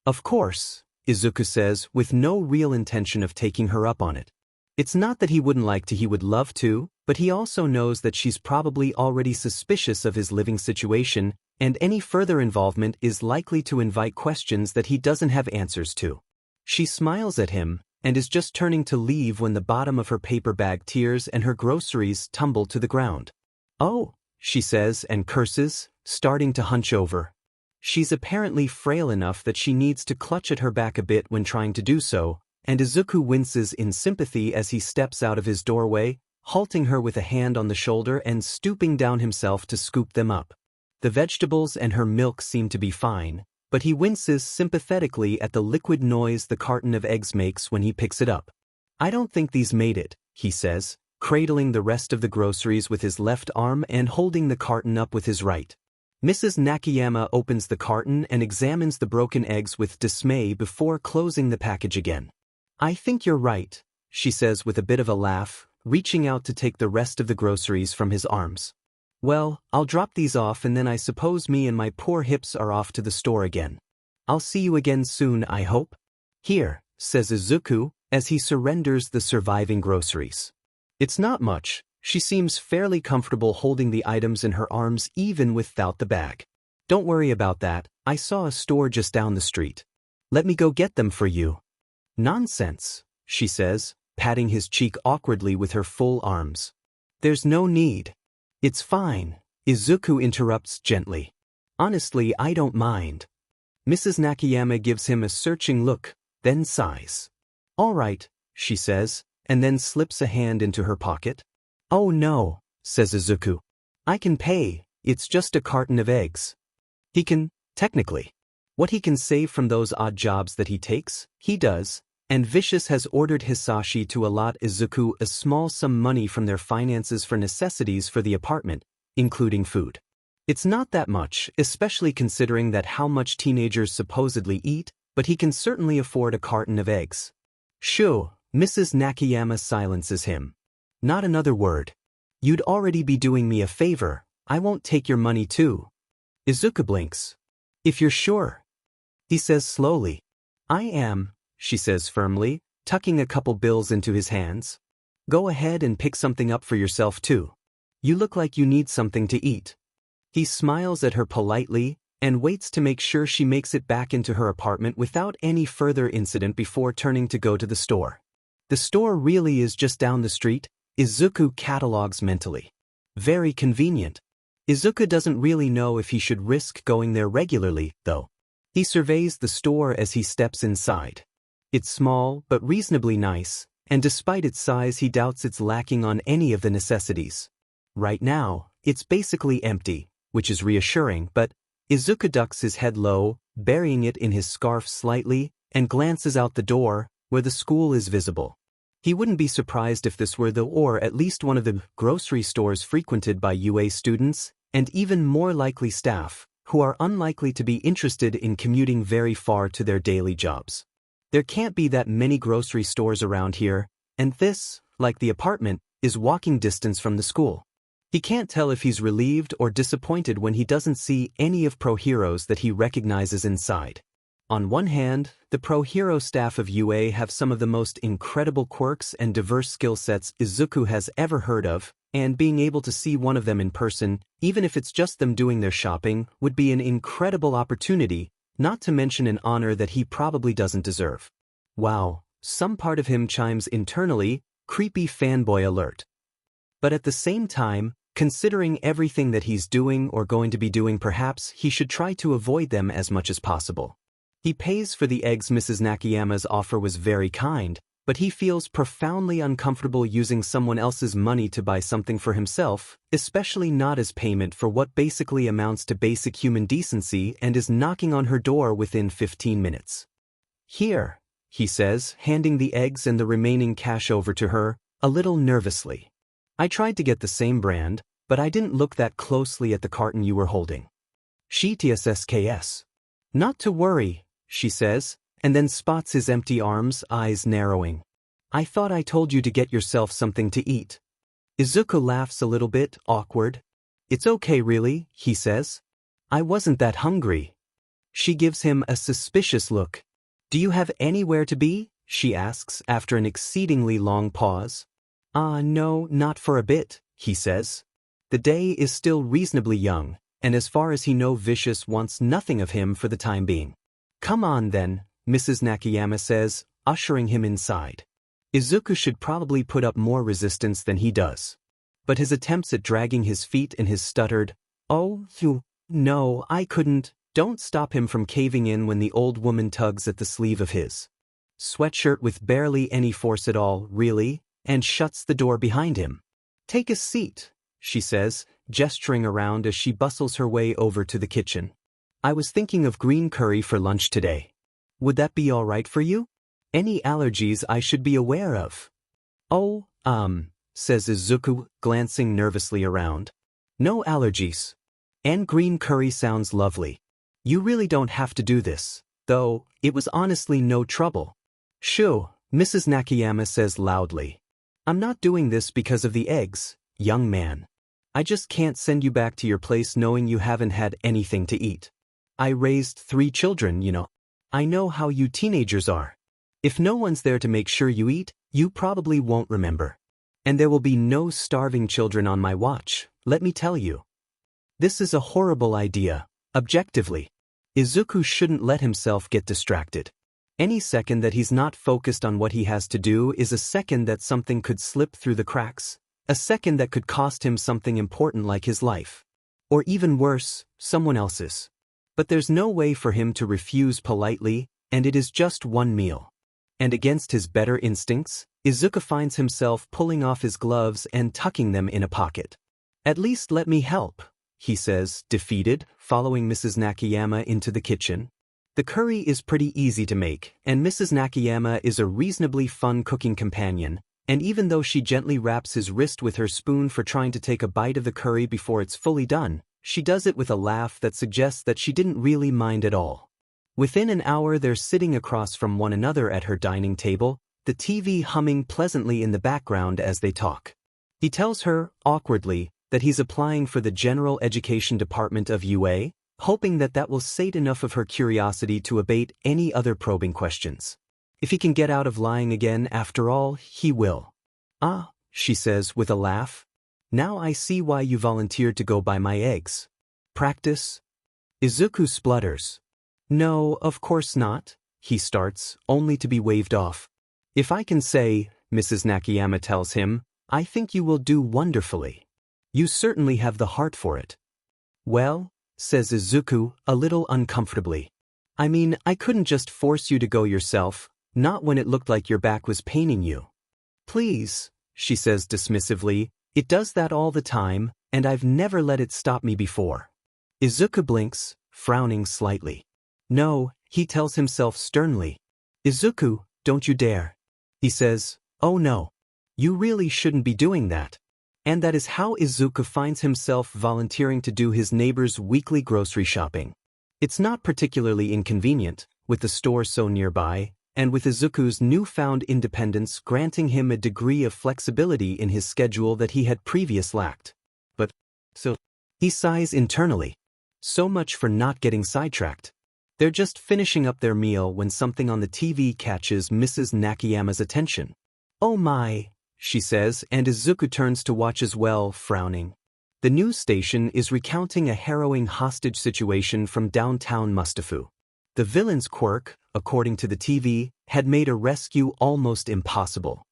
Of course, Izuku says, with no real intention of taking her up on it. It's not that he wouldn't like to, he would love to, but he also knows that she's probably already suspicious of his living situation, and any further involvement is likely to invite questions that he doesn't have answers to. She smiles at him, and is just turning to leave when the bottom of her paper bag tears and her groceries tumble to the ground. "Oh," she says and curses, starting to hunch over. She's apparently frail enough that she needs to clutch at her back a bit when trying to do so, and Izuku winces in sympathy as he steps out of his doorway, halting her with a hand on the shoulder and stooping down himself to scoop them up. The vegetables and her milk seem to be fine, but he winces sympathetically at the liquid noise the carton of eggs makes when he picks it up. "I don't think these made it," he says, cradling the rest of the groceries with his left arm and holding the carton up with his right. Mrs. Nakayama opens the carton and examines the broken eggs with dismay before closing the package again. "I think you're right," she says with a bit of a laugh, reaching out to take the rest of the groceries from his arms. "Well, I'll drop these off and then I suppose me and my poor hips are off to the store again. I'll see you again soon, I hope." "Here," says Izuku, as he surrenders the surviving groceries. It's not much. She seems fairly comfortable holding the items in her arms even without the bag. "Don't worry about that, I saw a store just down the street. Let me go get them for you." "Nonsense," she says, patting his cheek awkwardly with her full arms. "There's no need." "It's fine," Izuku interrupts gently. "Honestly, I don't mind." Mrs. Nakayama gives him a searching look, then sighs. "All right," she says, and then slips a hand into her pocket. "Oh no," says Izuku. "I can pay, it's just a carton of eggs." He can, technically. What he can save from those odd jobs that he takes, he does, and Vicious has ordered Hisashi to allot Izuku a small sum money from their finances for necessities for the apartment, including food. It's not that much, especially considering that how much teenagers supposedly eat, but he can certainly afford a carton of eggs. "Shoo," Mrs. Nakayama silences him. "Not another word. You'd already be doing me a favor, I won't take your money too." Izuku blinks. "If you're sure," he says slowly. "I am," she says firmly, tucking a couple bills into his hands. "Go ahead and pick something up for yourself too. You look like you need something to eat." He smiles at her politely and waits to make sure she makes it back into her apartment without any further incident before turning to go to the store. The store really is just down the street, Izuku catalogs mentally. Very convenient. Izuku doesn't really know if he should risk going there regularly, though. He surveys the store as he steps inside. It's small but reasonably nice, and despite its size he doubts it's lacking on any of the necessities. Right now, it's basically empty, which is reassuring, but Izuku ducks his head low, burying it in his scarf slightly, and glances out the door, where the school is visible. He wouldn't be surprised if this were or at least one of the grocery stores frequented by UA students, and even more likely staff, who are unlikely to be interested in commuting very far to their daily jobs. There can't be that many grocery stores around here, and this, like the apartment, is walking distance from the school. He can't tell if he's relieved or disappointed when he doesn't see any of Pro Heroes that he recognizes inside. On one hand, the Pro Hero staff of UA have some of the most incredible quirks and diverse skill sets Izuku has ever heard of, and being able to see one of them in person, even if it's just them doing their shopping, would be an incredible opportunity, not to mention an honor that he probably doesn't deserve. Wow, some part of him chimes internally, creepy fanboy alert. But at the same time, considering everything that he's doing or going to be doing, perhaps he should try to avoid them as much as possible. He pays for the eggs. Mrs. Nakayama's offer was very kind, but he feels profoundly uncomfortable using someone else's money to buy something for himself, especially not as payment for what basically amounts to basic human decency, and is knocking on her door within 15 minutes. "Here," he says, handing the eggs and the remaining cash over to her, a little nervously. "I tried to get the same brand, but I didn't look that closely at the carton you were holding." She tsks. "Not to worry," she says, and then spots his empty arms, eyes narrowing. "I thought I told you to get yourself something to eat." Izuku laughs a little bit, awkward. "It's okay really," he says. "I wasn't that hungry." She gives him a suspicious look. Do you have anywhere to be? She asks after an exceedingly long pause. No, not for a bit, he says. The day is still reasonably young, and as far as he knows Vicious wants nothing of him for the time being. Come on then, Mrs. Nakayama says, ushering him inside. Izuku should probably put up more resistance than he does. But his attempts at dragging his feet and his stuttered, "Oh, no, I couldn't," don't stop him from caving in when the old woman tugs at the sleeve of his sweatshirt with barely any force at all, really, and shuts the door behind him. "Take a seat," she says, gesturing around as she bustles her way over to the kitchen. "I was thinking of green curry for lunch today. Would that be all right for you? Any allergies I should be aware of?" "Oh, says Izuku, glancing nervously around. "No allergies. And green curry sounds lovely. You really don't have to do this, though it was honestly no trouble." "Shoo," Mrs. Nakayama says loudly. "I'm not doing this because of the eggs, young man. I just can't send you back to your place knowing you haven't had anything to eat. I raised 3 children, you know. I know how you teenagers are. If no one's there to make sure you eat, you probably won't remember. And there will be no starving children on my watch, let me tell you. This is a horrible idea, objectively. Izuku shouldn't let himself get distracted. Any second that he's not focused on what he has to do is a second that something could slip through the cracks, a second that could cost him something important like his life. Or even worse, someone else's. But there's no way for him to refuse politely, and it is just one meal. And against his better instincts, Izuku finds himself pulling off his gloves and tucking them in a pocket. "At least let me help," he says, defeated, following Mrs. Nakayama into the kitchen. The curry is pretty easy to make, and Mrs. Nakayama is a reasonably fun cooking companion, and even though she gently raps his wrist with her spoon for trying to take a bite of the curry before it's fully done, she does it with a laugh that suggests that she didn't really mind at all. Within an hour they're sitting across from one another at her dining table, the TV humming pleasantly in the background as they talk. He tells her, awkwardly, that he's applying for the General Education Department of UA, hoping that will sate enough of her curiosity to abate any other probing questions. If he can get out of lying again, after all, he will. "Ah," she says with a laugh. "Now I see why you volunteered to go buy my eggs. Practice?" Izuku splutters. "No, of course not," he starts, only to be waved off. "If I can say," Mrs. Nakayama tells him, "I think you will do wonderfully. You certainly have the heart for it." "Well," says Izuku, a little uncomfortably. "I mean, I couldn't just force you to go yourself, not when it looked like your back was paining you." "Please," she says dismissively, "it does that all the time, and I've never let it stop me before." Izuku blinks, frowning slightly. "No," he tells himself sternly. "Izuku, don't you dare." He says, "Oh no. You really shouldn't be doing that." And that is how Izuku finds himself volunteering to do his neighbor's weekly grocery shopping. It's not particularly inconvenient, with the store so nearby, and with Izuku's newfound independence granting him a degree of flexibility in his schedule that he had previously lacked. But, so, he sighs internally. So much for not getting sidetracked. They're just finishing up their meal when something on the TV catches Mrs. Nakayama's attention. "Oh my," she says, and Izuku turns to watch as well, frowning. The news station is recounting a harrowing hostage situation from downtown Mustafu. The villain's quirk, according to the TV, had made a rescue almost impossible.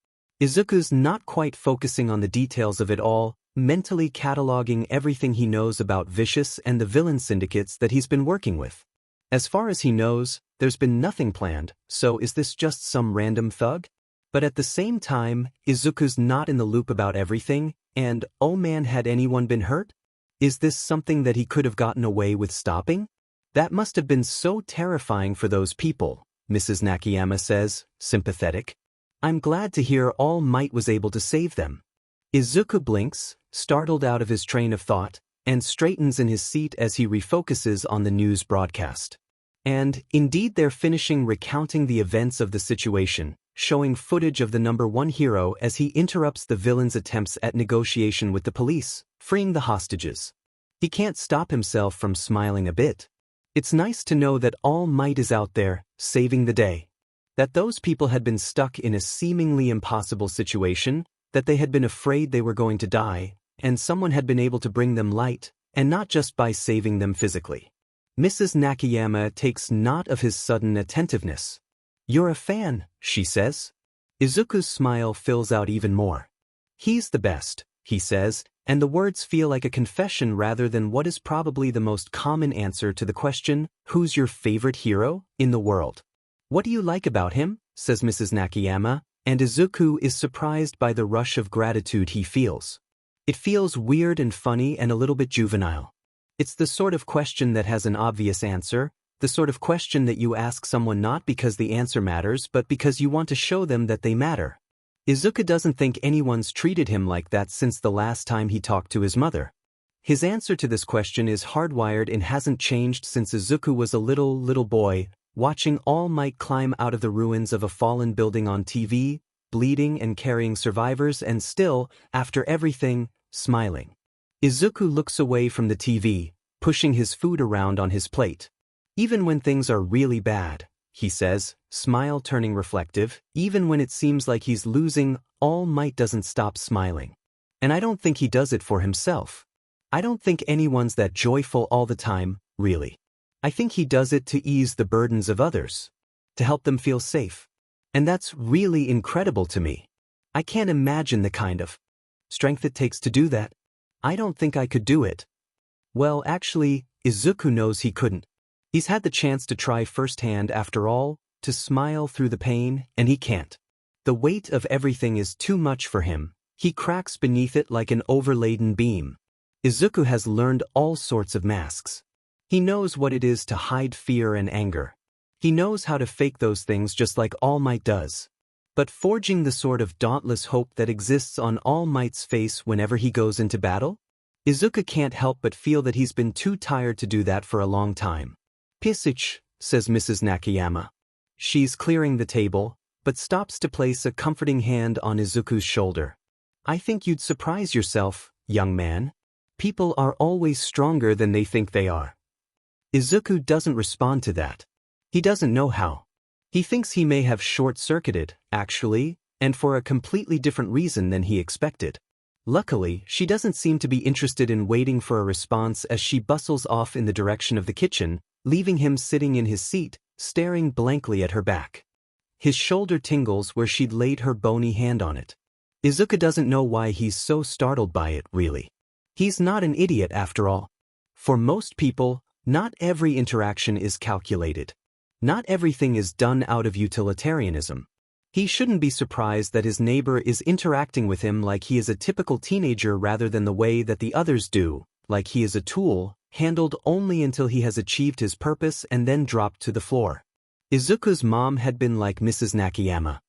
Izuku's not quite focusing on the details of it all, mentally cataloging everything he knows about Vicious and the villain syndicates that he's been working with. As far as he knows, there's been nothing planned, so is this just some random thug? But at the same time, Izuku's not in the loop about everything, and, oh man, had anyone been hurt? Is this something that he could have gotten away with stopping? That must have been so terrifying for those people, Mrs. Nakayama says, sympathetic. I'm glad to hear All Might was able to save them. Izuku blinks, startled out of his train of thought, and straightens in his seat as he refocuses on the news broadcast. And, indeed, they're finishing recounting the events of the situation, showing footage of the #1 hero as he interrupts the villain's attempts at negotiation with the police, freeing the hostages. He can't stop himself from smiling a bit. It's nice to know that All Might is out there, saving the day. That those people had been stuck in a seemingly impossible situation, that they had been afraid they were going to die, and someone had been able to bring them light, and not just by saving them physically. Mrs. Nakayama takes note of his sudden attentiveness. "You're a fan," she says. Izuku's smile fills out even more. "He's the best," he says, and the words feel like a confession rather than what is probably the most common answer to the question, "Who's your favorite hero in the world?" "What do you like about him?" says Mrs. Nakayama, and Izuku is surprised by the rush of gratitude he feels. It feels weird and funny and a little bit juvenile. It's the sort of question that has an obvious answer, the sort of question that you ask someone not because the answer matters but because you want to show them that they matter. Izuku doesn't think anyone's treated him like that since the last time he talked to his mother. His answer to this question is hardwired and hasn't changed since Izuku was a little boy, watching All Might climb out of the ruins of a fallen building on TV, bleeding and carrying survivors and still, after everything, smiling. Izuku looks away from the TV, pushing his food around on his plate. "Even when things are really bad," he says, smile turning reflective, "even when it seems like he's losing, All Might doesn't stop smiling. And I don't think he does it for himself. I don't think anyone's that joyful all the time, really. I think he does it to ease the burdens of others, to help them feel safe. And that's really incredible to me. I can't imagine the kind of strength it takes to do that. I don't think I could do it." Well, actually, Izuku knows he couldn't. He's had the chance to try firsthand after all, to smile through the pain, and he can't. The weight of everything is too much for him. He cracks beneath it like an overladen beam. Izuku has learned all sorts of masks. He knows what it is to hide fear and anger. He knows how to fake those things just like All Might does. But forging the sort of dauntless hope that exists on All Might's face whenever he goes into battle? Izuku can't help but feel that he's been too tired to do that for a long time. "Pisich," says Mrs. Nakayama. She's clearing the table, but stops to place a comforting hand on Izuku's shoulder. "I think you'd surprise yourself, young man. People are always stronger than they think they are." Izuku doesn't respond to that. He doesn't know how. He thinks he may have short-circuited, actually, and for a completely different reason than he expected. Luckily, she doesn't seem to be interested in waiting for a response as she bustles off in the direction of the kitchen, leaving him sitting in his seat, staring blankly at her back. His shoulder tingles where she'd laid her bony hand on it. Izuku doesn't know why he's so startled by it, really. He's not an idiot after all. For most people, not every interaction is calculated. Not everything is done out of utilitarianism. He shouldn't be surprised that his neighbor is interacting with him like he is a typical teenager rather than the way that the others do, like he is a tool, handled only until he has achieved his purpose and then dropped to the floor. Izuku's mom had been like Mrs. Nakayama.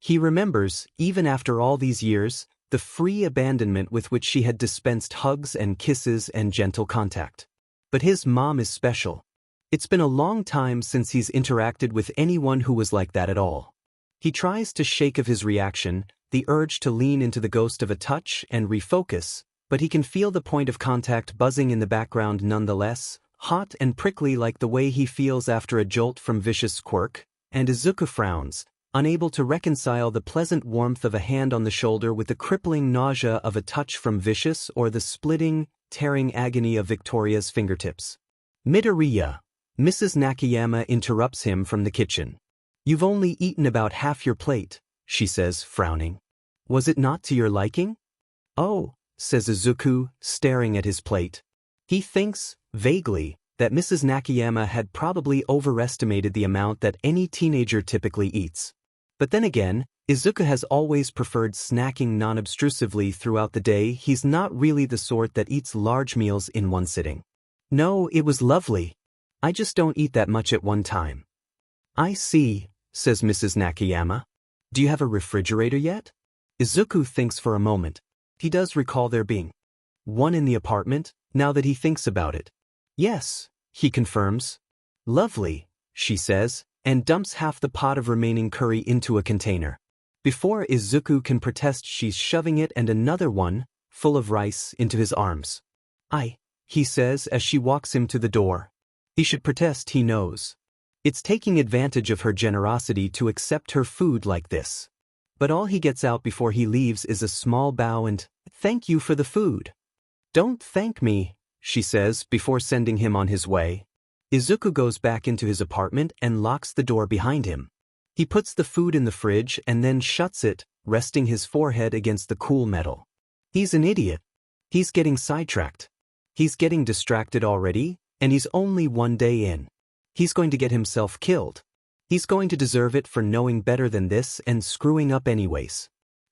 He remembers, even after all these years, the free abandonment with which she had dispensed hugs and kisses and gentle contact. But his mom is special. It's been a long time since he's interacted with anyone who was like that at all. He tries to shake of his reaction, the urge to lean into the ghost of a touch and refocus, but he can feel the point of contact buzzing in the background nonetheless, hot and prickly like the way he feels after a jolt from vicious quirk, and Izuku frowns, unable to reconcile the pleasant warmth of a hand on the shoulder with the crippling nausea of a touch from vicious or the splitting, tearing agony of Victoria's fingertips. "Midoriya," Mrs. Nakayama interrupts him from the kitchen. "You've only eaten about half your plate," she says, frowning. "Was it not to your liking?" "Oh," says Izuku, staring at his plate. He thinks, vaguely, that Mrs. Nakayama had probably overestimated the amount that any teenager typically eats. But then again, Izuku has always preferred snacking non-obtrusively throughout the day. He's not really the sort that eats large meals in one sitting. "No, it was lovely. I just don't eat that much at one time." "I see," says Mrs. Nakayama. "Do you have a refrigerator yet?" Izuku thinks for a moment. He does recall there being one in the apartment, now that he thinks about it. "Yes," he confirms. "Lovely," she says, and dumps half the pot of remaining curry into a container. Before Izuku can protest, she's shoving it and another one, full of rice, into his arms. He says as she walks him to the door. He should protest, he knows. It's taking advantage of her generosity to accept her food like this. But all he gets out before he leaves is a small bow and, "Thank you for the food." "Don't thank me," she says before sending him on his way. Izuku goes back into his apartment and locks the door behind him. He puts the food in the fridge and then shuts it, resting his forehead against the cool metal. He's an idiot. He's getting sidetracked. He's getting distracted already, and he's only one day in. He's going to get himself killed. He's going to deserve it for knowing better than this and screwing up anyways.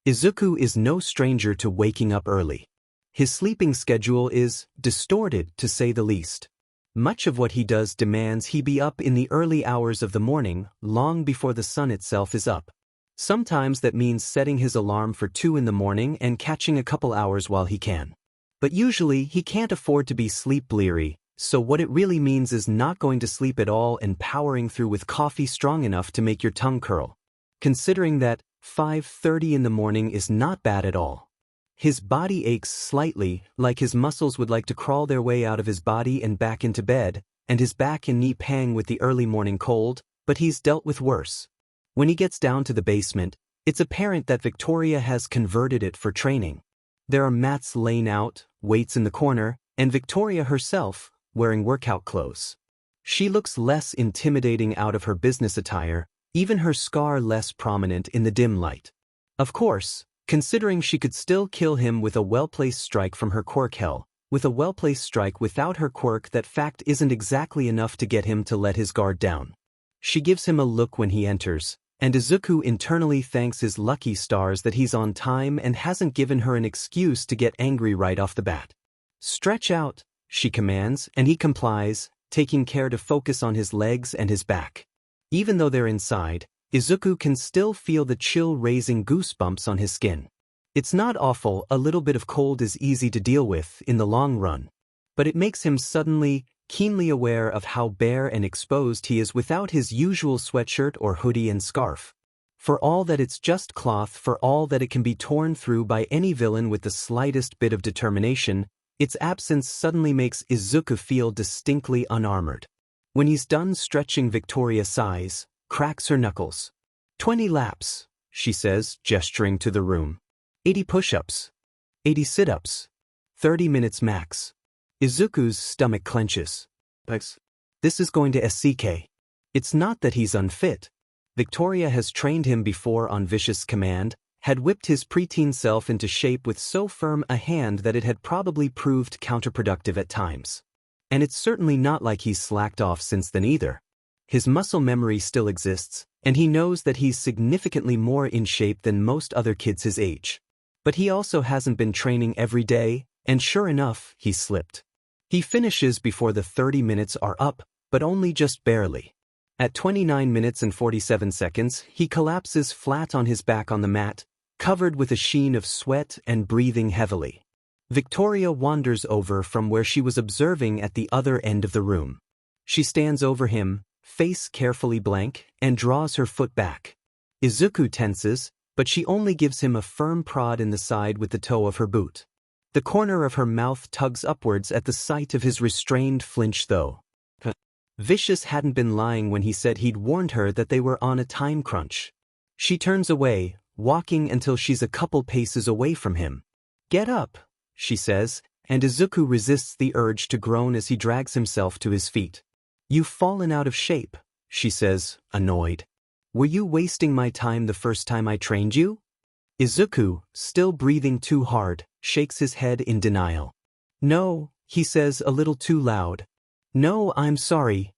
Izuku is no stranger to waking up early. His sleeping schedule is distorted, to say the least. Much of what he does demands he be up in the early hours of the morning, long before the sun itself is up. Sometimes that means setting his alarm for 2 in the morning and catching a couple hours while he can. But usually he can't afford to be sleep-bleary, so what it really means is not going to sleep at all and powering through with coffee strong enough to make your tongue curl. Considering that 5:30 in the morning is not bad at all. His body aches slightly, like his muscles would like to crawl their way out of his body and back into bed, and his back and knee pang with the early morning cold, but he's dealt with worse. When he gets down to the basement, it's apparent that Victoria has converted it for training. There are mats laying out, weights in the corner, and Victoria herself, wearing workout clothes. She looks less intimidating out of her business attire, even her scar less prominent in the dim light. Of course, considering she could still kill him with a well-placed strike from her quirk hell, with a well-placed strike without her quirk, that fact isn't exactly enough to get him to let his guard down. She gives him a look when he enters, and Izuku internally thanks his lucky stars that he's on time and hasn't given her an excuse to get angry right off the bat. "Stretch out," she commands, and he complies, taking care to focus on his legs and his back. Even though they're inside, Izuku can still feel the chill-raising goosebumps on his skin. It's not awful, a little bit of cold is easy to deal with in the long run. But it makes him suddenly, keenly aware of how bare and exposed he is without his usual sweatshirt or hoodie and scarf. For all that it's just cloth, for all that it can be torn through by any villain with the slightest bit of determination, its absence suddenly makes Izuku feel distinctly unarmored. When he's done stretching, Victoria sighs, cracks her knuckles. 20 laps, she says, gesturing to the room. 80 push-ups. 80 sit-ups. 30 minutes max. Izuku's stomach clenches. This is going to SCK. It's not that he's unfit. Victoria has trained him before on vicious command, had whipped his preteen self into shape with so firm a hand that it had probably proved counterproductive at times. And it's certainly not like he's slacked off since then either. His muscle memory still exists, and he knows that he's significantly more in shape than most other kids his age. But he also hasn't been training every day, and sure enough, he's slipped. He finishes before the 30 minutes are up, but only just barely. At 29 minutes and 47 seconds, he collapses flat on his back on the mat, covered with a sheen of sweat and breathing heavily. Victoria wanders over from where she was observing at the other end of the room. She stands over him, face carefully blank, and draws her foot back. Izuku tenses, but she only gives him a firm prod in the side with the toe of her boot. The corner of her mouth tugs upwards at the sight of his restrained flinch though. Vicious hadn't been lying when he said he'd warned her that they were on a time crunch. She turns away, walking until she's a couple paces away from him. "Get up," she says, and Izuku resists the urge to groan as he drags himself to his feet. "You've fallen out of shape," she says, annoyed. "Were you wasting my time the first time I trained you?" Izuku, still breathing too hard, shakes his head in denial. "No," he says a little too loud. "No, I'm sorry."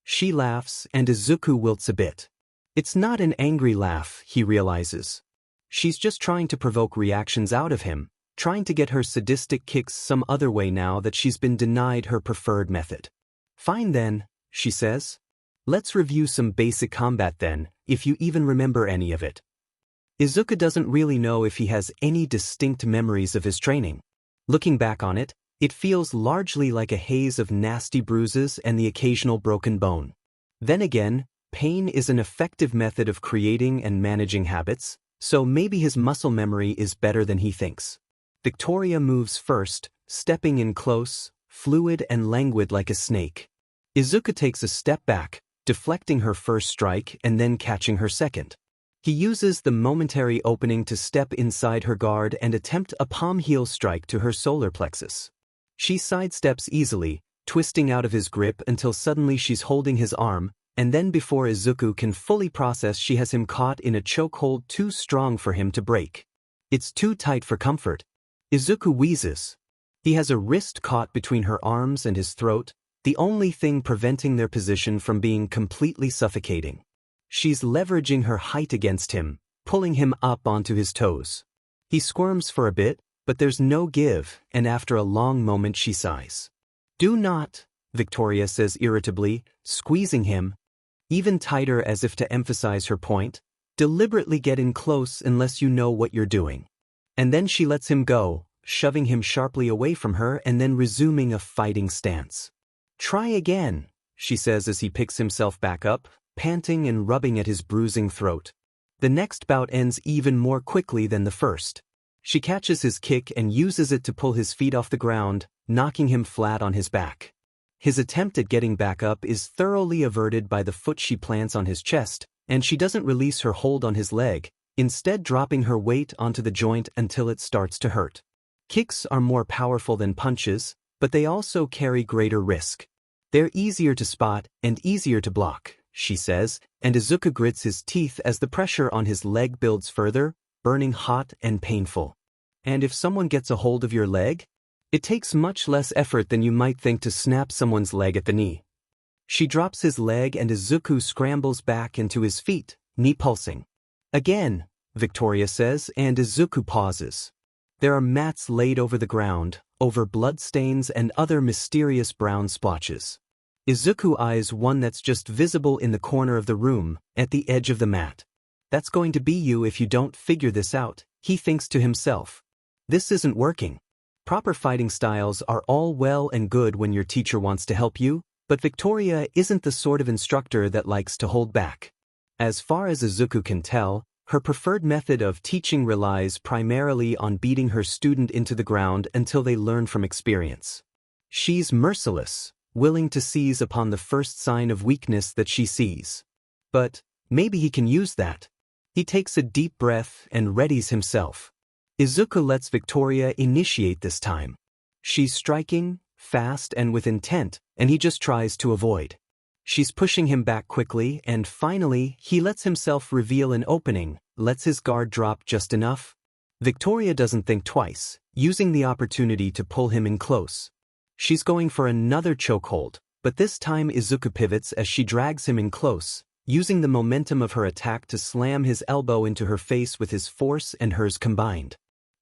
She laughs, and Izuku wilts a bit. It's not an angry laugh, he realizes. She's just trying to provoke reactions out of him, trying to get her sadistic kicks some other way now that she's been denied her preferred method. "Fine then," she says. "Let's review some basic combat then, if you even remember any of it." Izuku doesn't really know if he has any distinct memories of his training. Looking back on it, it feels largely like a haze of nasty bruises and the occasional broken bone. Then again, pain is an effective method of creating and managing habits, so maybe his muscle memory is better than he thinks. Victoria moves first, stepping in close, fluid and languid like a snake. Izuku takes a step back, deflecting her first strike and then catching her second. He uses the momentary opening to step inside her guard and attempt a palm heel strike to her solar plexus. She sidesteps easily, twisting out of his grip until suddenly she's holding his arm, and then before Izuku can fully process, she has him caught in a chokehold too strong for him to break. It's too tight for comfort. Izuku wheezes. He has a wrist caught between her arms and his throat, the only thing preventing their position from being completely suffocating. She's leveraging her height against him, pulling him up onto his toes. He squirms for a bit, but there's no give, and after a long moment she sighs. "Do not," Victoria says irritably, squeezing him even tighter as if to emphasize her point. "Deliberately get in close unless you know what you're doing." And then she lets him go, shoving him sharply away from her and then resuming a fighting stance. "Try again," she says as he picks himself back up, panting and rubbing at his bruising throat. The next bout ends even more quickly than the first. She catches his kick and uses it to pull his feet off the ground, knocking him flat on his back. His attempt at getting back up is thoroughly averted by the foot she plants on his chest, and she doesn't release her hold on his leg, instead dropping her weight onto the joint until it starts to hurt. Kicks are more powerful than punches, but they also carry greater risk. They're easier to spot and easier to block, she says, and Izuku grits his teeth as the pressure on his leg builds further, burning hot and painful. And if someone gets a hold of your leg, it takes much less effort than you might think to snap someone's leg at the knee. She drops his leg and Izuku scrambles back into his feet, knee pulsing. "Again," Victoria says, and Izuku pauses. There are mats laid over the ground, over bloodstains and other mysterious brown splotches. Izuku eyes one that's just visible in the corner of the room, at the edge of the mat. "That's going to be you if you don't figure this out," he thinks to himself. This isn't working. Proper fighting styles are all well and good when your teacher wants to help you, but Victoria isn't the sort of instructor that likes to hold back. As far as Izuku can tell, her preferred method of teaching relies primarily on beating her student into the ground until they learn from experience. She's merciless, willing to seize upon the first sign of weakness that she sees. But maybe he can use that. He takes a deep breath and readies himself. Izuku lets Victoria initiate this time. She's striking, fast and with intent, and he just tries to avoid. She's pushing him back quickly, and finally, he lets himself reveal an opening, lets his guard drop just enough. Victoria doesn't think twice, using the opportunity to pull him in close. She's going for another chokehold, but this time Izuku pivots as she drags him in close, using the momentum of her attack to slam his elbow into her face with his force and hers combined.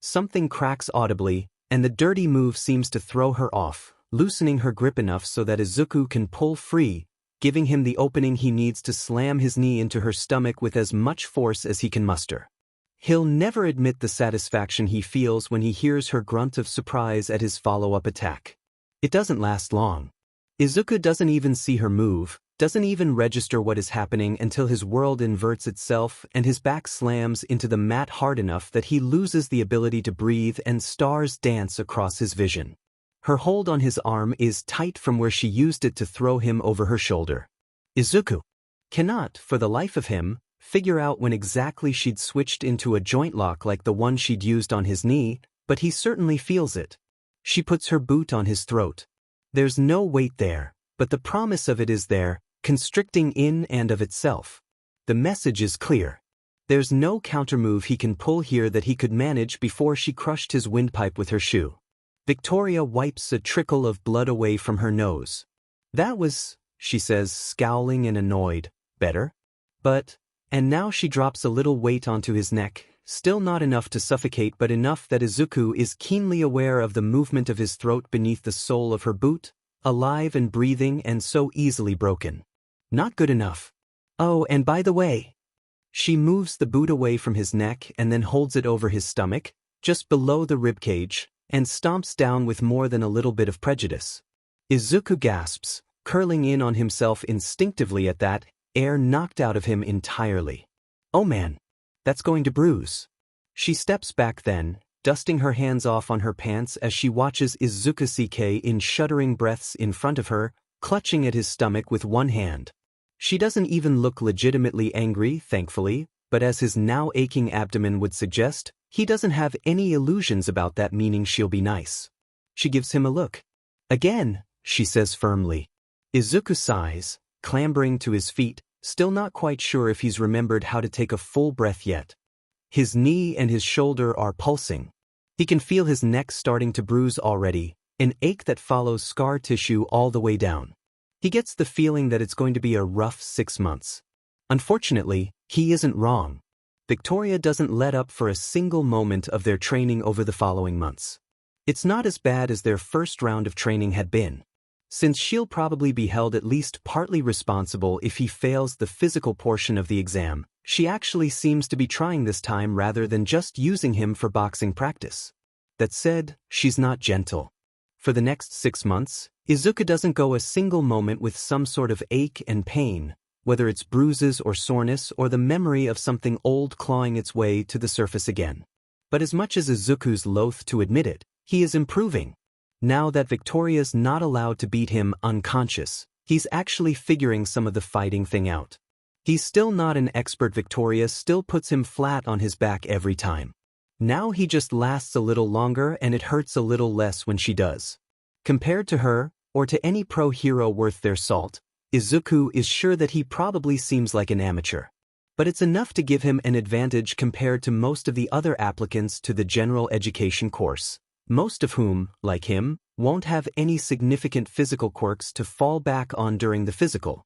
Something cracks audibly, and the dirty move seems to throw her off, loosening her grip enough so that Izuku can pull free, giving him the opening he needs to slam his knee into her stomach with as much force as he can muster. He'll never admit the satisfaction he feels when he hears her grunt of surprise at his follow-up attack. It doesn't last long. Izuku doesn't even see her move, doesn't even register what is happening until his world inverts itself and his back slams into the mat hard enough that he loses the ability to breathe and stars dance across his vision. Her hold on his arm is tight from where she used it to throw him over her shoulder. Izuku cannot, for the life of him, figure out when exactly she'd switched into a joint lock like the one she'd used on his knee, but he certainly feels it. She puts her boot on his throat. There's no weight there, but the promise of it is there, constricting in and of itself. The message is clear. There's no countermove he can pull here that he could manage before she crushed his windpipe with her shoe. Victoria wipes a trickle of blood away from her nose. "That was," she says, scowling and annoyed, "better." But, and now she drops a little weight onto his neck, still not enough to suffocate but enough that Izuku is keenly aware of the movement of his throat beneath the sole of her boot, alive and breathing and so easily broken. Not good enough. "Oh, and by the way." She moves the boot away from his neck and then holds it over his stomach, just below the ribcage, and stomps down with more than a little bit of prejudice. Izuku gasps, curling in on himself instinctively at that, air knocked out of him entirely. "Oh man, that's going to bruise." She steps back then, dusting her hands off on her pants as she watches Izuku in shuddering breaths in front of her, clutching at his stomach with one hand. She doesn't even look legitimately angry, thankfully, but as his now aching abdomen would suggest, he doesn't have any illusions about that meaning she'll be nice. She gives him a look. Again, she says firmly. Izuku sighs, clambering to his feet, still not quite sure if he's remembered how to take a full breath yet. His knee and his shoulder are pulsing. He can feel his neck starting to bruise already, an ache that follows scar tissue all the way down. He gets the feeling that it's going to be a rough 6 months. Unfortunately, he isn't wrong. Victoria doesn't let up for a single moment of their training over the following months. It's not as bad as their first round of training had been. Since she'll probably be held at least partly responsible if he fails the physical portion of the exam, she actually seems to be trying this time rather than just using him for boxing practice. That said, she's not gentle. For the next 6 months, Izuku doesn't go a single moment with some sort of ache and pain, whether it's bruises or soreness or the memory of something old clawing its way to the surface again. But as much as Izuku's loath to admit it, he is improving. Now that Victoria's not allowed to beat him unconscious, he's actually figuring some of the fighting thing out. He's still not an expert. Victoria still puts him flat on his back every time. Now he just lasts a little longer and it hurts a little less when she does. Compared to her, or to any pro hero worth their salt, Izuku is sure that he probably seems like an amateur. But it's enough to give him an advantage compared to most of the other applicants to the general education course, most of whom, like him, won't have any significant physical quirks to fall back on during the physical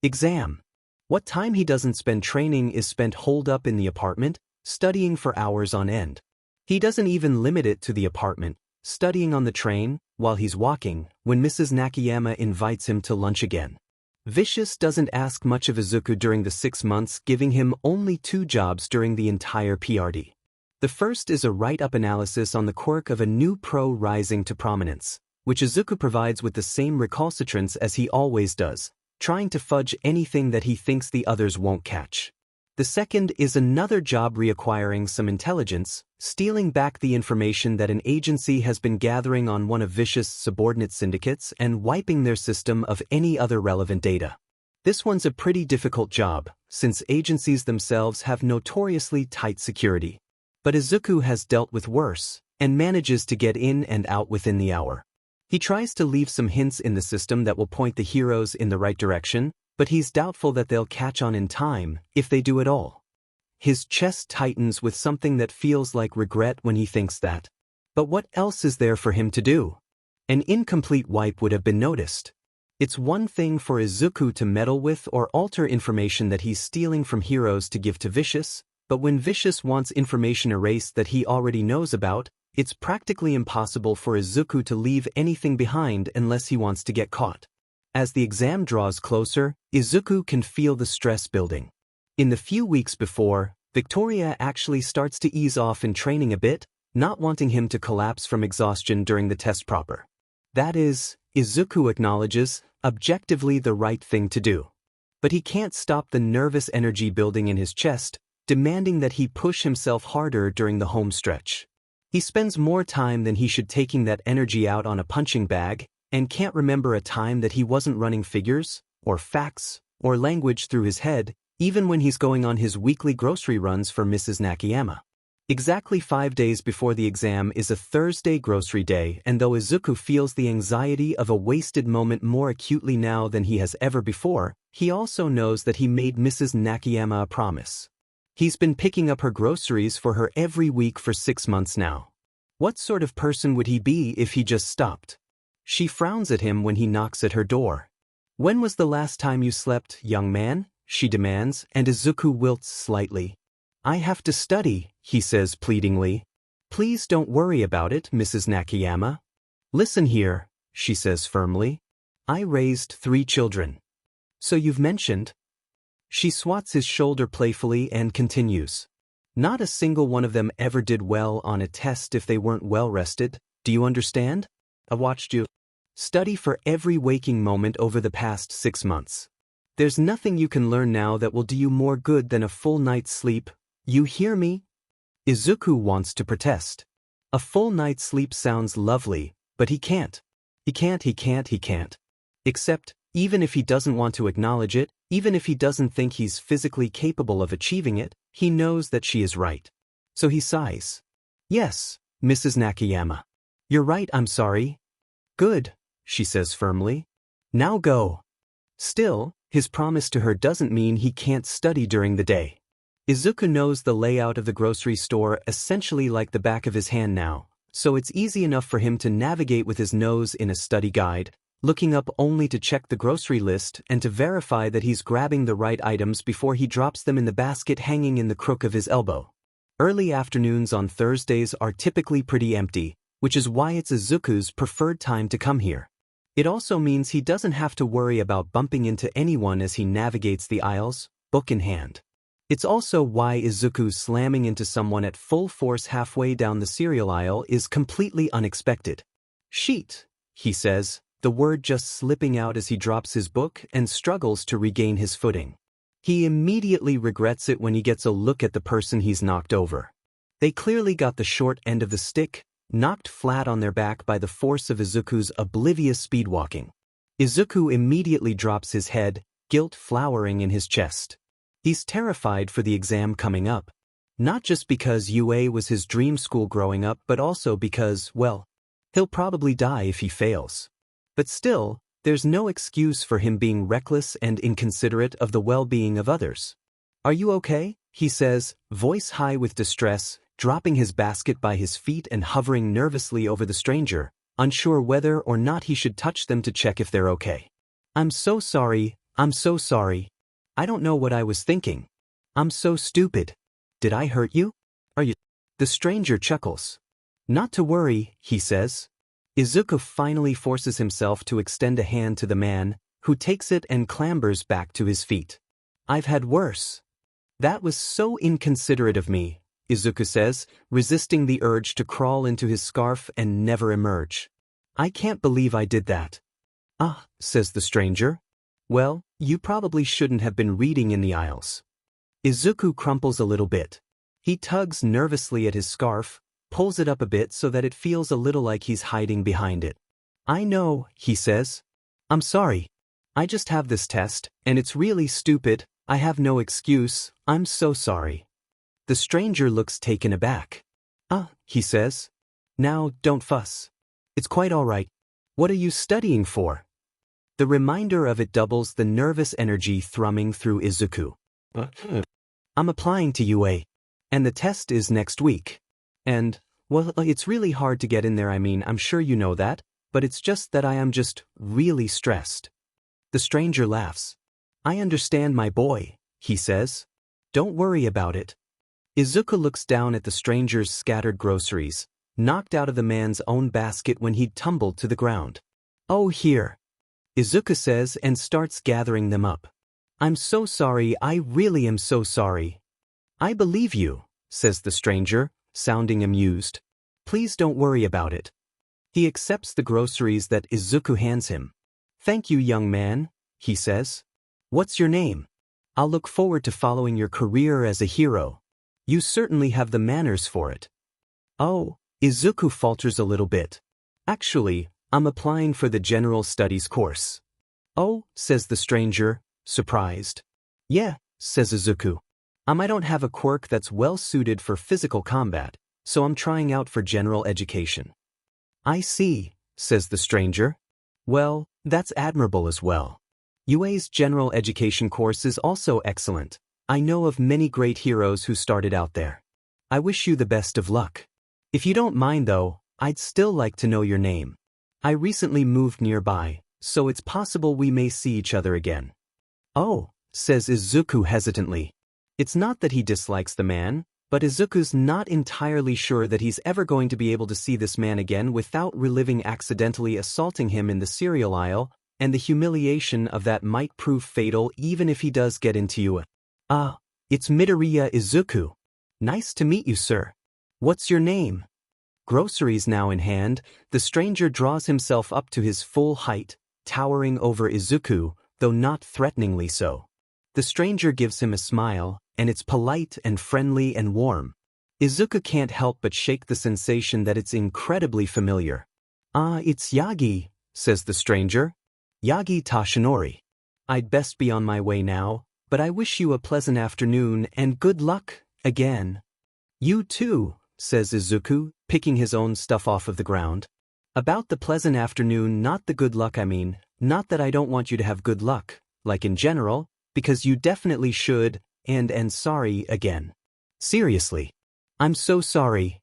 exam. What time he doesn't spend training is spent holed up in the apartment, studying for hours on end. He doesn't even limit it to the apartment, studying on the train, while he's walking, when Mrs. Nakayama invites him to lunch again. Vicious doesn't ask much of Izuku during the 6 months, giving him only 2 jobs during the entire PRD. The first is a write-up analysis on the quirk of a new pro rising to prominence, which Izuku provides with the same recalcitrance as he always does, trying to fudge anything that he thinks the others won't catch. The second is another job reacquiring some intelligence, stealing back the information that an agency has been gathering on one of Vicious' subordinate syndicates and wiping their system of any other relevant data. This one's a pretty difficult job, since agencies themselves have notoriously tight security. But Izuku has dealt with worse, and manages to get in and out within the hour. He tries to leave some hints in the system that will point the heroes in the right direction, but he's doubtful that they'll catch on in time, if they do at all. His chest tightens with something that feels like regret when he thinks that. But what else is there for him to do? An incomplete wipe would have been noticed. It's one thing for Izuku to meddle with or alter information that he's stealing from heroes to give to Vicious, but when Vicious wants information erased that he already knows about, it's practically impossible for Izuku to leave anything behind unless he wants to get caught. As the exam draws closer, Izuku can feel the stress building. In the few weeks before, Victoria actually starts to ease off in training a bit, not wanting him to collapse from exhaustion during the test proper. That is, Izuku acknowledges, objectively the right thing to do. But he can't stop the nervous energy building in his chest, demanding that he push himself harder during the home stretch. He spends more time than he should taking that energy out on a punching bag, and can't remember a time that he wasn't running figures, or facts, or language through his head, even when he's going on his weekly grocery runs for Mrs. Nakayama. Exactly 5 days before the exam is a Thursday grocery day, and though Izuku feels the anxiety of a wasted moment more acutely now than he has ever before, he also knows that he made Mrs. Nakayama a promise. He's been picking up her groceries for her every week for 6 months now. What sort of person would he be if he just stopped? She frowns at him when he knocks at her door. "When was the last time you slept, young man?" she demands, and Izuku wilts slightly. "I have to study," he says pleadingly. "Please don't worry about it, Mrs. Nakayama." "Listen here," she says firmly. "I raised 3 children. So you've mentioned?" She swats his shoulder playfully and continues. "Not a single one of them ever did well on a test if they weren't well rested, do you understand? I've watched you study for every waking moment over the past 6 months. There's nothing you can learn now that will do you more good than a full night's sleep. You hear me?" Izuku wants to protest. A full night's sleep sounds lovely, but he can't. He can't. Except, even if he doesn't want to acknowledge it, Even if he doesn't think he's physically capable of achieving it, he knows that she is right. So he sighs. Yes, Mrs. Nakayama. You're right, I'm sorry. Good, she says firmly. Now go. Still, his promise to her doesn't mean he can't study during the day. Izuku knows the layout of the grocery store essentially like the back of his hand now, so it's easy enough for him to navigate with his nose in a study guide, looking up only to check the grocery list and to verify that he's grabbing the right items before he drops them in the basket hanging in the crook of his elbow. Early afternoons on Thursdays are typically pretty empty, which is why it's Izuku's preferred time to come here. It also means he doesn't have to worry about bumping into anyone as he navigates the aisles, book in hand. It's also why Izuku slamming into someone at full force halfway down the cereal aisle is completely unexpected. Sheet, he says, the word just slipping out as he drops his book and struggles to regain his footing. He immediately regrets it when he gets a look at the person he's knocked over. They clearly got the short end of the stick, knocked flat on their back by the force of Izuku's oblivious speedwalking. Izuku immediately drops his head, guilt flowering in his chest. He's terrified for the exam coming up. Not just because UA was his dream school growing up, but also because, well, he'll probably die if he fails. But still, there's no excuse for him being reckless and inconsiderate of the well-being of others. Are you okay? He says, voice high with distress, dropping his basket by his feet and hovering nervously over the stranger, unsure whether or not he should touch them to check if they're okay. I'm so sorry, I'm so sorry. I don't know what I was thinking. I'm so stupid. Did I hurt you? Are you? The stranger chuckles. Not to worry, he says. Izuku finally forces himself to extend a hand to the man, who takes it and clambers back to his feet. I've had worse. That was so inconsiderate of me, Izuku says, resisting the urge to crawl into his scarf and never emerge. I can't believe I did that. Ah, says the stranger. Well, you probably shouldn't have been reading in the aisles. Izuku crumples a little bit. He tugs nervously at his scarf, pulls it up a bit so that it feels a little like he's hiding behind it. I know, he says. I'm sorry. I just have this test, and it's really stupid. I have no excuse. I'm so sorry. The stranger looks taken aback. Ah, he says. Now, don't fuss. It's quite all right. What are you studying for? The reminder of it doubles the nervous energy thrumming through Izuku. I'm applying to UA. And the test is next week. And, well, it's really hard to get in there. I mean, I'm sure you know that, but it's just that I am just really stressed. The stranger laughs. I understand, my boy, he says. Don't worry about it. Izuku looks down at the stranger's scattered groceries, knocked out of the man's own basket when he'd tumbled to the ground. Oh, here. Izuku says and starts gathering them up. I'm so sorry, I really am so sorry. I believe you, says the stranger, sounding amused. Please don't worry about it. He accepts the groceries that Izuku hands him. Thank you, young man, he says. What's your name? I'll look forward to following your career as a hero. You certainly have the manners for it. Oh, Izuku falters a little bit. Actually, I'm applying for the General Studies course. Oh, says the stranger, surprised. Yeah, says Izuku. I don't have a quirk that's well suited for physical combat, so I'm trying out for general education. I see, says the stranger. Well, that's admirable as well. UA's general education course is also excellent. I know of many great heroes who started out there. I wish you the best of luck. If you don't mind though, I'd still like to know your name. I recently moved nearby, so it's possible we may see each other again. Oh, says Izuku hesitantly. It's not that he dislikes the man, but Izuku's not entirely sure that he's ever going to be able to see this man again without reliving accidentally assaulting him in the cereal aisle, and the humiliation of that might prove fatal even if he does get into you. Ah, it's Midoriya Izuku. Nice to meet you, sir. What's your name? Groceries now in hand, the stranger draws himself up to his full height, towering over Izuku, though not threateningly so. The stranger gives him a smile, and it's polite and friendly and warm. Izuku can't help but shake the sensation that it's incredibly familiar. Ah, it's Yagi, says the stranger. Yagi Tashinori. I'd best be on my way now, but I wish you a pleasant afternoon and good luck, again. You too, says Izuku, picking his own stuff off of the ground. About the pleasant afternoon, not the good luck I mean, not that I don't want you to have good luck, like in general, because you definitely should, and sorry again. Seriously. I'm so sorry.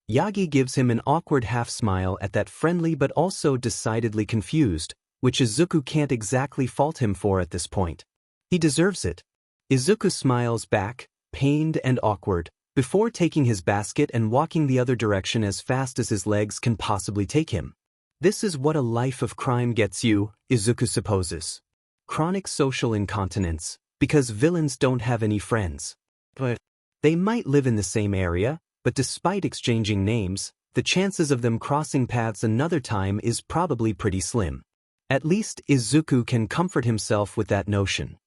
Yagi gives him an awkward half-smile at that friendly but also decidedly confused, which Izuku can't exactly fault him for at this point. He deserves it. Izuku smiles back, pained and awkward, before taking his basket and walking the other direction as fast as his legs can possibly take him. This is what a life of crime gets you, Izuku supposes. Chronic social incontinence, because villains don't have any friends. But they might live in the same area, but despite exchanging names, the chances of them crossing paths another time is probably pretty slim. At least Izuku can comfort himself with that notion.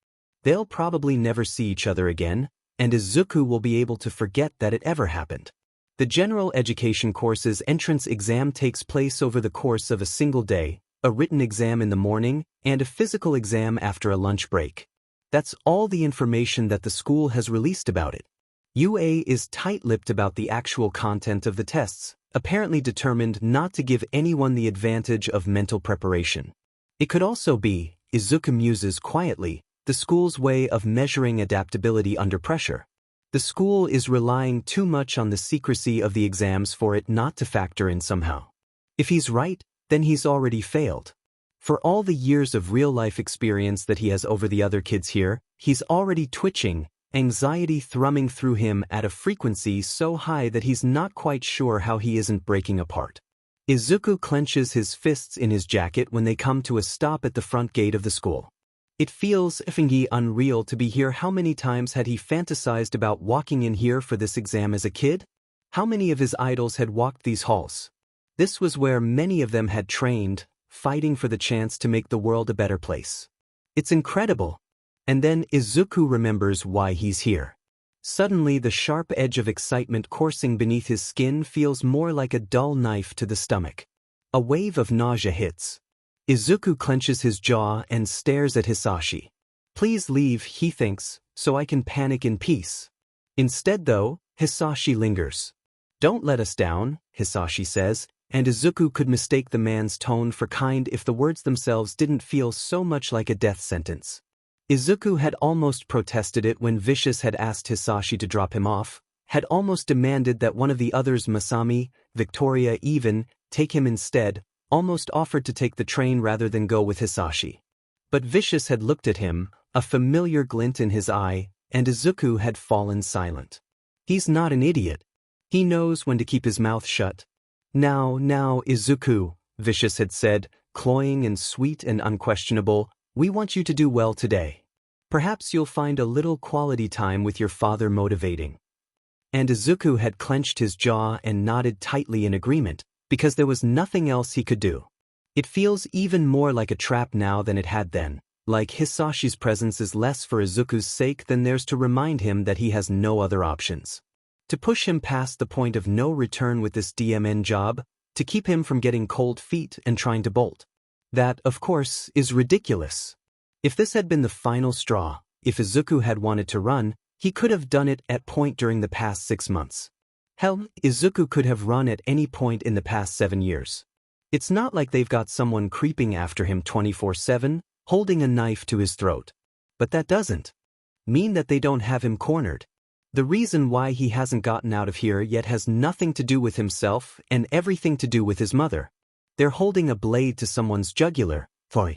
They'll probably never see each other again, and Izuku will be able to forget that it ever happened. The general education course's entrance exam takes place over the course of a single day, a written exam in the morning, and a physical exam after a lunch break. That's all the information that the school has released about it. UA is tight-lipped about the actual content of the tests, apparently determined not to give anyone the advantage of mental preparation. It could also be, Izuku muses quietly, the school's way of measuring adaptability under pressure. The school is relying too much on the secrecy of the exams for it not to factor in somehow. If he's right, then he's already failed. For all the years of real-life experience that he has over the other kids here, he's already twitching, anxiety thrumming through him at a frequency so high that he's not quite sure how he isn't breaking apart. Izuku clenches his fists in his jacket when they come to a stop at the front gate of the school. It feels effingly unreal to be here. How many times had he fantasized about walking in here for this exam as a kid? How many of his idols had walked these halls? This was where many of them had trained, fighting for the chance to make the world a better place. It's incredible. And then Izuku remembers why he's here. Suddenly the sharp edge of excitement coursing beneath his skin feels more like a dull knife to the stomach. A wave of nausea hits. Izuku clenches his jaw and stares at Hisashi. Please leave, he thinks, so I can panic in peace. Instead though, Hisashi lingers. Don't let us down, Hisashi says, and Izuku could mistake the man's tone for kind if the words themselves didn't feel so much like a death sentence. Izuku had almost protested it when Vicious had asked Hisashi to drop him off, had almost demanded that one of the others, Masami, Victoria even, take him instead, almost offered to take the train rather than go with Hisashi. But Vicious had looked at him, a familiar glint in his eye, and Izuku had fallen silent. He's not an idiot. He knows when to keep his mouth shut. Now, Izuku, Vicious had said, cloying and sweet and unquestionable, we want you to do well today. Perhaps you'll find a little quality time with your father motivating. And Izuku had clenched his jaw and nodded tightly in agreement, because there was nothing else he could do. It feels even more like a trap now than it had then, like Hisashi's presence is less for Izuku's sake than theirs to remind him that he has no other options. To push him past the point of no return with this DMN job, to keep him from getting cold feet and trying to bolt. That, of course, is ridiculous. If this had been the final straw, if Izuku had wanted to run, he could have done it at point during the past 6 months. Hell, Izuku could have run at any point in the past 7 years. It's not like they've got someone creeping after him 24/7, holding a knife to his throat. But that doesn't mean that they don't have him cornered. The reason why he hasn't gotten out of here yet has nothing to do with himself and everything to do with his mother. They're holding a blade to someone's jugular, Foy.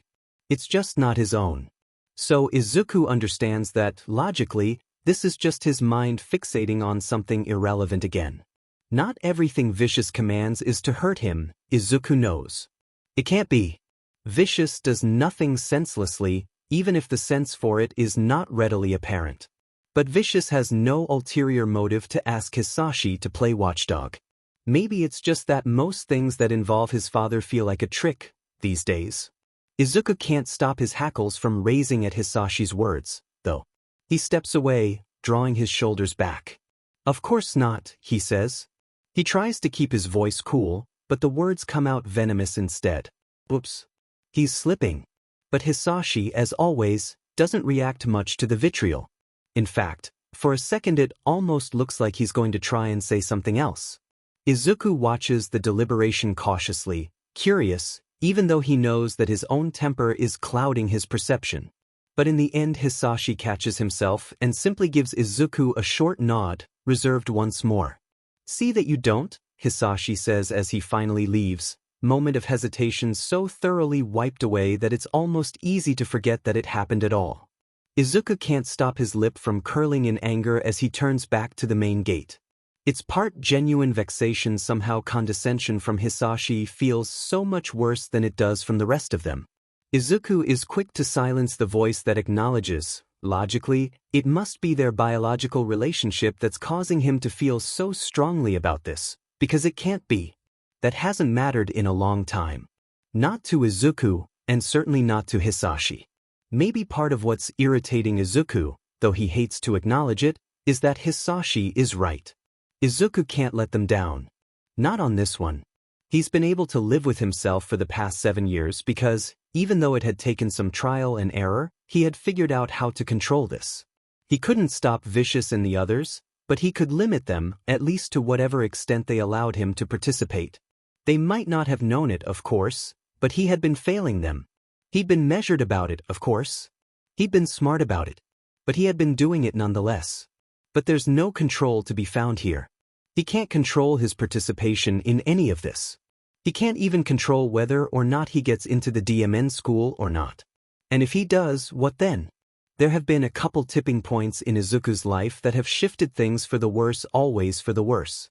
It's just not his own. So Izuku understands that, logically, this is just his mind fixating on something irrelevant again. Not everything Vicious commands is to hurt him, Izuku knows. It can't be. Vicious does nothing senselessly, even if the sense for it is not readily apparent. But Vicious has no ulterior motive to ask Hisashi to play watchdog. Maybe it's just that most things that involve his father feel like a trick, these days. Izuku can't stop his hackles from raising at Hisashi's words, though. He steps away, drawing his shoulders back. Of course not, he says. He tries to keep his voice cool, but the words come out venomous instead. Oops. He's slipping. But Hisashi, as always, doesn't react much to the vitriol. In fact, for a second it almost looks like he's going to try and say something else. Izuku watches the deliberation cautiously, curious, even though he knows that his own temper is clouding his perception. But in the end Hisashi catches himself and simply gives Izuku a short nod, reserved once more. "See that you don't," Hisashi says as he finally leaves, moment of hesitation so thoroughly wiped away that it's almost easy to forget that it happened at all. Izuku can't stop his lip from curling in anger as he turns back to the main gate. It's part genuine vexation, somehow condescension from Hisashi feels so much worse than it does from the rest of them. Izuku is quick to silence the voice that acknowledges, logically, it must be their biological relationship that's causing him to feel so strongly about this, because it can't be. That hasn't mattered in a long time. Not to Izuku, and certainly not to Hisashi. Maybe part of what's irritating Izuku, though he hates to acknowledge it, is that Hisashi is right. Izuku can't let them down. Not on this one. He's been able to live with himself for the past 7 years because, even though it had taken some trial and error, he had figured out how to control this. He couldn't stop Vicious and the others, but he could limit them, at least to whatever extent they allowed him to participate. They might not have known it, of course, but he had been failing them. He'd been measured about it, of course. He'd been smart about it. But he had been doing it nonetheless. But there's no control to be found here. He can't control his participation in any of this. He can't even control whether or not he gets into the DMN school or not. And if he does, what then? There have been a couple tipping points in Izuku's life that have shifted things for the worse, always for the worse.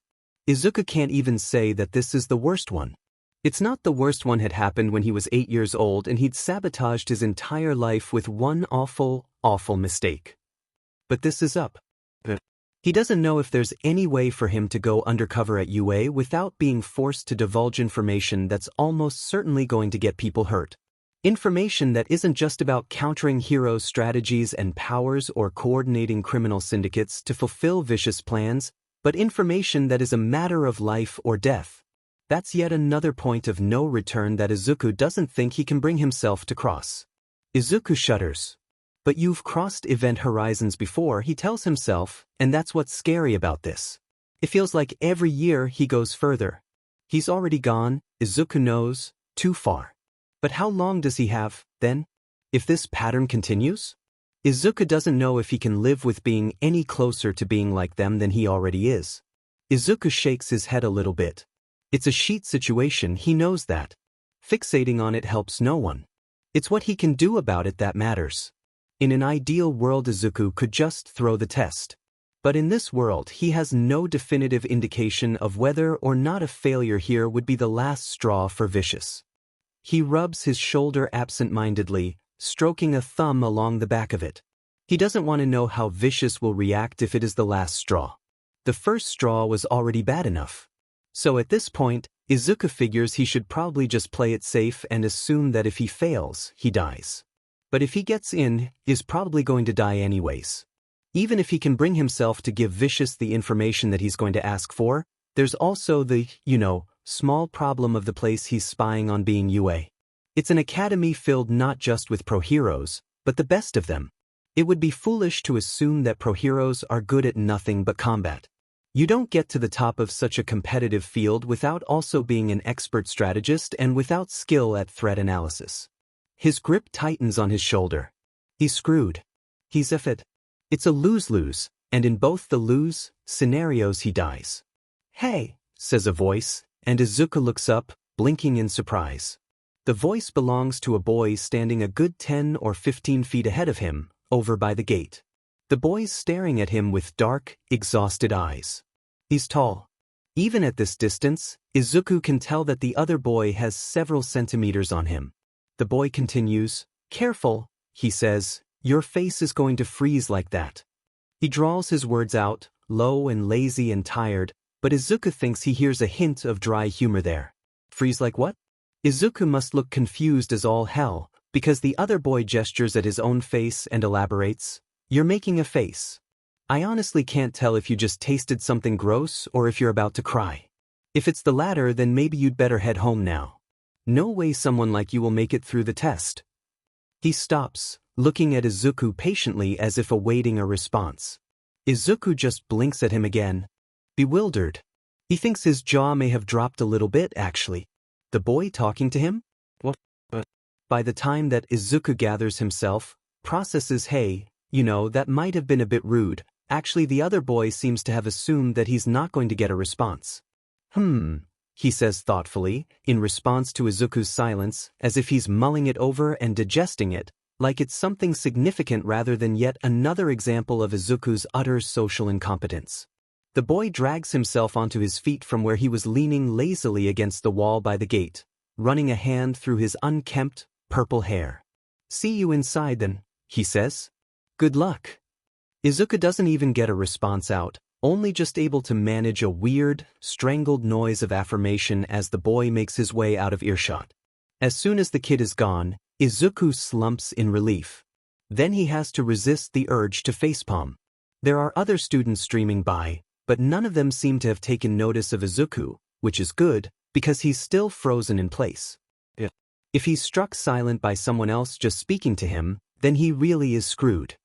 Izuku can't even say that this is the worst one. It's not the worst one had happened when he was 8 years old and he'd sabotaged his entire life with one awful, awful mistake. But this is up. He doesn't know if there's any way for him to go undercover at UA without being forced to divulge information that's almost certainly going to get people hurt. Information that isn't just about countering heroes' strategies and powers or coordinating criminal syndicates to fulfill vicious plans, but information that is a matter of life or death. That's yet another point of no return that Izuku doesn't think he can bring himself to cross. Izuku shudders. But you've crossed event horizons before, he tells himself, and that's what's scary about this. It feels like every year he goes further. He's already gone, Izuku knows, too far. But how long does he have, then? If this pattern continues? Izuku doesn't know if he can live with being any closer to being like them than he already is. Izuku shakes his head a little bit. It's a sheet situation, he knows that. Fixating on it helps no one. It's what he can do about it that matters. In an ideal world Izuku could just throw the test. But in this world he has no definitive indication of whether or not a failure here would be the last straw for Vicious. He rubs his shoulder absent-mindedly, stroking a thumb along the back of it. He doesn't want to know how Vicious will react if it is the last straw. The first straw was already bad enough. So at this point, Izuku figures he should probably just play it safe and assume that if he fails, he dies. But if he gets in, he's probably going to die anyways. Even if he can bring himself to give Vicious the information that he's going to ask for, there's also the, small problem of the place he's spying on being UA. It's an academy filled not just with pro-heroes, but the best of them. It would be foolish to assume that pro-heroes are good at nothing but combat. You don't get to the top of such a competitive field without also being an expert strategist and without skill at threat analysis. His grip tightens on his shoulder. He's screwed. He's effed. It's a lose-lose, and in both the lose scenarios he dies. "Hey," says a voice, and Izuku looks up, blinking in surprise. The voice belongs to a boy standing a good 10 or 15 feet ahead of him, over by the gate. The boy's staring at him with dark, exhausted eyes. He's tall. Even at this distance, Izuku can tell that the other boy has several centimeters on him. The boy continues, "Careful," he says, "your face is going to freeze like that." He drawls his words out, low and lazy and tired, but Izuku thinks he hears a hint of dry humor there. Freeze like what? Izuku must look confused as all hell, because the other boy gestures at his own face and elaborates, "You're making a face. I honestly can't tell if you just tasted something gross or if you're about to cry. If it's the latter, then maybe you'd better head home now. No way someone like you will make it through the test." He stops, looking at Izuku patiently as if awaiting a response. Izuku just blinks at him again, bewildered. He thinks his jaw may have dropped a little bit, actually. The boy talking to him? What? By the time that Izuku gathers himself, processes, hey, that might have been a bit rude. Actually, the other boy seems to have assumed that he's not going to get a response. He says thoughtfully, in response to Izuku's silence, as if he's mulling it over and digesting it, like it's something significant rather than yet another example of Izuku's utter social incompetence. The boy drags himself onto his feet from where he was leaning lazily against the wall by the gate, running a hand through his unkempt, purple hair. "See you inside then," he says. "Good luck." Izuku doesn't even get a response out, only just able to manage a weird, strangled noise of affirmation as the boy makes his way out of earshot. As soon as the kid is gone, Izuku slumps in relief. Then he has to resist the urge to facepalm. There are other students streaming by, but none of them seem to have taken notice of Izuku, which is good, because he's still frozen in place. If he's struck silent by someone else just speaking to him, then he really is screwed.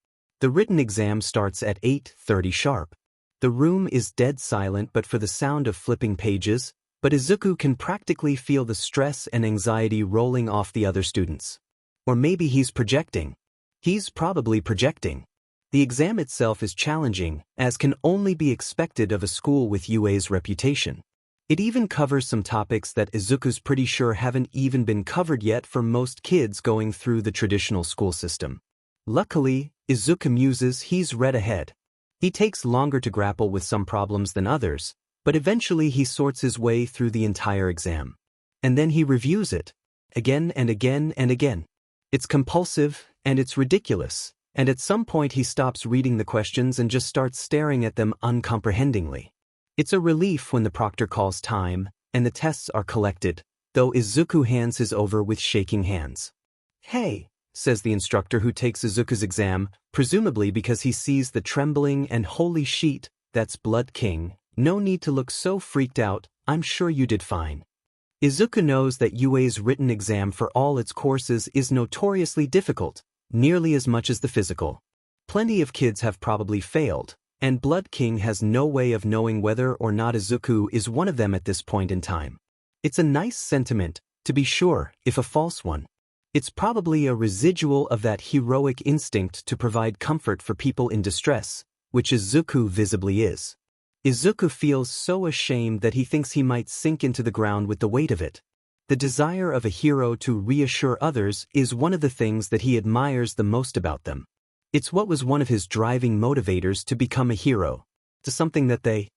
The written exam starts at 8:30 sharp. The room is dead silent but for the sound of flipping pages, but Izuku can practically feel the stress and anxiety rolling off the other students. Or maybe he's projecting. He's probably projecting. The exam itself is challenging, as can only be expected of a school with UA's reputation. It even covers some topics that Izuku's pretty sure haven't even been covered yet for most kids going through the traditional school system. Luckily, Izuku muses he's read ahead. He takes longer to grapple with some problems than others, but eventually he sorts his way through the entire exam. And then he reviews it, again and again and again. It's compulsive, and it's ridiculous, and at some point he stops reading the questions and just starts staring at them uncomprehendingly. It's a relief when the proctor calls time, and the tests are collected, though Izuku hands his over with shaking hands. "Hey," says the instructor who takes Izuku's exam, presumably because he sees the trembling and holy sheet, that's Blood King. "No need to look so freaked out, I'm sure you did fine." Izuku knows that UA's written exam for all its courses is notoriously difficult, nearly as much as the physical. Plenty of kids have probably failed, and Blood King has no way of knowing whether or not Izuku is one of them at this point in time. It's a nice sentiment, to be sure, if a false one. It's probably a residual of that heroic instinct to provide comfort for people in distress, which Izuku visibly is. Izuku feels so ashamed that he thinks he might sink into the ground with the weight of it. The desire of a hero to reassure others is one of the things that he admires the most about them. It's what was one of his driving motivators to become a hero, to something that they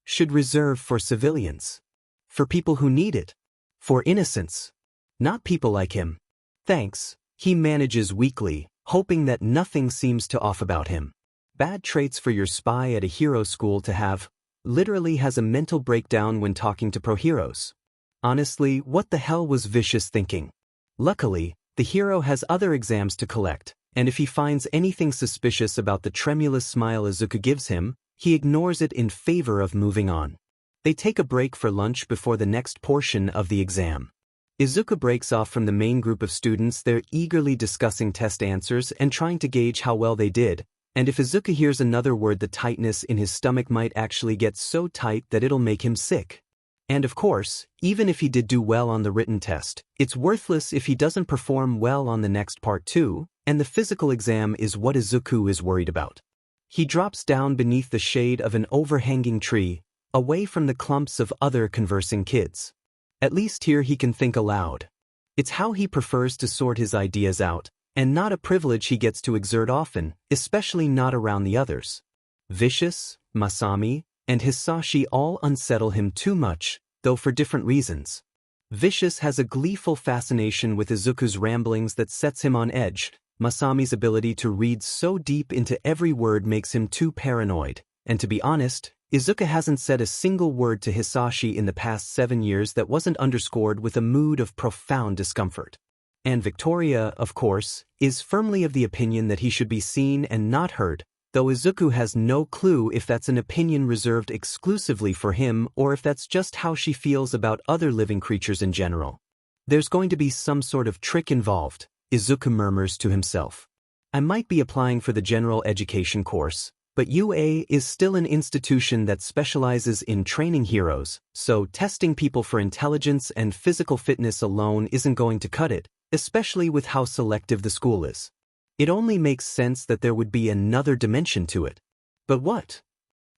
should reserve for civilians, for people who need it, for innocents, not people like him. "Thanks," he manages weakly, hoping that nothing seems to off about him. Bad traits for your spy at a hero school to have. Literally has a mental breakdown when talking to pro-heroes. Honestly, what the hell was Vicious thinking? Luckily, the hero has other exams to collect, and if he finds anything suspicious about the tremulous smile Izuku gives him, he ignores it in favor of moving on. They take a break for lunch before the next portion of the exam. Izuku breaks off from the main group of students. They're eagerly discussing test answers and trying to gauge how well they did, and if Izuku hears another word, the tightness in his stomach might actually get so tight that it'll make him sick. And of course, even if he did do well on the written test, it's worthless if he doesn't perform well on the next part too, and the physical exam is what Izuku is worried about. He drops down beneath the shade of an overhanging tree, away from the clumps of other conversing kids. At least here he can think aloud. It's how he prefers to sort his ideas out, and not a privilege he gets to exert often, especially not around the others. Vicious, Masami, and Hisashi all unsettle him too much, though for different reasons. Vicious has a gleeful fascination with Izuku's ramblings that sets him on edge. Masami's ability to read so deep into every word makes him too paranoid, and to be honest, Izuku hasn't said a single word to Hisashi in the past 7 years that wasn't underscored with a mood of profound discomfort. And Victoria, of course, is firmly of the opinion that he should be seen and not heard, though Izuku has no clue if that's an opinion reserved exclusively for him or if that's just how she feels about other living creatures in general. There's going to be some sort of trick involved, Izuku murmurs to himself. I might be applying for the general education course, but UA is still an institution that specializes in training heroes, so testing people for intelligence and physical fitness alone isn't going to cut it, especially with how selective the school is. It only makes sense that there would be another dimension to it. But what?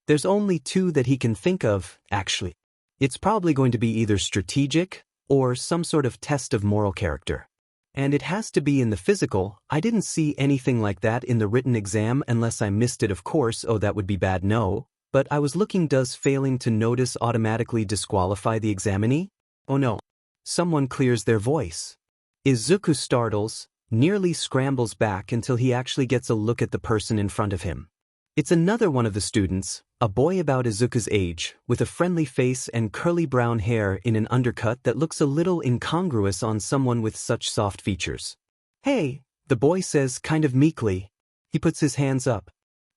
There's only two that he can think of, actually. It's probably going to be either strategic or some sort of test of moral character. And it has to be in the physical. I didn't see anything like that in the written exam unless I missed it, of course. Oh, that would be bad, no. But I was looking. Does failing to notice automatically disqualify the examinee? Oh no. Someone clears their voice. Izuku startles, nearly scrambles back until he actually gets a look at the person in front of him. It's another one of the students, a boy about Izuku's age, with a friendly face and curly brown hair in an undercut that looks a little incongruous on someone with such soft features. Hey, the boy says kind of meekly. He puts his hands up,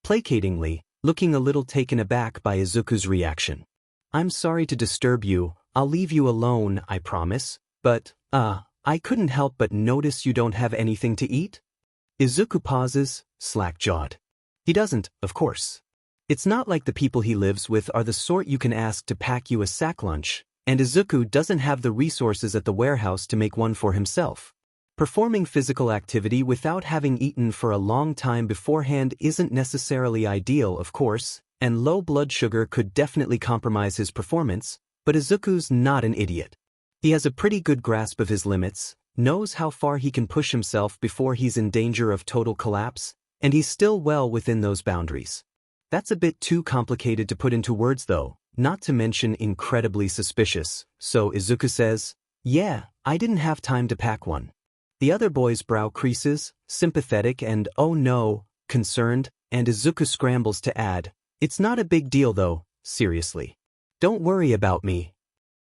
placatingly, looking a little taken aback by Izuku's reaction. I'm sorry to disturb you, I'll leave you alone, I promise, but, I couldn't help but notice you don't have anything to eat? Izuku pauses, slack-jawed. He doesn't, of course. It's not like the people he lives with are the sort you can ask to pack you a sack lunch, and Izuku doesn't have the resources at the warehouse to make one for himself. Performing physical activity without having eaten for a long time beforehand isn't necessarily ideal, of course, and low blood sugar could definitely compromise his performance, but Izuku's not an idiot. He has a pretty good grasp of his limits, knows how far he can push himself before he's in danger of total collapse, and he's still well within those boundaries. That's a bit too complicated to put into words though, not to mention incredibly suspicious, so Izuku says, yeah, I didn't have time to pack one. The other boy's brow creases, sympathetic and oh no, concerned, and Izuku scrambles to add, it's not a big deal though, seriously. Don't worry about me.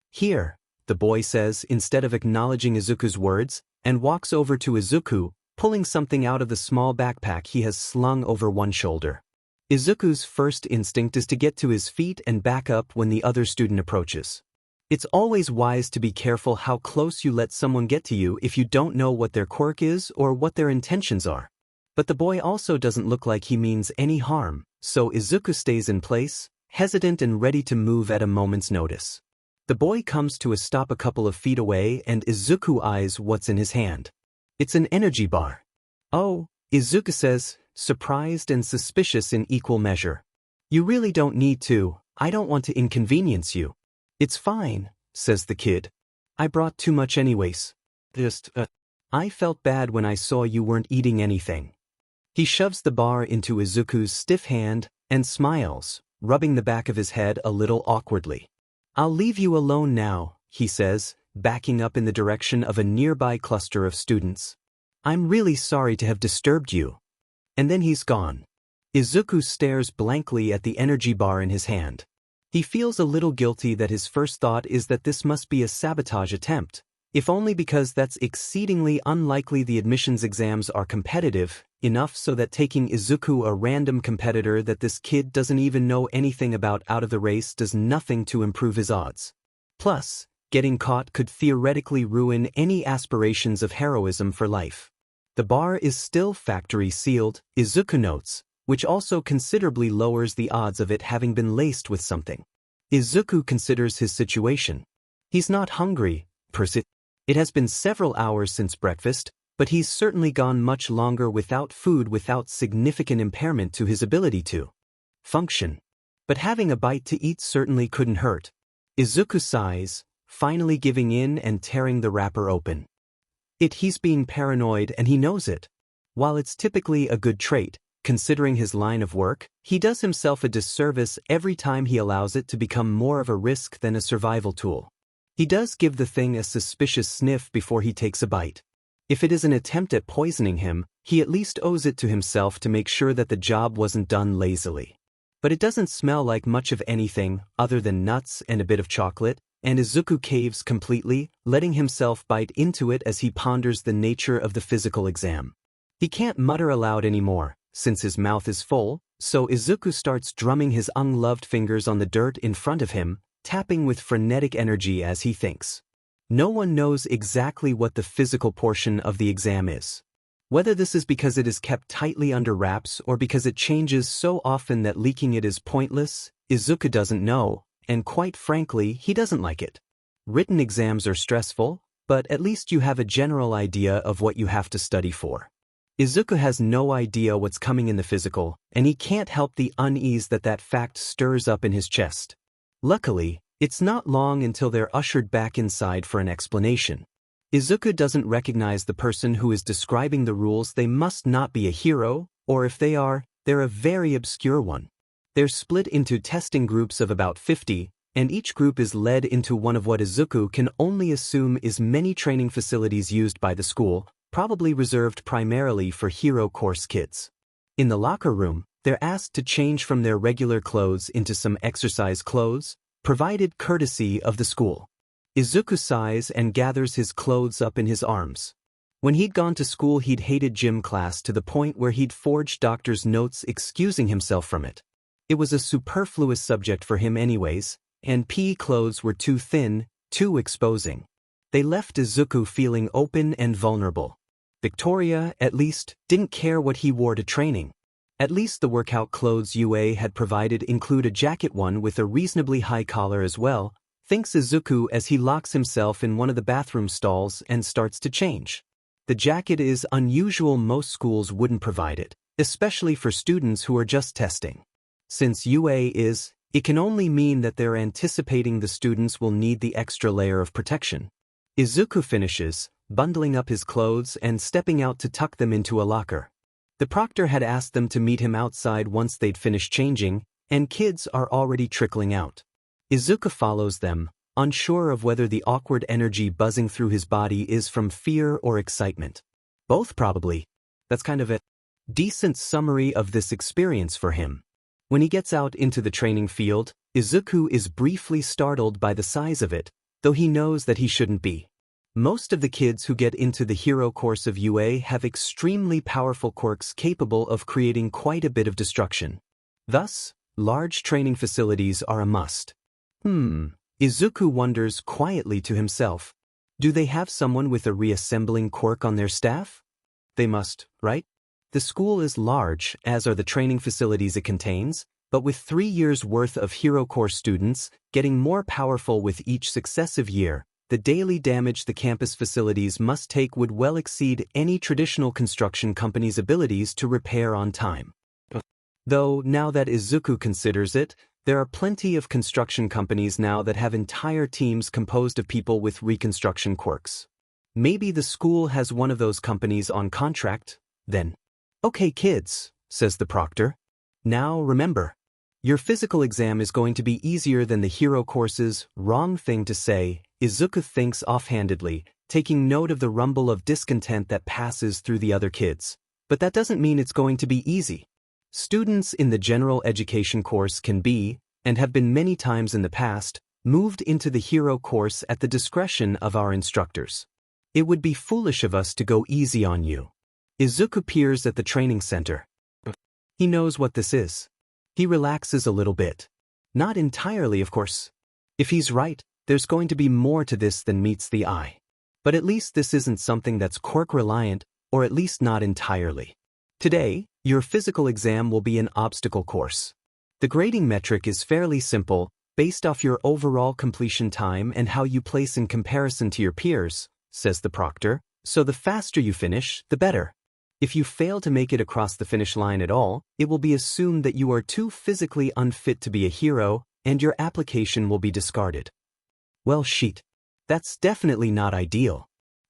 Here, the boy says instead of acknowledging Izuku's words, and walks over to Izuku, pulling something out of the small backpack he has slung over one shoulder. Izuku's first instinct is to get to his feet and back up when the other student approaches. It's always wise to be careful how close you let someone get to you if you don't know what their quirk is or what their intentions are. But the boy also doesn't look like he means any harm, so Izuku stays in place, hesitant and ready to move at a moment's notice. The boy comes to a stop a couple of feet away and Izuku eyes what's in his hand. It's an energy bar. Oh, Izuku says, surprised and suspicious in equal measure. You really don't need to, I don't want to inconvenience you. It's fine, says the kid. I brought too much anyways. I felt bad when I saw you weren't eating anything. He shoves the bar into Izuku's stiff hand and smiles, rubbing the back of his head a little awkwardly. I'll leave you alone now, he says, backing up in the direction of a nearby cluster of students. I'm really sorry to have disturbed you. And then he's gone. Izuku stares blankly at the energy bar in his hand. He feels a little guilty that his first thought is that this must be a sabotage attempt, if only because that's exceedingly unlikely. The admissions exams are competitive enough so that taking Izuku, a random competitor that this kid doesn't even know anything about, out of the race does nothing to improve his odds. Plus, getting caught could theoretically ruin any aspirations of heroism for life. The bar is still factory sealed, Izuku notes, which also considerably lowers the odds of it having been laced with something. Izuku considers his situation. He's not hungry, per se. It has been several hours since breakfast, but he's certainly gone much longer without food without significant impairment to his ability to function. But having a bite to eat certainly couldn't hurt. Izuku sighs, finally giving in and tearing the wrapper open. He's being paranoid and he knows it. While it's typically a good trait, considering his line of work, he does himself a disservice every time he allows it to become more of a risk than a survival tool. He does give the thing a suspicious sniff before he takes a bite. If it is an attempt at poisoning him, he at least owes it to himself to make sure that the job wasn't done lazily. But it doesn't smell like much of anything other than nuts and a bit of chocolate, and Izuku caves completely, letting himself bite into it as he ponders the nature of the physical exam. He can't mutter aloud anymore, since his mouth is full, so Izuku starts drumming his ungloved fingers on the dirt in front of him, tapping with frenetic energy as he thinks. No one knows exactly what the physical portion of the exam is. Whether this is because it is kept tightly under wraps or because it changes so often that leaking it is pointless, Izuku doesn't know, and quite frankly, he doesn't like it. Written exams are stressful, but at least you have a general idea of what you have to study for. Izuku has no idea what's coming in the physical, and he can't help the unease that fact stirs up in his chest. Luckily, it's not long until they're ushered back inside for an explanation. Izuku doesn't recognize the person who is describing the rules. They must not be a hero, or if they are, they're a very obscure one. They're split into testing groups of about 50, and each group is led into one of what Izuku can only assume is many training facilities used by the school, probably reserved primarily for hero course kids. In the locker room, they're asked to change from their regular clothes into some exercise clothes, provided courtesy of the school. Izuku sighs and gathers his clothes up in his arms. When he'd gone to school, he'd hated gym class to the point where he'd forged doctor's notes excusing himself from it. It was a superfluous subject for him anyways, and PE clothes were too thin, too exposing. They left Izuku feeling open and vulnerable. Victoria, at least, didn't care what he wore to training. At least the workout clothes UA had provided include a jacket, one with a reasonably high collar as well, thinks Izuku as he locks himself in one of the bathroom stalls and starts to change. The jacket is unusual. Most schools wouldn't provide it, especially for students who are just testing. Since UA is, it can only mean that they're anticipating the students will need the extra layer of protection. Izuku finishes, bundling up his clothes and stepping out to tuck them into a locker. The proctor had asked them to meet him outside once they'd finished changing, and kids are already trickling out. Izuku follows them, unsure of whether the awkward energy buzzing through his body is from fear or excitement. Both probably. That's kind of a decent summary of this experience for him. When he gets out into the training field, Izuku is briefly startled by the size of it, though he knows that he shouldn't be. Most of the kids who get into the hero course of UA have extremely powerful quirks capable of creating quite a bit of destruction. Thus, large training facilities are a must. Izuku wonders quietly to himself. Do they have someone with a reassembling quirk on their staff? They must, right? The school is large, as are the training facilities it contains, but with 3 years' worth of hero course students, getting more powerful with each successive year, the daily damage the campus facilities must take would well exceed any traditional construction company's abilities to repair on time. Though, now that Izuku considers it, there are plenty of construction companies now that have entire teams composed of people with reconstruction quirks. Maybe the school has one of those companies on contract, then. Okay kids, says the proctor. Now remember, your physical exam is going to be easier than the hero courses. Wrong thing to say, Izuku thinks offhandedly, taking note of the rumble of discontent that passes through the other kids. But that doesn't mean it's going to be easy. Students in the general education course can be, and have been many times in the past, moved into the hero course at the discretion of our instructors. It would be foolish of us to go easy on you. Izuku peers at the training center. He knows what this is. He relaxes a little bit. Not entirely, of course. If he's right, there's going to be more to this than meets the eye. But at least this isn't something that's quirk-reliant, or at least not entirely. Today, your physical exam will be an obstacle course. The grading metric is fairly simple, based off your overall completion time and how you place in comparison to your peers, says the proctor, so the faster you finish, the better. If you fail to make it across the finish line at all, it will be assumed that you are too physically unfit to be a hero, and your application will be discarded. Well shit. That's definitely not ideal.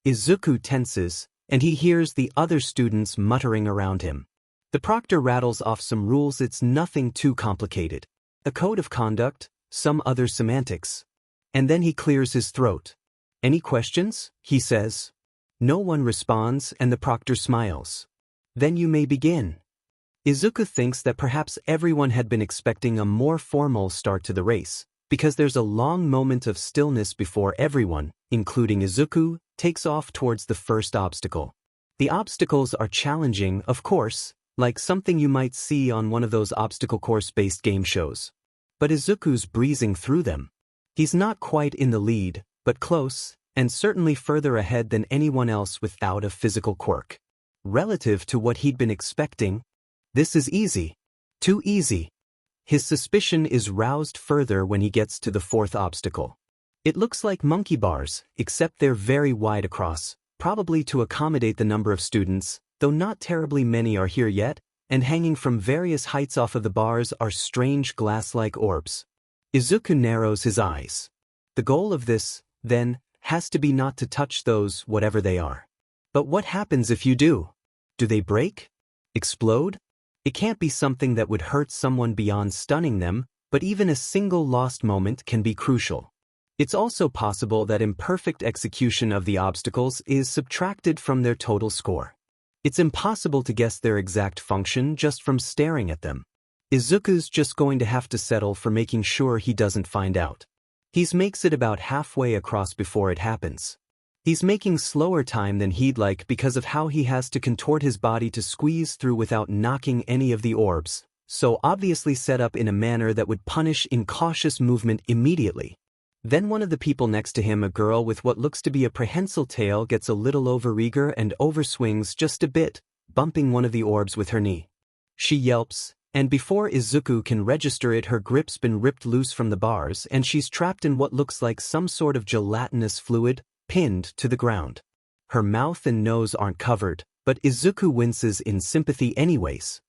Izuku tenses, and he hears the other students muttering around him. The proctor rattles off some rules. It's nothing too complicated. A code of conduct, some other semantics. And then he clears his throat. Any questions? He says. No one responds, and the proctor smiles. Then you may begin. Izuku thinks that perhaps everyone had been expecting a more formal start to the race, because there's a long moment of stillness before everyone, including Izuku, takes off towards the first obstacle. The obstacles are challenging, of course, like something you might see on one of those obstacle course-based game shows. But Izuku's breezing through them. He's not quite in the lead, but close, and certainly further ahead than anyone else without a physical quirk. Relative to what he'd been expecting, this is easy. Too easy. His suspicion is roused further when he gets to the fourth obstacle. It looks like monkey bars, except they're very wide across, probably to accommodate the number of students, though not terribly many are here yet, and hanging from various heights off of the bars are strange glass-like orbs. Izuku narrows his eyes. The goal of this, then, has to be not to touch those, whatever they are. But what happens if you do? Do they break? Explode? It can't be something that would hurt someone beyond stunning them, but even a single lost moment can be crucial. It's also possible that imperfect execution of the obstacles is subtracted from their total score. It's impossible to guess their exact function just from staring at them. Izuku's just going to have to settle for making sure he doesn't find out. He makes it about halfway across before it happens. He's making slower time than he'd like because of how he has to contort his body to squeeze through without knocking any of the orbs, so obviously set up in a manner that would punish incautious movement immediately. Then one of the people next to him, a girl with what looks to be a prehensile tail, gets a little overeager and overswings just a bit, bumping one of the orbs with her knee. She yelps, and before Izuku can register it, her grip's been ripped loose from the bars and she's trapped in what looks like some sort of gelatinous fluid, pinned to the ground. Her mouth and nose aren't covered, but Izuku winces in sympathy anyways.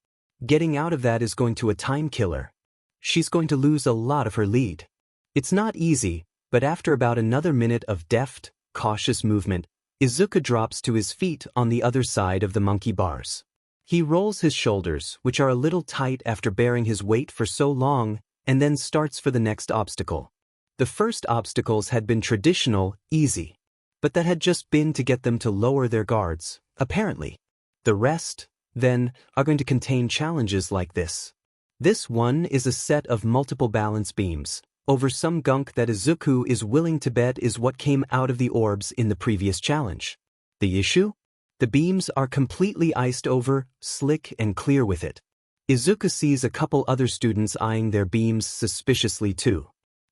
Getting out of that is going to a time killer. She's going to lose a lot of her lead. It's not easy, but after about another minute of deft, cautious movement, Izuku drops to his feet on the other side of the monkey bars. He rolls his shoulders, which are a little tight after bearing his weight for so long, and then starts for the next obstacle. The first obstacles had been traditional, easy. But that had just been to get them to lower their guards, apparently. The rest, then, are going to contain challenges like this. This one is a set of multiple balance beams, over some gunk that Izuku is willing to bet is what came out of the orbs in the previous challenge. The issue? The beams are completely iced over, slick and clear with it. Izuku sees a couple other students eyeing their beams suspiciously too.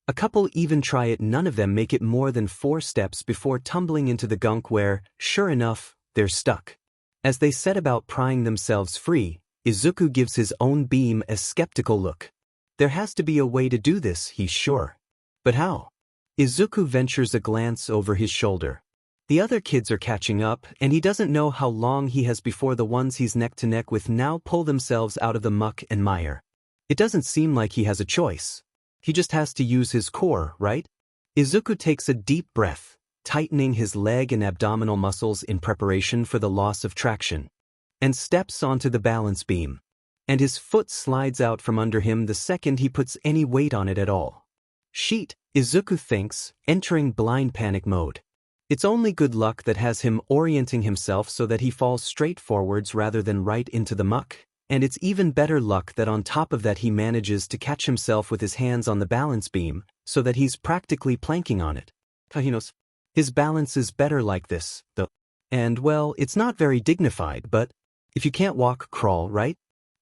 A couple even try it, none of them make it more than 4 steps before tumbling into the gunk where, sure enough, they're stuck. As they set about prying themselves free, Izuku gives his own beam a skeptical look. There has to be a way to do this, he's sure. But how? Izuku ventures a glance over his shoulder. The other kids are catching up, and he doesn't know how long he has before the ones he's neck to neck with now pull themselves out of the muck and mire. It doesn't seem like he has a choice. He just has to use his core, right? Izuku takes a deep breath, tightening his leg and abdominal muscles in preparation for the loss of traction, and steps onto the balance beam. And his foot slides out from under him the second he puts any weight on it at all. Sheet, Izuku thinks, entering blind panic mode. It's only good luck that has him orienting himself so that he falls straight forwards rather than right into the muck. And it's even better luck that on top of that he manages to catch himself with his hands on the balance beam, so that he's practically planking on it. His balance is better like this, though. And well, it's not very dignified, but if you can't walk, crawl, right?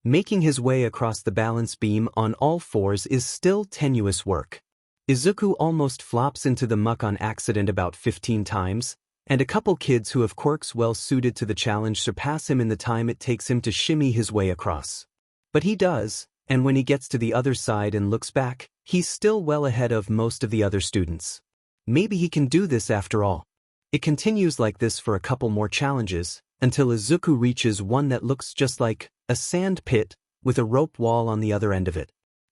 Making his way across the balance beam on all fours is still tenuous work. Izuku almost flops into the muck on accident about 15 times, and a couple kids who have quirks well suited to the challenge surpass him in the time it takes him to shimmy his way across. But he does, and when he gets to the other side and looks back, he's still well ahead of most of the other students. Maybe he can do this after all. It continues like this for a couple more challenges, until Izuku reaches one that looks just like a sand pit, with a rope wall on the other end of it.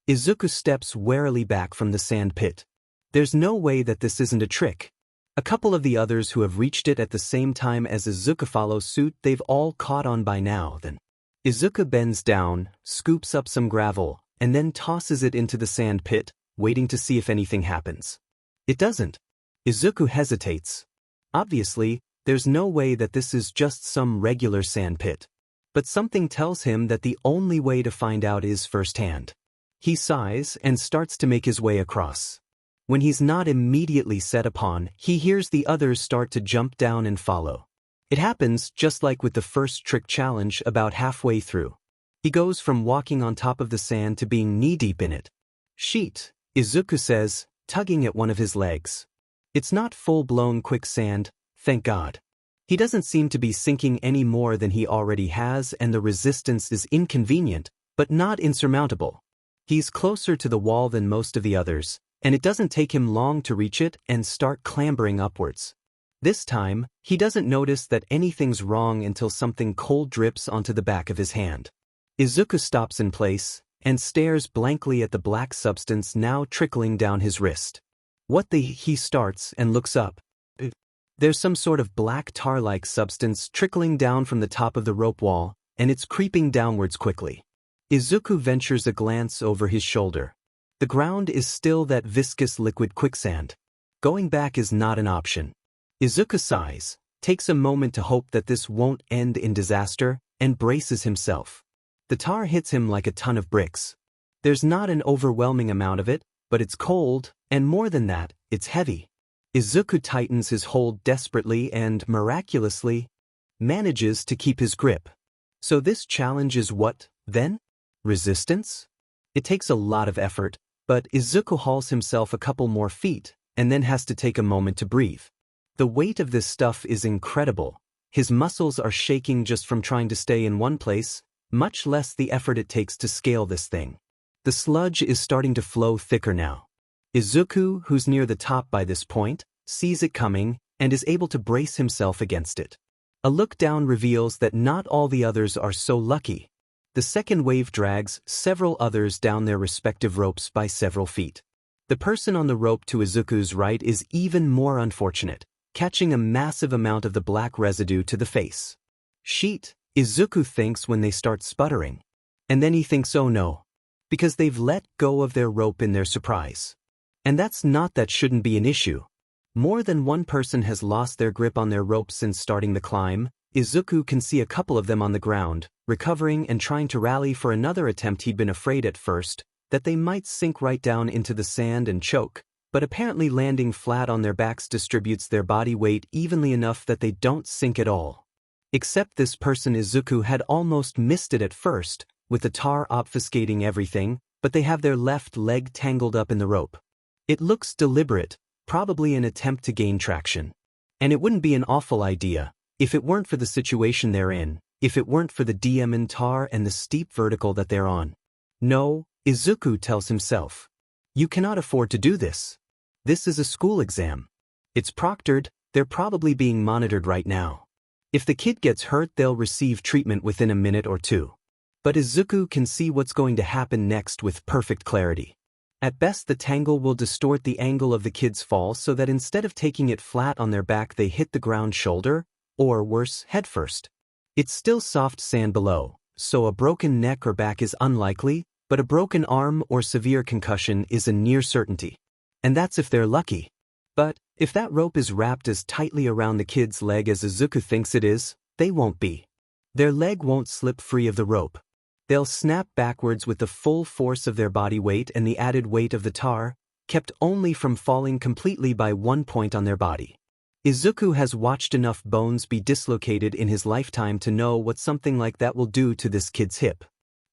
Izuku steps warily back from the sand pit. There's no way that this isn't a trick. A couple of the others who have reached it at the same time as Izuku follow suit, they've all caught on by now then. Izuku bends down, scoops up some gravel, and then tosses it into the sand pit, waiting to see if anything happens. It doesn't. Izuku hesitates. Obviously, there's no way that this is just some regular sand pit. But something tells him that the only way to find out is firsthand. He sighs and starts to make his way across. When he's not immediately set upon, he hears the others start to jump down and follow. It happens just like with the first trick challenge about halfway through. He goes from walking on top of the sand to being knee-deep in it. Sheet, Izuku says, tugging at one of his legs. It's not full-blown quicksand, thank God. He doesn't seem to be sinking any more than he already has, and the resistance is inconvenient, but not insurmountable. He's closer to the wall than most of the others, and it doesn't take him long to reach it and start clambering upwards. This time, he doesn't notice that anything's wrong until something cold drips onto the back of his hand. Izuku stops in place and stares blankly at the black substance now trickling down his wrist. He starts and looks up. There's some sort of black tar-like substance trickling down from the top of the rope wall, and it's creeping downwards quickly. Izuku ventures a glance over his shoulder. The ground is still that viscous liquid quicksand. Going back is not an option. Izuku sighs, takes a moment to hope that this won't end in disaster, and braces himself. The tar hits him like a ton of bricks. There's not an overwhelming amount of it, but it's cold, and more than that, it's heavy. Izuku tightens his hold desperately and, miraculously, manages to keep his grip. So this challenge is what, then? Resistance? It takes a lot of effort, but Izuku hauls himself a couple more feet, and then has to take a moment to breathe. The weight of this stuff is incredible. His muscles are shaking just from trying to stay in one place, much less the effort it takes to scale this thing. The sludge is starting to flow thicker now. Izuku, who's near the top by this point, sees it coming and is able to brace himself against it. A look down reveals that not all the others are so lucky. The second wave drags several others down their respective ropes by several feet. The person on the rope to Izuku's right is even more unfortunate, catching a massive amount of the black residue to the face. Sheet, Izuku thinks when they start sputtering. And then he thinks, oh no. Because they've let go of their rope in their surprise. And that shouldn't be an issue. More than one person has lost their grip on their rope since starting the climb. Izuku can see a couple of them on the ground, recovering and trying to rally for another attempt. He'd been afraid at first that they might sink right down into the sand and choke, but apparently landing flat on their backs distributes their body weight evenly enough that they don't sink at all. Except this person. Izuku had almost missed it at first, with the tar obfuscating everything, but they have their left leg tangled up in the rope. It looks deliberate, probably an attempt to gain traction. And it wouldn't be an awful idea, if it weren't for the situation they're in, if it weren't for the diamond tar and the steep vertical that they're on. No, Izuku tells himself. You cannot afford to do this. This is a school exam. It's proctored, they're probably being monitored right now. If the kid gets hurt, they'll receive treatment within a minute or two. But Izuku can see what's going to happen next with perfect clarity. At best, the tangle will distort the angle of the kid's fall so that instead of taking it flat on their back, they hit the ground shoulder, or worse, headfirst. It's still soft sand below, so a broken neck or back is unlikely, but a broken arm or severe concussion is a near certainty. And that's if they're lucky. But if that rope is wrapped as tightly around the kid's leg as Izuku thinks it is, they won't be. Their leg won't slip free of the rope. They'll snap backwards with the full force of their body weight and the added weight of the tar, kept only from falling completely by one point on their body. Izuku has watched enough bones be dislocated in his lifetime to know what something like that will do to this kid's hip.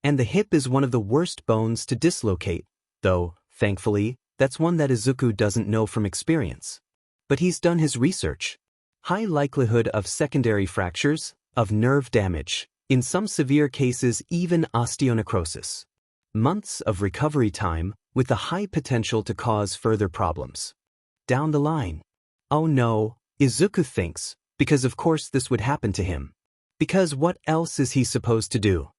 And the hip is one of the worst bones to dislocate, though, thankfully, that's one that Izuku doesn't know from experience. But he's done his research. High likelihood of secondary fractures, of nerve damage, in some severe cases even osteonecrosis. Months of recovery time, with the high potential to cause further problems. Down the line. Oh no, Izuku thinks, because of course this would happen to him. Because what else is he supposed to do?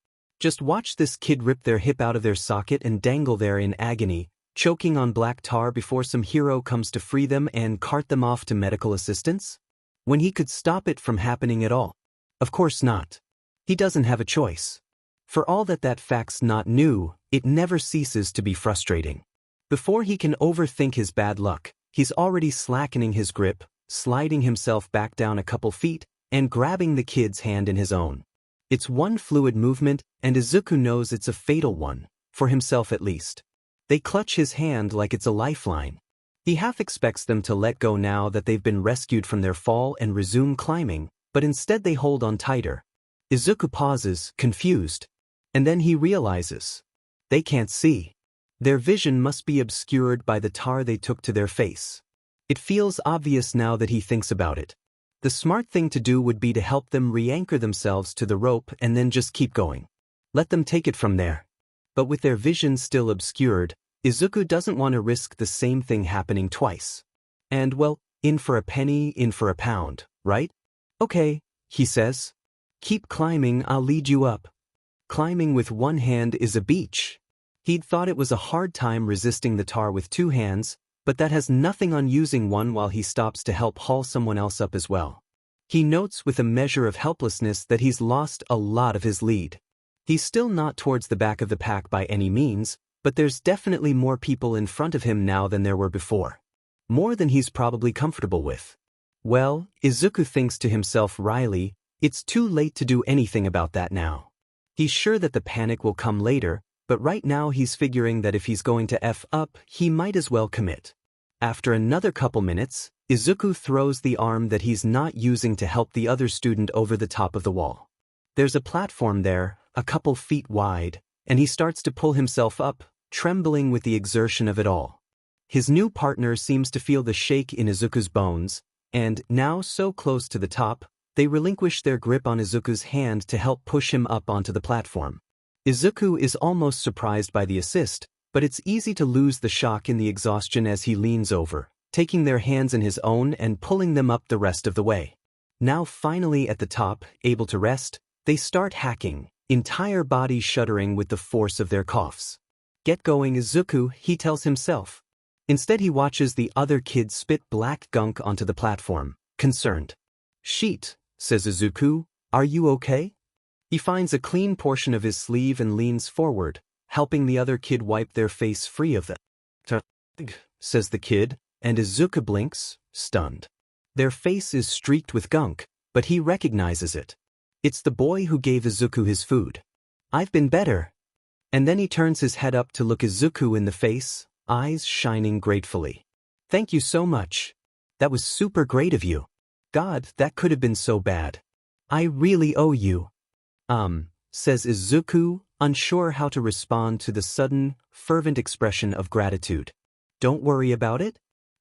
Just watch this kid rip their hip out of their socket and dangle there in agony, choking on black tar before some hero comes to free them and cart them off to medical assistance? When he could stop it from happening at all? Of course not. He doesn't have a choice. For all that fact's not new, it never ceases to be frustrating. Before he can overthink his bad luck, he's already slackening his grip, sliding himself back down a couple feet, and grabbing the kid's hand in his own. It's one fluid movement, and Izuku knows it's a fatal one, for himself at least. They clutch his hand like it's a lifeline. He half expects them to let go now that they've been rescued from their fall and resume climbing, but instead they hold on tighter. Izuku pauses, confused. And then he realizes. They can't see. Their vision must be obscured by the tar they took to their face. It feels obvious now that he thinks about it. The smart thing to do would be to help them re-anchor themselves to the rope and then just keep going. Let them take it from there. But with their vision still obscured, Izuku doesn't want to risk the same thing happening twice. And well, in for a penny, in for a pound, right? Okay, he says. Keep climbing, I'll lead you up. Climbing with one hand is a beach. He'd thought it was a hard time resisting the tar with two hands, but that has nothing on using one while he stops to help haul someone else up as well. He notes with a measure of helplessness that he's lost a lot of his lead. He's still not towards the back of the pack by any means, but there's definitely more people in front of him now than there were before. More than he's probably comfortable with. Well, Izuku thinks to himself wryly, it's too late to do anything about that now. He's sure that the panic will come later, but right now he's figuring that if he's going to F up, he might as well commit. After another couple minutes, Izuku throws the arm that he's not using to help the other student over the top of the wall. There's a platform there, a couple feet wide, and he starts to pull himself up, trembling with the exertion of it all. His new partner seems to feel the shake in Izuku's bones, and, now so close to the top, they relinquish their grip on Izuku's hand to help push him up onto the platform. Izuku is almost surprised by the assist, but it's easy to lose the shock in the exhaustion as he leans over, taking their hands in his own and pulling them up the rest of the way. Now finally at the top, able to rest, they start hacking, entire bodies shuddering with the force of their coughs. Get going, Izuku, he tells himself. Instead he watches the other kids spit black gunk onto the platform, concerned. Sheet, says Izuku, are you okay? He finds a clean portion of his sleeve and leans forward, helping the other kid wipe their face free of the says the kid, and Izuku blinks, stunned. Their face is streaked with gunk, but he recognizes it. It's the boy who gave Izuku his food. I've been better. And then he turns his head up to look Izuku in the face, eyes shining gratefully. Thank you so much. That was super great of you. God, that could have been so bad. I really owe you. Says Izuku, unsure how to respond to the sudden, fervent expression of gratitude. Don't worry about it.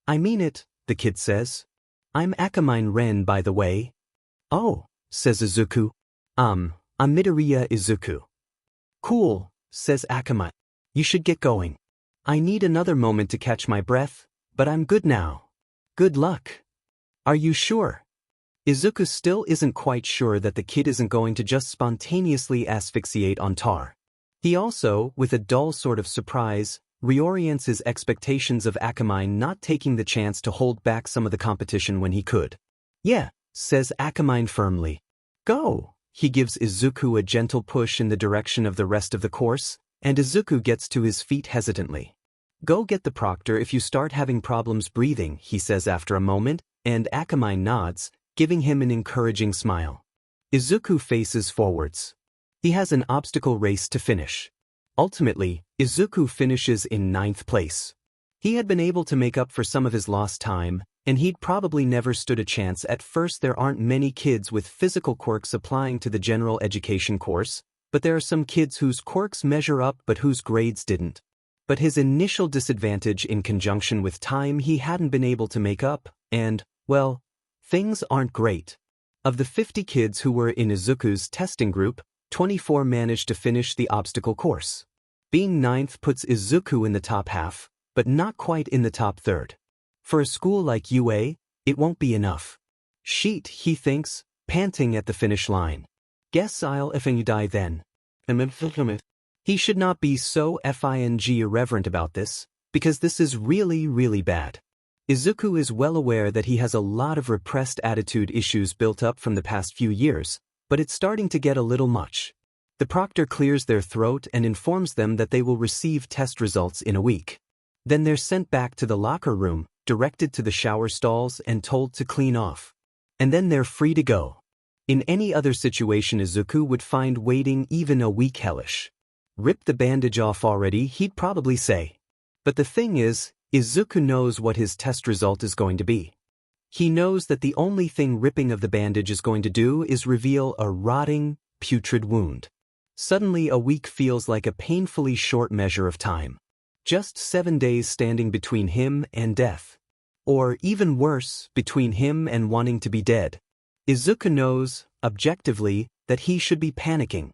I mean it, the kid says. I'm Akamine Ren, by the way. Oh, says Izuku. I'm Midoriya Izuku. Cool, says Akamine. You should get going. I need another moment to catch my breath, but I'm good now. Good luck. Are you sure? Izuku still isn't quite sure that the kid isn't going to just spontaneously asphyxiate on tar. He also, with a dull sort of surprise, reorients his expectations of Akamine not taking the chance to hold back some of the competition when he could. Yeah, says Akamine firmly. Go! He gives Izuku a gentle push in the direction of the rest of the course, and Izuku gets to his feet hesitantly. Go get the proctor if you start having problems breathing, he says after a moment, and Akamine nods, giving him an encouraging smile. Izuku faces forwards. He has an obstacle race to finish. Ultimately, Izuku finishes in 9th place. He had been able to make up for some of his lost time, and he'd probably never stood a chance. At first, there aren't many kids with physical quirks applying to the general education course, but there are some kids whose quirks measure up but whose grades didn't. But his initial disadvantage in conjunction with time he hadn't been able to make up, and, well, things aren't great. Of the 50 kids who were in Izuku's testing group, 24 managed to finish the obstacle course. Being 9th puts Izuku in the top half, but not quite in the top third. For a school like UA, it won't be enough. Sheet, he thinks, panting at the finish line. Guess I'll effing die then. He should not be so effing irreverent about this, because this is really, really bad. Izuku is well aware that he has a lot of repressed attitude issues built up from the past few years, but it's starting to get a little much. The proctor clears their throat and informs them that they will receive test results in a week. Then they're sent back to the locker room, directed to the shower stalls and told to clean off. And then they're free to go. In any other situation Izuku would find waiting even a week hellish. Rip the bandage off already, he'd probably say. But the thing is, Izuku knows what his test result is going to be. He knows that the only thing ripping of the bandage is going to do is reveal a rotting, putrid wound. Suddenly a week feels like a painfully short measure of time. Just 7 days standing between him and death. or even worse, between him and wanting to be dead. Izuku knows, objectively, that he should be panicking.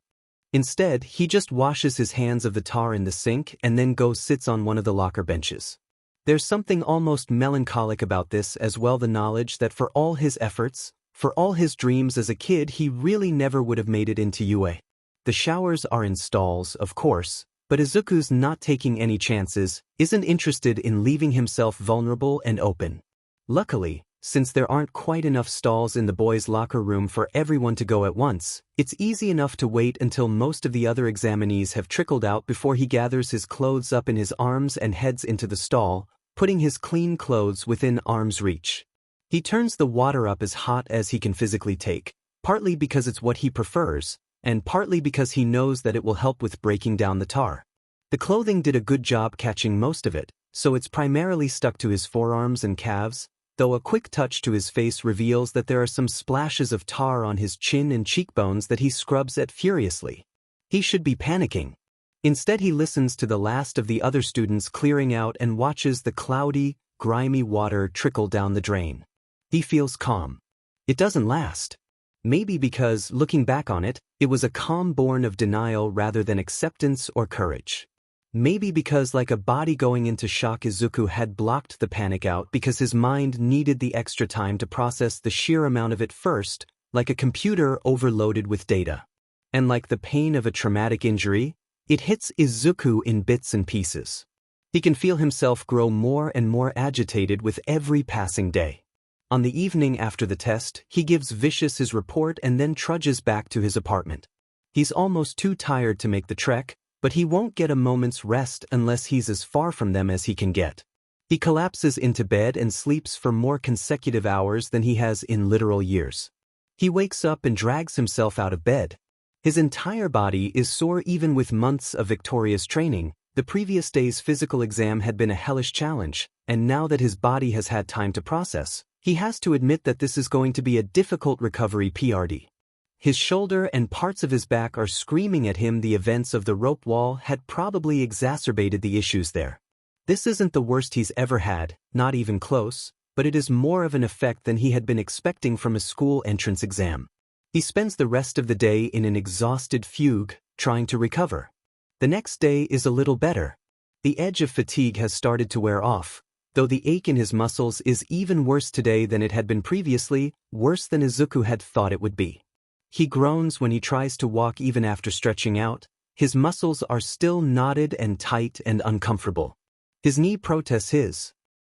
Instead, he just washes his hands of the tar in the sink and then goes sits on one of the locker benches. There's something almost melancholic about this, as well, the knowledge that for all his efforts, for all his dreams as a kid, he really never would have made it into UA. The showers are in stalls, of course, but Izuku's not taking any chances, isn't interested in leaving himself vulnerable and open. Luckily, since there aren't quite enough stalls in the boys' locker room for everyone to go at once, it's easy enough to wait until most of the other examinees have trickled out before he gathers his clothes up in his arms and heads into the stall, putting his clean clothes within arm's reach. He turns the water up as hot as he can physically take, partly because it's what he prefers, and partly because he knows that it will help with breaking down the tar. The clothing did a good job catching most of it, so it's primarily stuck to his forearms and calves, though a quick touch to his face reveals that there are some splashes of tar on his chin and cheekbones that he scrubs at furiously. He should be panicking. Instead, he listens to the last of the other students clearing out and watches the cloudy, grimy water trickle down the drain. He feels calm. It doesn't last. Maybe because, looking back on it, it was a calm born of denial rather than acceptance or courage. Maybe because, like a body going into shock, Izuku had blocked the panic out because his mind needed the extra time to process the sheer amount of it first, like a computer overloaded with data. And like the pain of a traumatic injury, it hits Izuku in bits and pieces. He can feel himself grow more and more agitated with every passing day. On the evening after the test, he gives Vicious his report and then trudges back to his apartment. He's almost too tired to make the trek, but he won't get a moment's rest unless he's as far from them as he can get. He collapses into bed and sleeps for more consecutive hours than he has in literal years. He wakes up and drags himself out of bed. His entire body is sore even with months of victorious training. The previous day's physical exam had been a hellish challenge, and now that his body has had time to process, he has to admit that this is going to be a difficult recovery PRD. His shoulder and parts of his back are screaming at him. The events of the rope wall had probably exacerbated the issues there. This isn't the worst he's ever had, not even close, but it is more of an effect than he had been expecting from a school entrance exam. He spends the rest of the day in an exhausted fugue, trying to recover. The next day is a little better. The edge of fatigue has started to wear off, though the ache in his muscles is even worse today than it had been previously, worse than Izuku had thought it would be. He groans when he tries to walk even after stretching out. His muscles are still knotted and tight and uncomfortable. His knee protests his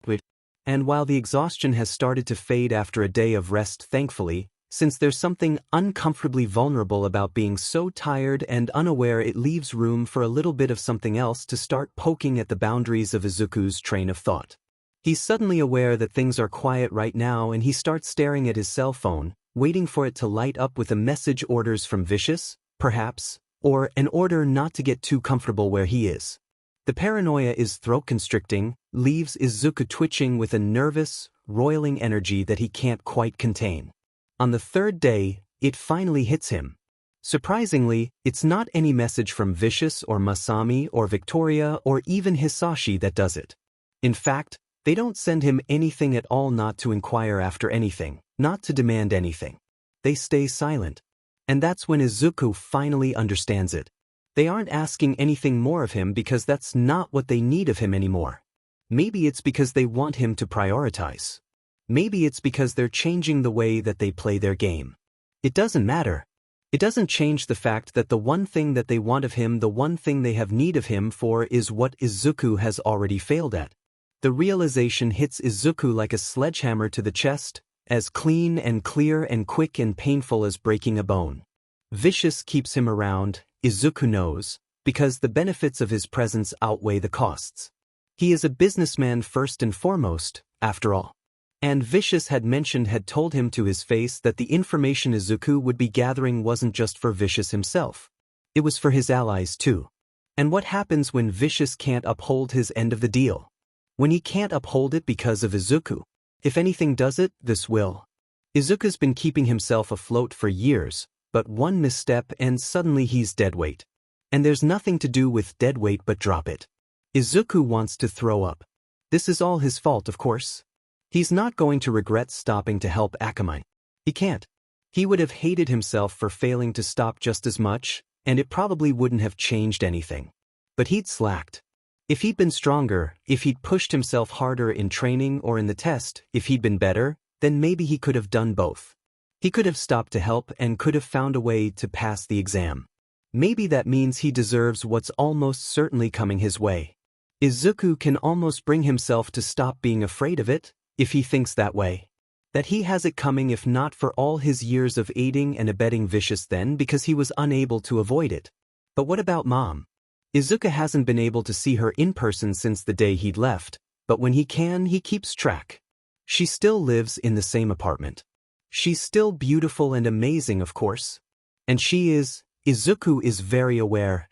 weight. And while the exhaustion has started to fade after a day of rest, thankfully, since there's something uncomfortably vulnerable about being so tired and unaware, it leaves room for a little bit of something else to start poking at the boundaries of Izuku's train of thought. He's suddenly aware that things are quiet right now, and he starts staring at his cell phone, waiting for it to light up with a message: orders from Vicious, perhaps, or an order not to get too comfortable where he is. The paranoia is throat-constricting, leaves Izuku twitching with a nervous, roiling energy that he can't quite contain. On the third day, it finally hits him. Surprisingly, it's not any message from Vicious or Masami or Victoria or even Hisashi that does it. In fact, they don't send him anything at all, not to inquire after anything, not to demand anything. They stay silent. And that's when Izuku finally understands it. They aren't asking anything more of him because that's not what they need of him anymore. Maybe it's because they want him to prioritize. Maybe it's because they're changing the way that they play their game. It doesn't matter. It doesn't change the fact that the one thing that they want of him, the one thing they have need of him for, is what Izuku has already failed at. The realization hits Izuku like a sledgehammer to the chest, as clean and clear and quick and painful as breaking a bone. Vicious keeps him around, Izuku knows, because the benefits of his presence outweigh the costs. He is a businessman first and foremost, after all. And Vicious had told him to his face that the information Izuku would be gathering wasn't just for Vicious himself. It was for his allies too. And what happens when Vicious can't uphold his end of the deal? When he can't uphold it because of Izuku? If anything does it, this will. Izuku's been keeping himself afloat for years, but one misstep and suddenly he's deadweight. And there's nothing to do with deadweight but drop it. Izuku wants to throw up. This is all his fault, of course. He's not going to regret stopping to help Akamine. He can't. He would have hated himself for failing to stop just as much, and it probably wouldn't have changed anything. But he'd slacked. If he'd been stronger, if he'd pushed himself harder in training or in the test, if he'd been better, then maybe he could have done both. He could have stopped to help and could have found a way to pass the exam. Maybe that means he deserves what's almost certainly coming his way. Izuku can almost bring himself to stop being afraid of it, if he thinks that way. That he has it coming if not for all his years of aiding and abetting Vicious then because he was unable to avoid it. But what about Mom? Izuku hasn't been able to see her in person since the day he'd left, but when he can, he keeps track. She still lives in the same apartment. She's still beautiful and amazing, of course. And Izuku is very aware.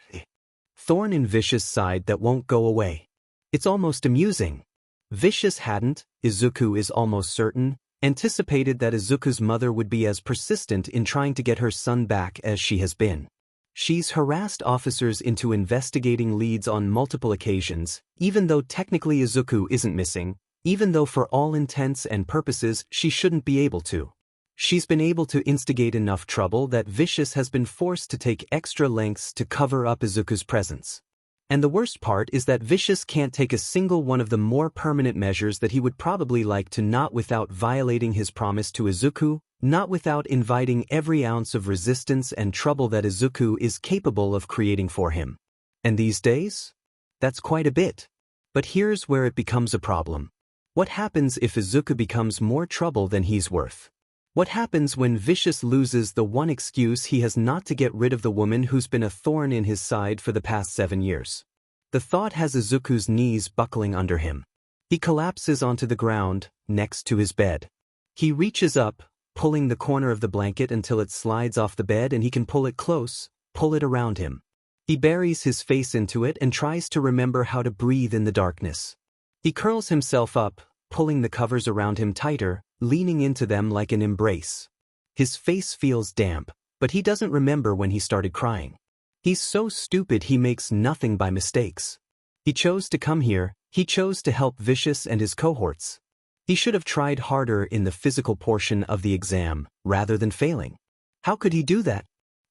Thorn in Vicious' side that won't go away. It's almost amusing. Vicious hadn't, Izuku is almost certain, anticipated that Izuku's mother would be as persistent in trying to get her son back as she has been. She's harassed officers into investigating leads on multiple occasions, even though technically Izuku isn't missing, even though for all intents and purposes she shouldn't be able to. She's been able to instigate enough trouble that Vicious has been forced to take extra lengths to cover up Izuku's presence. And the worst part is that Vicious can't take a single one of the more permanent measures that he would probably like to, not without violating his promise to Izuku, not without inviting every ounce of resistance and trouble that Izuku is capable of creating for him. And these days? That's quite a bit. But here's where it becomes a problem. What happens if Izuku becomes more trouble than he's worth? What happens when Vicious loses the one excuse he has not to get rid of the woman who's been a thorn in his side for the past 7 years? The thought has Izuku's knees buckling under him. He collapses onto the ground, next to his bed. He reaches up, pulling the corner of the blanket until it slides off the bed and he can pull it close, pull it around him. He buries his face into it and tries to remember how to breathe in the darkness. He curls himself up, pulling the covers around him tighter, leaning into them like an embrace. His face feels damp, but he doesn't remember when he started crying. He's so stupid he makes nothing by mistakes. He chose to come here, he chose to help Vicious and his cohorts. He should have tried harder in the physical portion of the exam, rather than failing. How could he do that?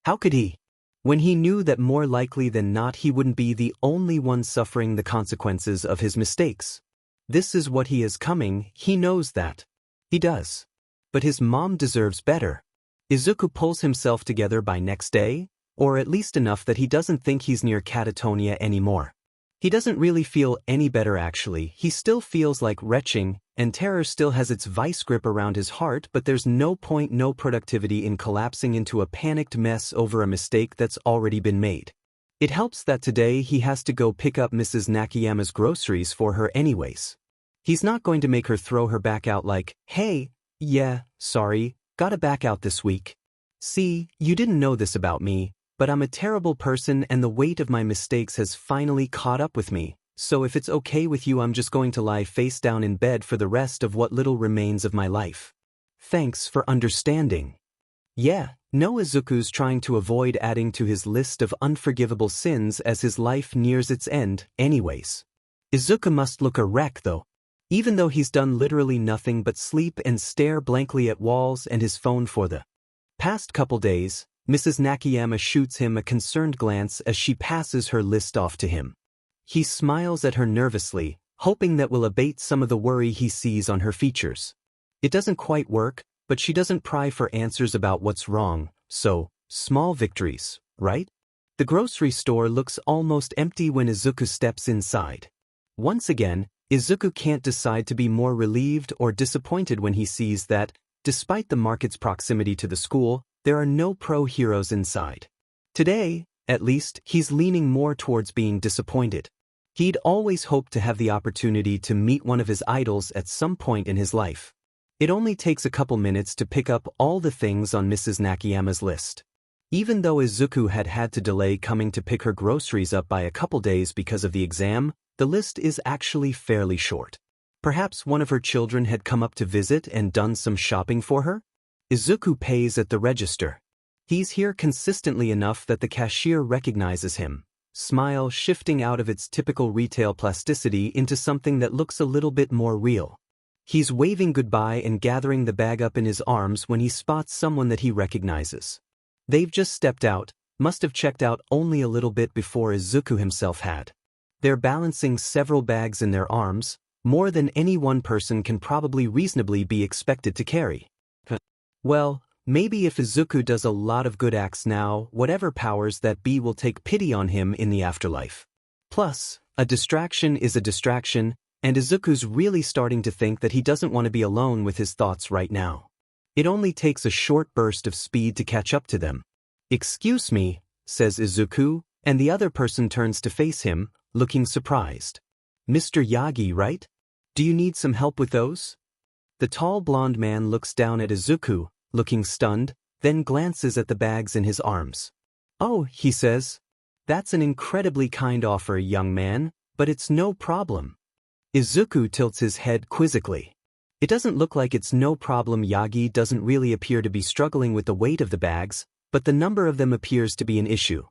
How could he? When he knew that more likely than not he wouldn't be the only one suffering the consequences of his mistakes. This is what he is coming, he knows that. He does. But his mom deserves better. Izuku pulls himself together by next day, or at least enough that he doesn't think he's near catatonia anymore. He doesn't really feel any better actually, he still feels like retching, and terror still has its vice grip around his heart, but there's no point, no productivity in collapsing into a panicked mess over a mistake that's already been made. It helps that today he has to go pick up Mrs. Nakayama's groceries for her anyways. He's not going to make her throw her back out like, "Hey, yeah, sorry, gotta back out this week. See, you didn't know this about me, but I'm a terrible person and the weight of my mistakes has finally caught up with me, so if it's okay with you I'm just going to lie face down in bed for the rest of what little remains of my life. Thanks for understanding." Yeah, no, Izuku's trying to avoid adding to his list of unforgivable sins as his life nears its end, anyways. Izuku must look a wreck though. Even though he's done literally nothing but sleep and stare blankly at walls and his phone for the past couple days, Mrs. Nakayama shoots him a concerned glance as she passes her list off to him. He smiles at her nervously, hoping that will abate some of the worry he sees on her features. It doesn't quite work, but she doesn't pry for answers about what's wrong, so, small victories, right? The grocery store looks almost empty when Izuku steps inside. Once again, Izuku can't decide to be more relieved or disappointed when he sees that, despite the market's proximity to the school, there are no pro-heroes inside. Today, at least, he's leaning more towards being disappointed. He'd always hoped to have the opportunity to meet one of his idols at some point in his life. It only takes a couple minutes to pick up all the things on Mrs. Nakayama's list. Even though Izuku had had to delay coming to pick her groceries up by a couple days because of the exam, the list is actually fairly short. Perhaps one of her children had come up to visit and done some shopping for her? Izuku pays at the register. He's here consistently enough that the cashier recognizes him, smile shifting out of its typical retail plasticity into something that looks a little bit more real. He's waving goodbye and gathering the bag up in his arms when he spots someone that he recognizes. They've just stepped out, must have checked out only a little bit before Izuku himself had. They're balancing several bags in their arms, more than any one person can probably reasonably be expected to carry. Well, maybe if Izuku does a lot of good acts now, whatever powers that be will take pity on him in the afterlife. Plus, a distraction is a distraction, and Izuku's really starting to think that he doesn't want to be alone with his thoughts right now. It only takes a short burst of speed to catch up to them. "Excuse me," says Izuku, and the other person turns to face him, looking surprised. "Mr. Yagi, right? Do you need some help with those?" The tall blonde man looks down at Izuku, looking stunned, then glances at the bags in his arms. "Oh," he says. "That's an incredibly kind offer, young man, but it's no problem." Izuku tilts his head quizzically. It doesn't look like it's no problem. Yagi doesn't really appear to be struggling with the weight of the bags, but the number of them appears to be an issue.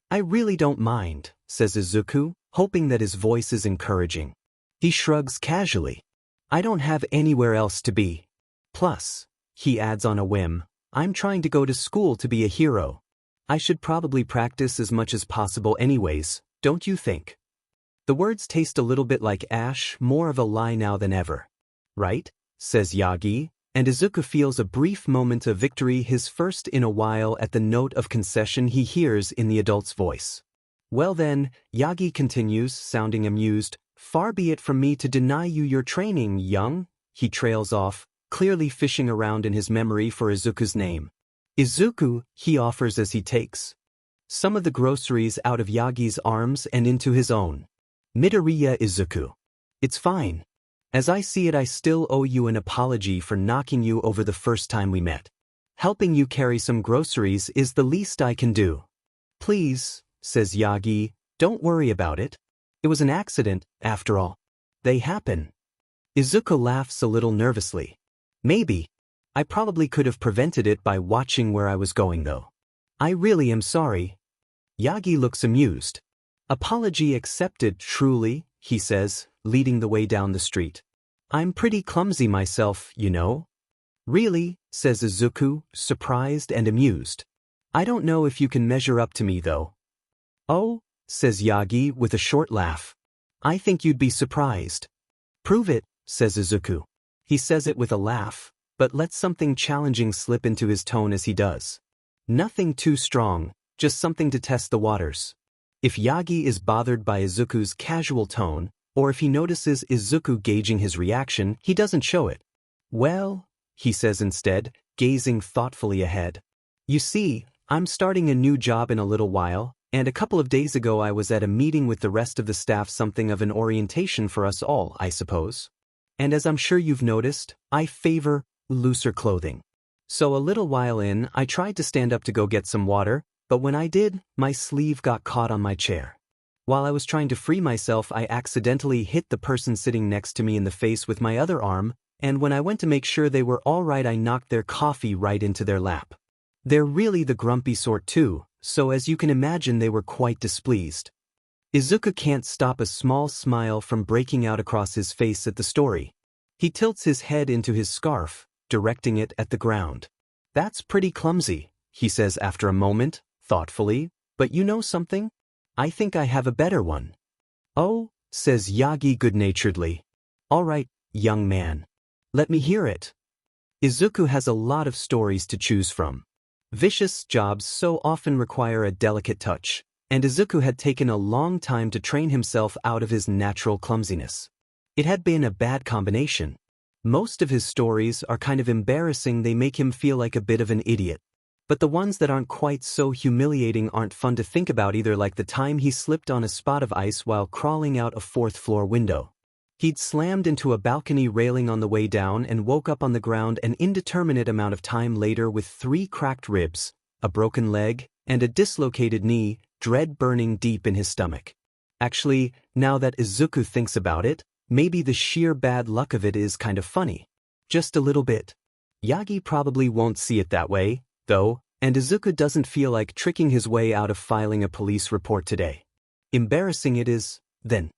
"I really don't mind," says Izuku, hoping that his voice is encouraging. He shrugs casually. "I don't have anywhere else to be. Plus," he adds on a whim, "I'm trying to go to school to be a hero. I should probably practice as much as possible anyways, don't you think?" The words taste a little bit like ash, more of a lie now than ever. "Right?" says Yagi, and Izuku feels a brief moment of victory, his first in a while, at the note of concession he hears in the adult's voice. "Well then," Yagi continues, sounding amused, "far be it from me to deny you your training, young." He trails off, clearly fishing around in his memory for Izuku's name. "Izuku," he offers as he takes some of the groceries out of Yagi's arms and into his own. "Midoriya Izuku. It's fine. As I see it, I still owe you an apology for knocking you over the first time we met. Helping you carry some groceries is the least I can do." "Please," says Yagi, "don't worry about it. It was an accident, after all. They happen." Izuku laughs a little nervously. "Maybe. I probably could have prevented it by watching where I was going though. I really am sorry." Yagi looks amused. "Apology accepted, truly," he says, leading the way down the street. "I'm pretty clumsy myself, you know." "Really?" says Izuku, surprised and amused. "I don't know if you can measure up to me though." "Oh," says Yagi with a short laugh. "I think you'd be surprised." "Prove it," says Izuku. He says it with a laugh, but lets something challenging slip into his tone as he does. Nothing too strong, just something to test the waters. If Yagi is bothered by Izuku's casual tone, or if he notices Izuku gauging his reaction, he doesn't show it. "Well," he says instead, gazing thoughtfully ahead. "You see, I'm starting a new job in a little while, and a couple of days ago I was at a meeting with the rest of the staff, something of an orientation for us all, I suppose. And as I'm sure you've noticed, I favor looser clothing. So a little while in, I tried to stand up to go get some water, but when I did, my sleeve got caught on my chair. While I was trying to free myself, I accidentally hit the person sitting next to me in the face with my other arm, and when I went to make sure they were all right, I knocked their coffee right into their lap. They're really the grumpy sort too, so as you can imagine they were quite displeased." Izuku can't stop a small smile from breaking out across his face at the story. He tilts his head into his scarf, directing it at the ground. "That's pretty clumsy," he says after a moment, thoughtfully, "but you know something? I think I have a better one." "Oh," says Yagi good-naturedly. "All right, young man. Let me hear it." Izuku has a lot of stories to choose from. Vicious jobs so often require a delicate touch, and Izuku had taken a long time to train himself out of his natural clumsiness. It had been a bad combination. Most of his stories are kind of embarrassing, they make him feel like a bit of an idiot. But the ones that aren't quite so humiliating aren't fun to think about either, like the time he slipped on a spot of ice while crawling out a fourth-floor window. He'd slammed into a balcony railing on the way down and woke up on the ground an indeterminate amount of time later with 3 cracked ribs, a broken leg, and a dislocated knee, dread burning deep in his stomach. Actually, now that Izuku thinks about it, maybe the sheer bad luck of it is kind of funny. Just a little bit. Yagi probably won't see it that way, though, and Izuku doesn't feel like tricking his way out of filing a police report today. Embarrassing it is, then.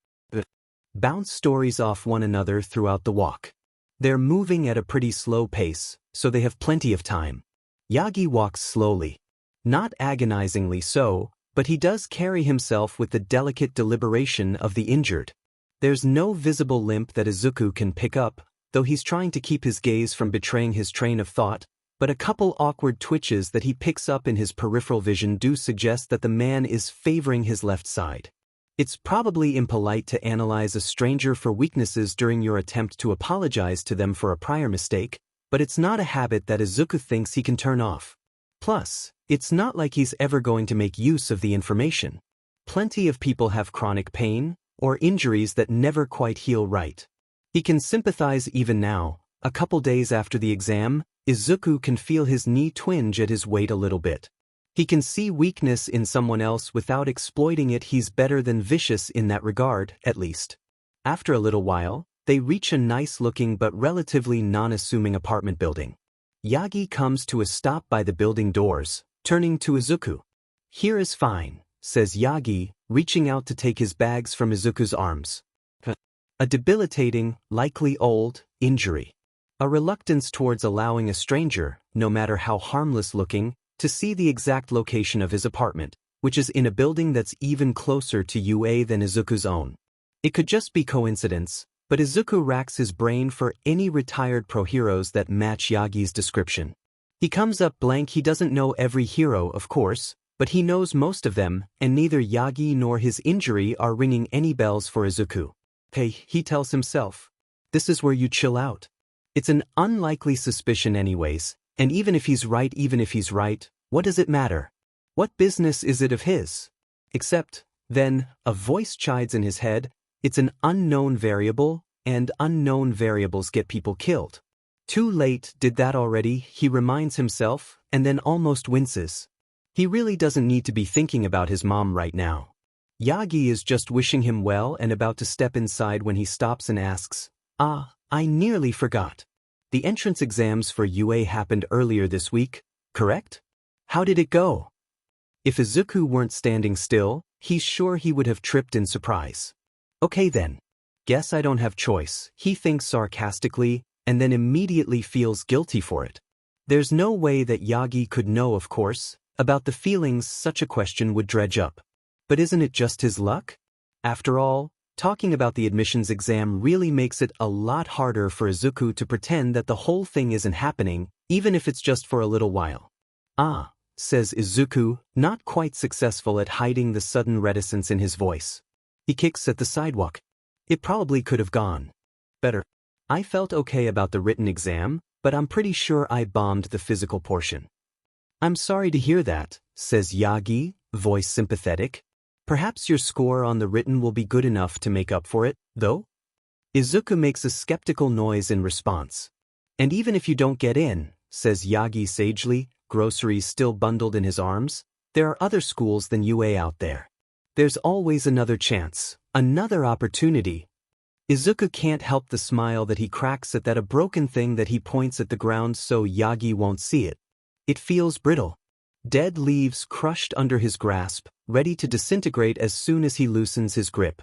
Bounce stories off one another throughout the walk. They're moving at a pretty slow pace, so they have plenty of time. Yagi walks slowly. Not agonizingly so, but he does carry himself with the delicate deliberation of the injured. There's no visible limp that Izuku can pick up, though he's trying to keep his gaze from betraying his train of thought, but a couple awkward twitches that he picks up in his peripheral vision do suggest that the man is favoring his left side. It's probably impolite to analyze a stranger for weaknesses during your attempt to apologize to them for a prior mistake, but it's not a habit that Izuku thinks he can turn off. Plus, it's not like he's ever going to make use of the information. Plenty of people have chronic pain, or injuries that never quite heal right. He can sympathize even now. A couple days after the exam, Izuku can feel his knee twinge at his weight a little bit. He can see weakness in someone else without exploiting it. He's better than vicious in that regard, at least. After a little while, they reach a nice-looking but relatively non-assuming apartment building. Yagi comes to a stop by the building doors, turning to Izuku. "Here is fine," says Yagi, reaching out to take his bags from Izuku's arms. A debilitating, likely old, injury. A reluctance towards allowing a stranger, no matter how harmless-looking, to see the exact location of his apartment, which is in a building that's even closer to UA than Izuku's own. It could just be coincidence, but Izuku racks his brain for any retired pro heroes that match Yagi's description. He comes up blank. He doesn't know every hero, of course, but he knows most of them, and neither Yagi nor his injury are ringing any bells for Izuku. Hey, he tells himself. This is where you chill out. It's an unlikely suspicion anyways, and even if he's right, what does it matter? What business is it of his? Except, then, a voice chides in his head. It's an unknown variable, and unknown variables get people killed. Too late, did that already, he reminds himself, and then almost winces. He really doesn't need to be thinking about his mom right now. Yagi is just wishing him well and about to step inside when he stops and asks, I nearly forgot. The entrance exams for UA happened earlier this week, correct? How did it go? If Izuku weren't standing still, he's sure he would have tripped in surprise. Okay then. Guess I don't have choice, he thinks sarcastically, and then immediately feels guilty for it. There's no way that Yagi could know, of course, about the feelings such a question would dredge up. But isn't it just his luck? After all, talking about the admissions exam really makes it a lot harder for Izuku to pretend that the whole thing isn't happening, even if it's just for a little while. Says Izuku, not quite successful at hiding the sudden reticence in his voice. He kicks at the sidewalk. It probably could have gone better. I felt okay about the written exam, but I'm pretty sure I bombed the physical portion. I'm sorry to hear that, says Yagi, voice sympathetic. Perhaps your score on the written will be good enough to make up for it, though? Izuku makes a skeptical noise in response. And even if you don't get in, says Yagi sagely, groceries still bundled in his arms, there are other schools than UA out there. There's always another chance, another opportunity. Izuku can't help the smile that he cracks at that a broken thing that he points at the ground so Yagi won't see it. It feels brittle. Dead leaves crushed under his grasp, ready to disintegrate as soon as he loosens his grip.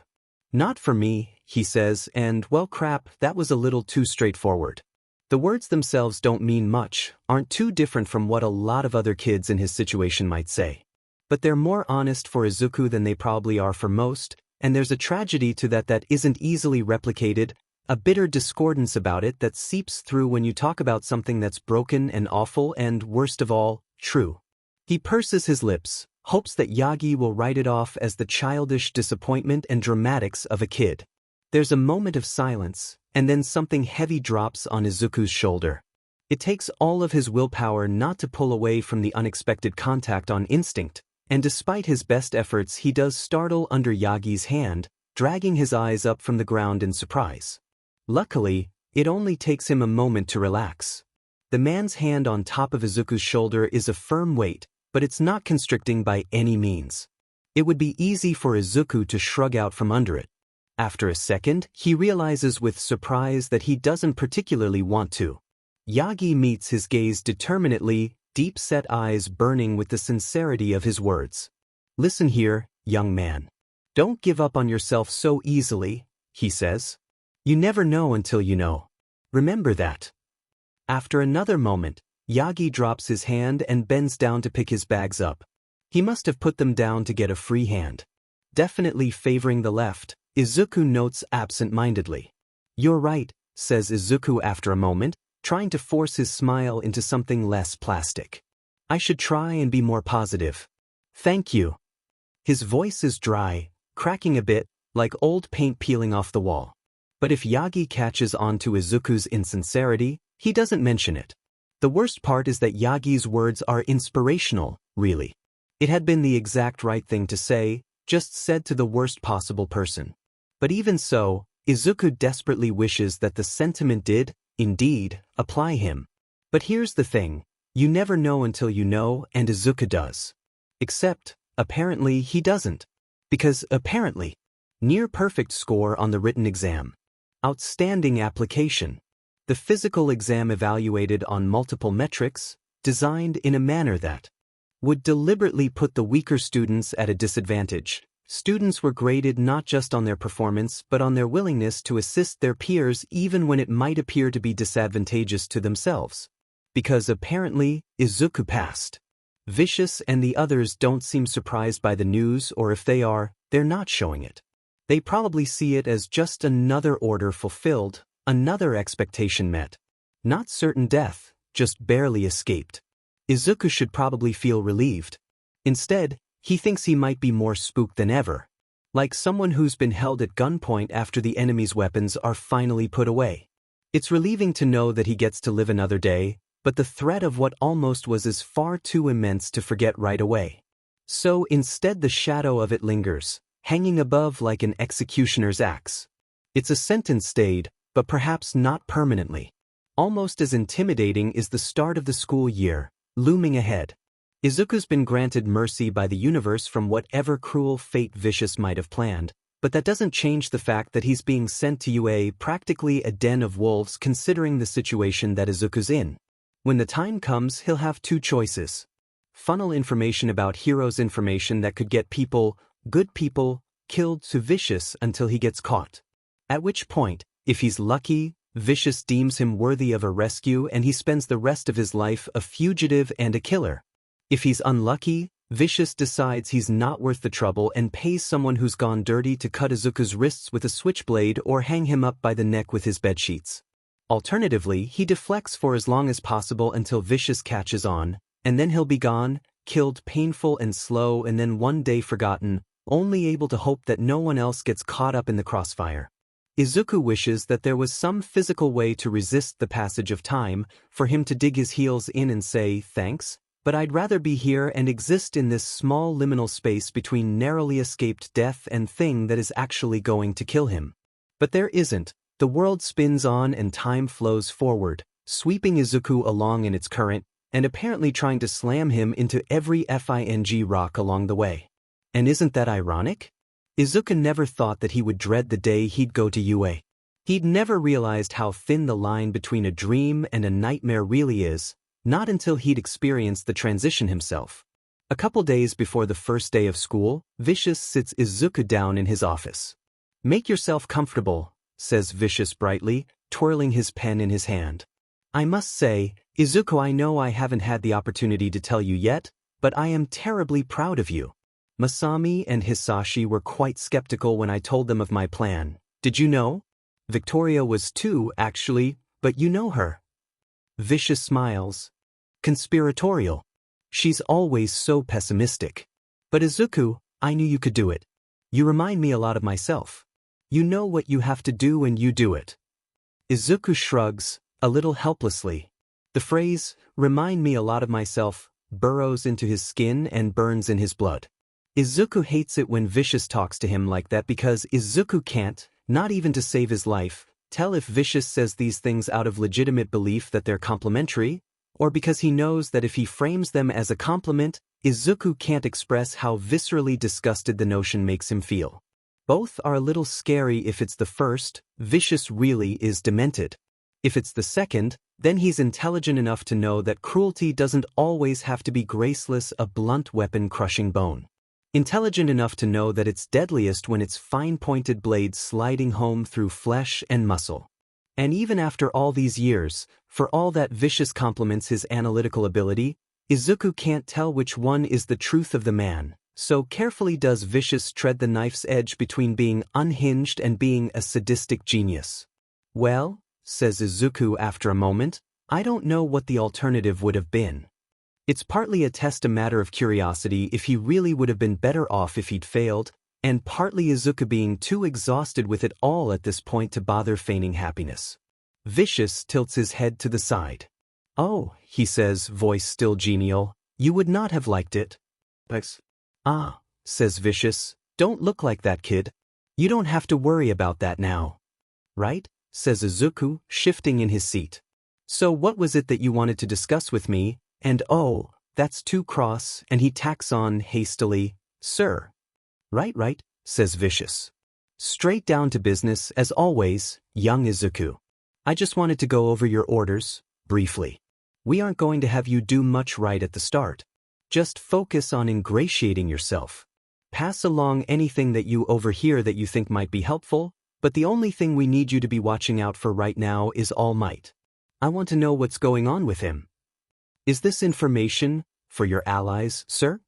Not for me, he says, and well crap, that was a little too straightforward. The words themselves don't mean much, aren't too different from what a lot of other kids in his situation might say. But they're more honest for Izuku than they probably are for most, and there's a tragedy to that isn't easily replicated, a bitter discordance about it that seeps through when you talk about something that's broken and awful and, worst of all, true. He purses his lips, hopes that Yagi will write it off as the childish disappointment and dramatics of a kid. There's a moment of silence, and then something heavy drops on Izuku's shoulder. It takes all of his willpower not to pull away from the unexpected contact on instinct, and despite his best efforts he does startle under Yagi's hand, dragging his eyes up from the ground in surprise. Luckily, it only takes him a moment to relax. The man's hand on top of Izuku's shoulder is a firm weight, but it's not constricting by any means. It would be easy for Izuku to shrug out from under it. After a second, he realizes with surprise that he doesn't particularly want to. Yagi meets his gaze determinately, deep-set eyes burning with the sincerity of his words. Listen here, young man. Don't give up on yourself so easily, he says. You never know until you know. Remember that. After another moment, Yagi drops his hand and bends down to pick his bags up. He must have put them down to get a free hand. Definitely favoring the left, Izuku notes absent-mindedly. You're right, says Izuku after a moment, trying to force his smile into something less plastic. I should try and be more positive. Thank you. His voice is dry, cracking a bit, like old paint peeling off the wall. But if Yagi catches on to Izuku's insincerity, he doesn't mention it. The worst part is that Yagi's words are inspirational, really. It had been the exact right thing to say, just said to the worst possible person. But even so, Izuku desperately wishes that the sentiment did, indeed, apply him. But here's the thing, you never know until you know, and Izuku does. Except, apparently he doesn't. Because, apparently, near-perfect score on the written exam. Outstanding application. The physical exam evaluated on multiple metrics, designed in a manner that would deliberately put the weaker students at a disadvantage. Students were graded not just on their performance but on their willingness to assist their peers even when it might appear to be disadvantageous to themselves. Because apparently, Izuku passed. Vicious and the others don't seem surprised by the news, or if they are, they're not showing it. They probably see it as just another order fulfilled, another expectation met. Not certain death, just barely escaped. Izuku should probably feel relieved. Instead, he thinks he might be more spooked than ever. Like someone who's been held at gunpoint after the enemy's weapons are finally put away. It's relieving to know that he gets to live another day, but the threat of what almost was is far too immense to forget right away. So instead the shadow of it lingers, hanging above like an executioner's axe. It's a sentence stayed, but perhaps not permanently. Almost as intimidating is the start of the school year, looming ahead. Izuku's been granted mercy by the universe from whatever cruel fate Vicious might have planned, but that doesn't change the fact that he's being sent to UA, practically a den of wolves considering the situation that Izuku's in. When the time comes, he'll have two choices. Funnel information about heroes, information that could get people, good people, killed, to Vicious until he gets caught. At which point, if he's lucky, Vicious deems him worthy of a rescue and he spends the rest of his life a fugitive and a killer. If he's unlucky, Vicious decides he's not worth the trouble and pays someone who's gone dirty to cut Izuku's wrists with a switchblade or hang him up by the neck with his bedsheets. Alternatively, he deflects for as long as possible until Vicious catches on, and then he'll be gone, killed painful and slow, and then one day forgotten, only able to hope that no one else gets caught up in the crossfire. Izuku wishes that there was some physical way to resist the passage of time, for him to dig his heels in and say, thanks, but I'd rather be here and exist in this small liminal space between narrowly escaped death and thing that is actually going to kill him. But there isn't. The world spins on and time flows forward, sweeping Izuku along in its current, and apparently trying to slam him into every FING rock along the way. And isn't that ironic? Izuku never thought that he would dread the day he'd go to UA. He'd never realized how thin the line between a dream and a nightmare really is, not until he'd experienced the transition himself. A couple days before the first day of school, Vicious sits Izuku down in his office. Make yourself comfortable, says Vicious brightly, twirling his pen in his hand. I must say, Izuku, I know I haven't had the opportunity to tell you yet, but I am terribly proud of you. Masami and Hisashi were quite skeptical when I told them of my plan. Did you know? Victoria was too, actually, but you know her. Vicious smiles. Conspiratorial. She's always so pessimistic. But Izuku, I knew you could do it. You remind me a lot of myself. You know what you have to do and you do it. Izuku shrugs, a little helplessly. The phrase, remind me a lot of myself, burrows into his skin and burns in his blood. Izuku hates it when Vicious talks to him like that because Izuku can't, not even to save his life, tell if Vicious says these things out of legitimate belief that they're complimentary, or because he knows that if he frames them as a compliment, Izuku can't express how viscerally disgusted the notion makes him feel. Both are a little scary. If it's the first, Vicious really is demented. If it's the second, then he's intelligent enough to know that cruelty doesn't always have to be graceless, a blunt weapon crushing bone. Intelligent enough to know that it's deadliest when it's fine-pointed blades sliding home through flesh and muscle. And even after all these years, for all that Vicious compliments his analytical ability, Izuku can't tell which one is the truth of the man, so carefully does Vicious tread the knife's edge between being unhinged and being a sadistic genius. Well, says Izuku after a moment, I don't know what the alternative would have been. It's partly a matter of curiosity if he really would have been better off if he'd failed, and partly Izuku being too exhausted with it all at this point to bother feigning happiness. Vicious tilts his head to the side. Oh, he says, voice still genial, you would not have liked it. Ah, says Vicious, don't look like that, kid. You don't have to worry about that now. Right? Says Izuku, shifting in his seat. So what was it that you wanted to discuss with me? And oh, that's too cross, and he tacks on hastily, sir. Right, says Vicious. Straight down to business, as always, young Izuku. I just wanted to go over your orders, briefly. We aren't going to have you do much right at the start. Just focus on ingratiating yourself. Pass along anything that you overhear that you think might be helpful, but the only thing we need you to be watching out for right now is All Might. I want to know what's going on with him. Is this information for your allies, sir?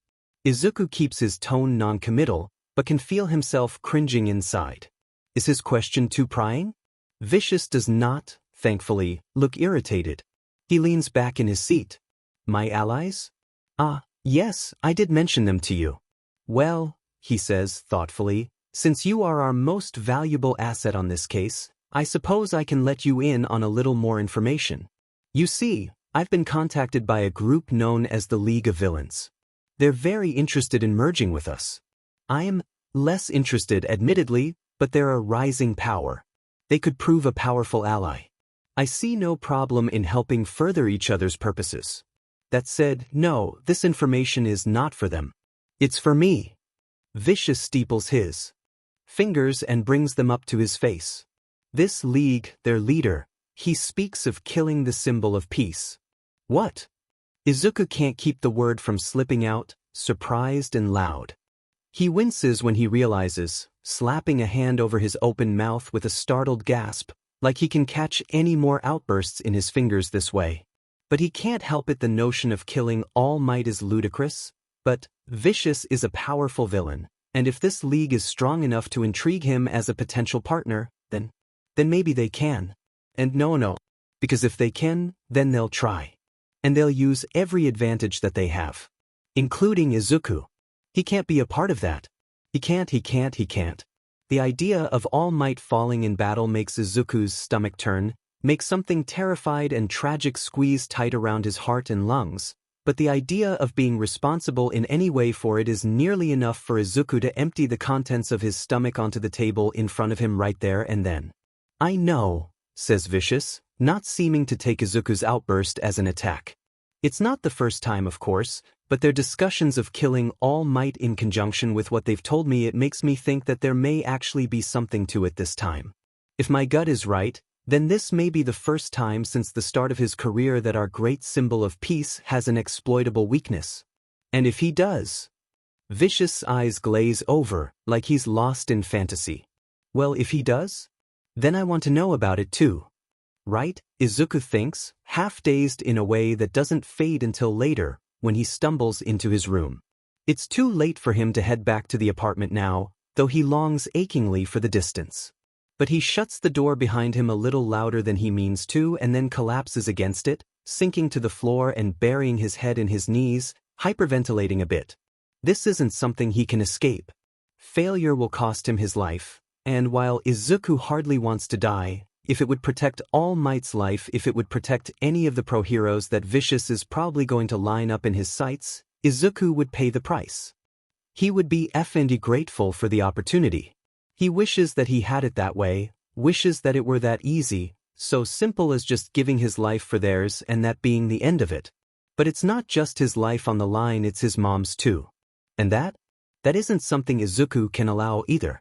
Izuku keeps his tone non-committal, but can feel himself cringing inside. Is his question too prying? Vicious does not, thankfully, look irritated. He leans back in his seat. My allies? Ah, yes, I did mention them to you. Well, he says thoughtfully, since you are our most valuable asset on this case, I suppose I can let you in on a little more information. You see, I've been contacted by a group known as the League of Villains. They're very interested in merging with us. I am less interested, admittedly, but they're a rising power. They could prove a powerful ally. I see no problem in helping further each other's purposes. That said, no, this information is not for them. It's for me. Vicious steeples his fingers and brings them up to his face. This league, their leader, he speaks of killing the symbol of peace. What? Izuku can't keep the word from slipping out, surprised and loud. He winces when he realizes, slapping a hand over his open mouth with a startled gasp, like he can catch any more outbursts in his fingers this way. But he can't help it, the notion of killing All Might is ludicrous, but Vicious is a powerful villain, and if this league is strong enough to intrigue him as a potential partner, then maybe they can. And no, because if they can, then they'll try. And they'll use every advantage that they have. Including Izuku. He can't be a part of that. He can't. The idea of All Might falling in battle makes Izuku's stomach turn, makes something terrified and tragic squeeze tight around his heart and lungs, but the idea of being responsible in any way for it is nearly enough for Izuku to empty the contents of his stomach onto the table in front of him right there and then. I know, says Vicious, not seeming to take Izuku's outburst as an attack. It's not the first time, of course, but their discussions of killing All Might in conjunction with what they've told me, it makes me think that there may actually be something to it this time. If my gut is right, then this may be the first time since the start of his career that our great symbol of peace has an exploitable weakness. And if he does, Vicious' eyes glaze over, like he's lost in fantasy. Well, if he does? Then I want to know about it too. Right? Izuku thinks, half-dazed in a way that doesn't fade until later, when he stumbles into his room. It's too late for him to head back to the apartment now, though he longs achingly for the distance. But he shuts the door behind him a little louder than he means to and then collapses against it, sinking to the floor and burying his head in his knees, hyperventilating a bit. This isn't something he can escape. Failure will cost him his life, and while Izuku hardly wants to die, if it would protect All Might's life, if it would protect any of the pro-heroes that Vicious is probably going to line up in his sights, Izuku would pay the price. He would be effing grateful for the opportunity. He wishes that he had it that way, wishes that it were that easy, so simple as just giving his life for theirs and that being the end of it. But it's not just his life on the line, it's his mom's too. And that isn't something Izuku can allow either.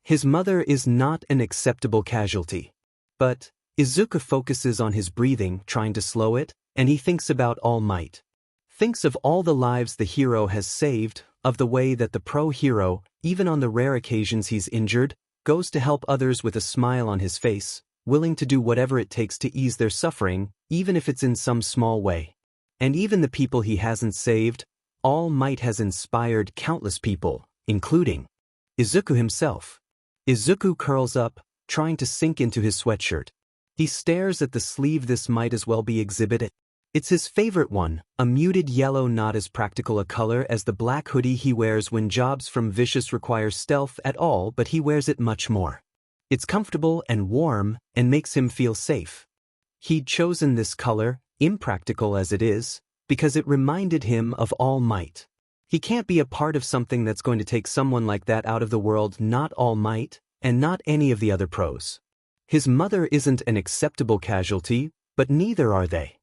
His mother is not an acceptable casualty. But Izuku focuses on his breathing, trying to slow it, and he thinks about All Might. Thinks of all the lives the hero has saved, of the way that the pro-hero, even on the rare occasions he's injured, goes to help others with a smile on his face, willing to do whatever it takes to ease their suffering, even if it's in some small way. And even the people he hasn't saved, All Might has inspired countless people, including Izuku himself. Izuku curls up, trying to sink into his sweatshirt. He stares at the sleeve. This might as well be Exhibit A. It's his favorite one, a muted yellow, not as practical a color as the black hoodie he wears when jobs from Vicious require stealth at all, but he wears it much more. It's comfortable and warm, and makes him feel safe. He'd chosen this color, impractical as it is, because it reminded him of All Might. He can't be a part of something that's going to take someone like that out of the world, not All Might, and not any of the other pros. His mother isn't an acceptable casualty, but neither are they.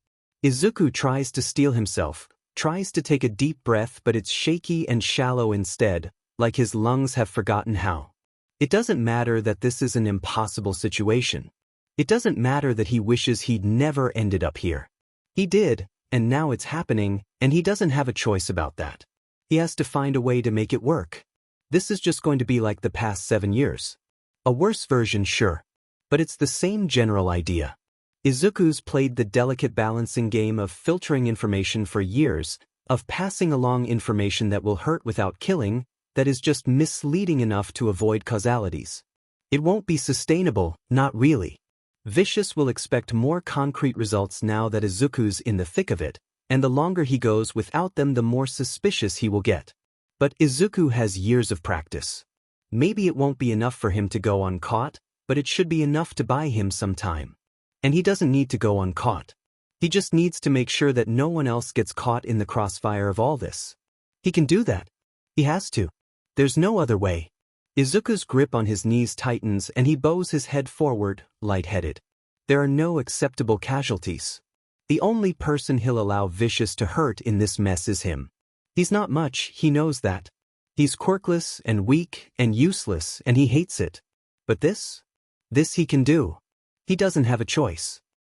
Izuku tries to steel himself, tries to take a deep breath, but it's shaky and shallow instead, like his lungs have forgotten how. It doesn't matter that this is an impossible situation. It doesn't matter that he wishes he'd never ended up here. He did, and now it's happening, and he doesn't have a choice about that. He has to find a way to make it work. This is just going to be like the past 7 years. A worse version, sure. But it's the same general idea. Izuku's played the delicate balancing game of filtering information for years, of passing along information that will hurt without killing, that is just misleading enough to avoid causalities. It won't be sustainable, not really. Vicious will expect more concrete results now that Izuku's in the thick of it, and the longer he goes without them, the more suspicious he will get. But Izuku has years of practice. Maybe it won't be enough for him to go uncaught, but it should be enough to buy him some time. And he doesn't need to go uncaught. He just needs to make sure that no one else gets caught in the crossfire of all this. He can do that. He has to. There's no other way. Izuku's grip on his knees tightens and he bows his head forward, lightheaded. There are no acceptable casualties. The only person he'll allow Vicious to hurt in this mess is him. He's not much, he knows that. He's quirkless and weak and useless, and he hates it. But this he can do. He doesn't have a choice.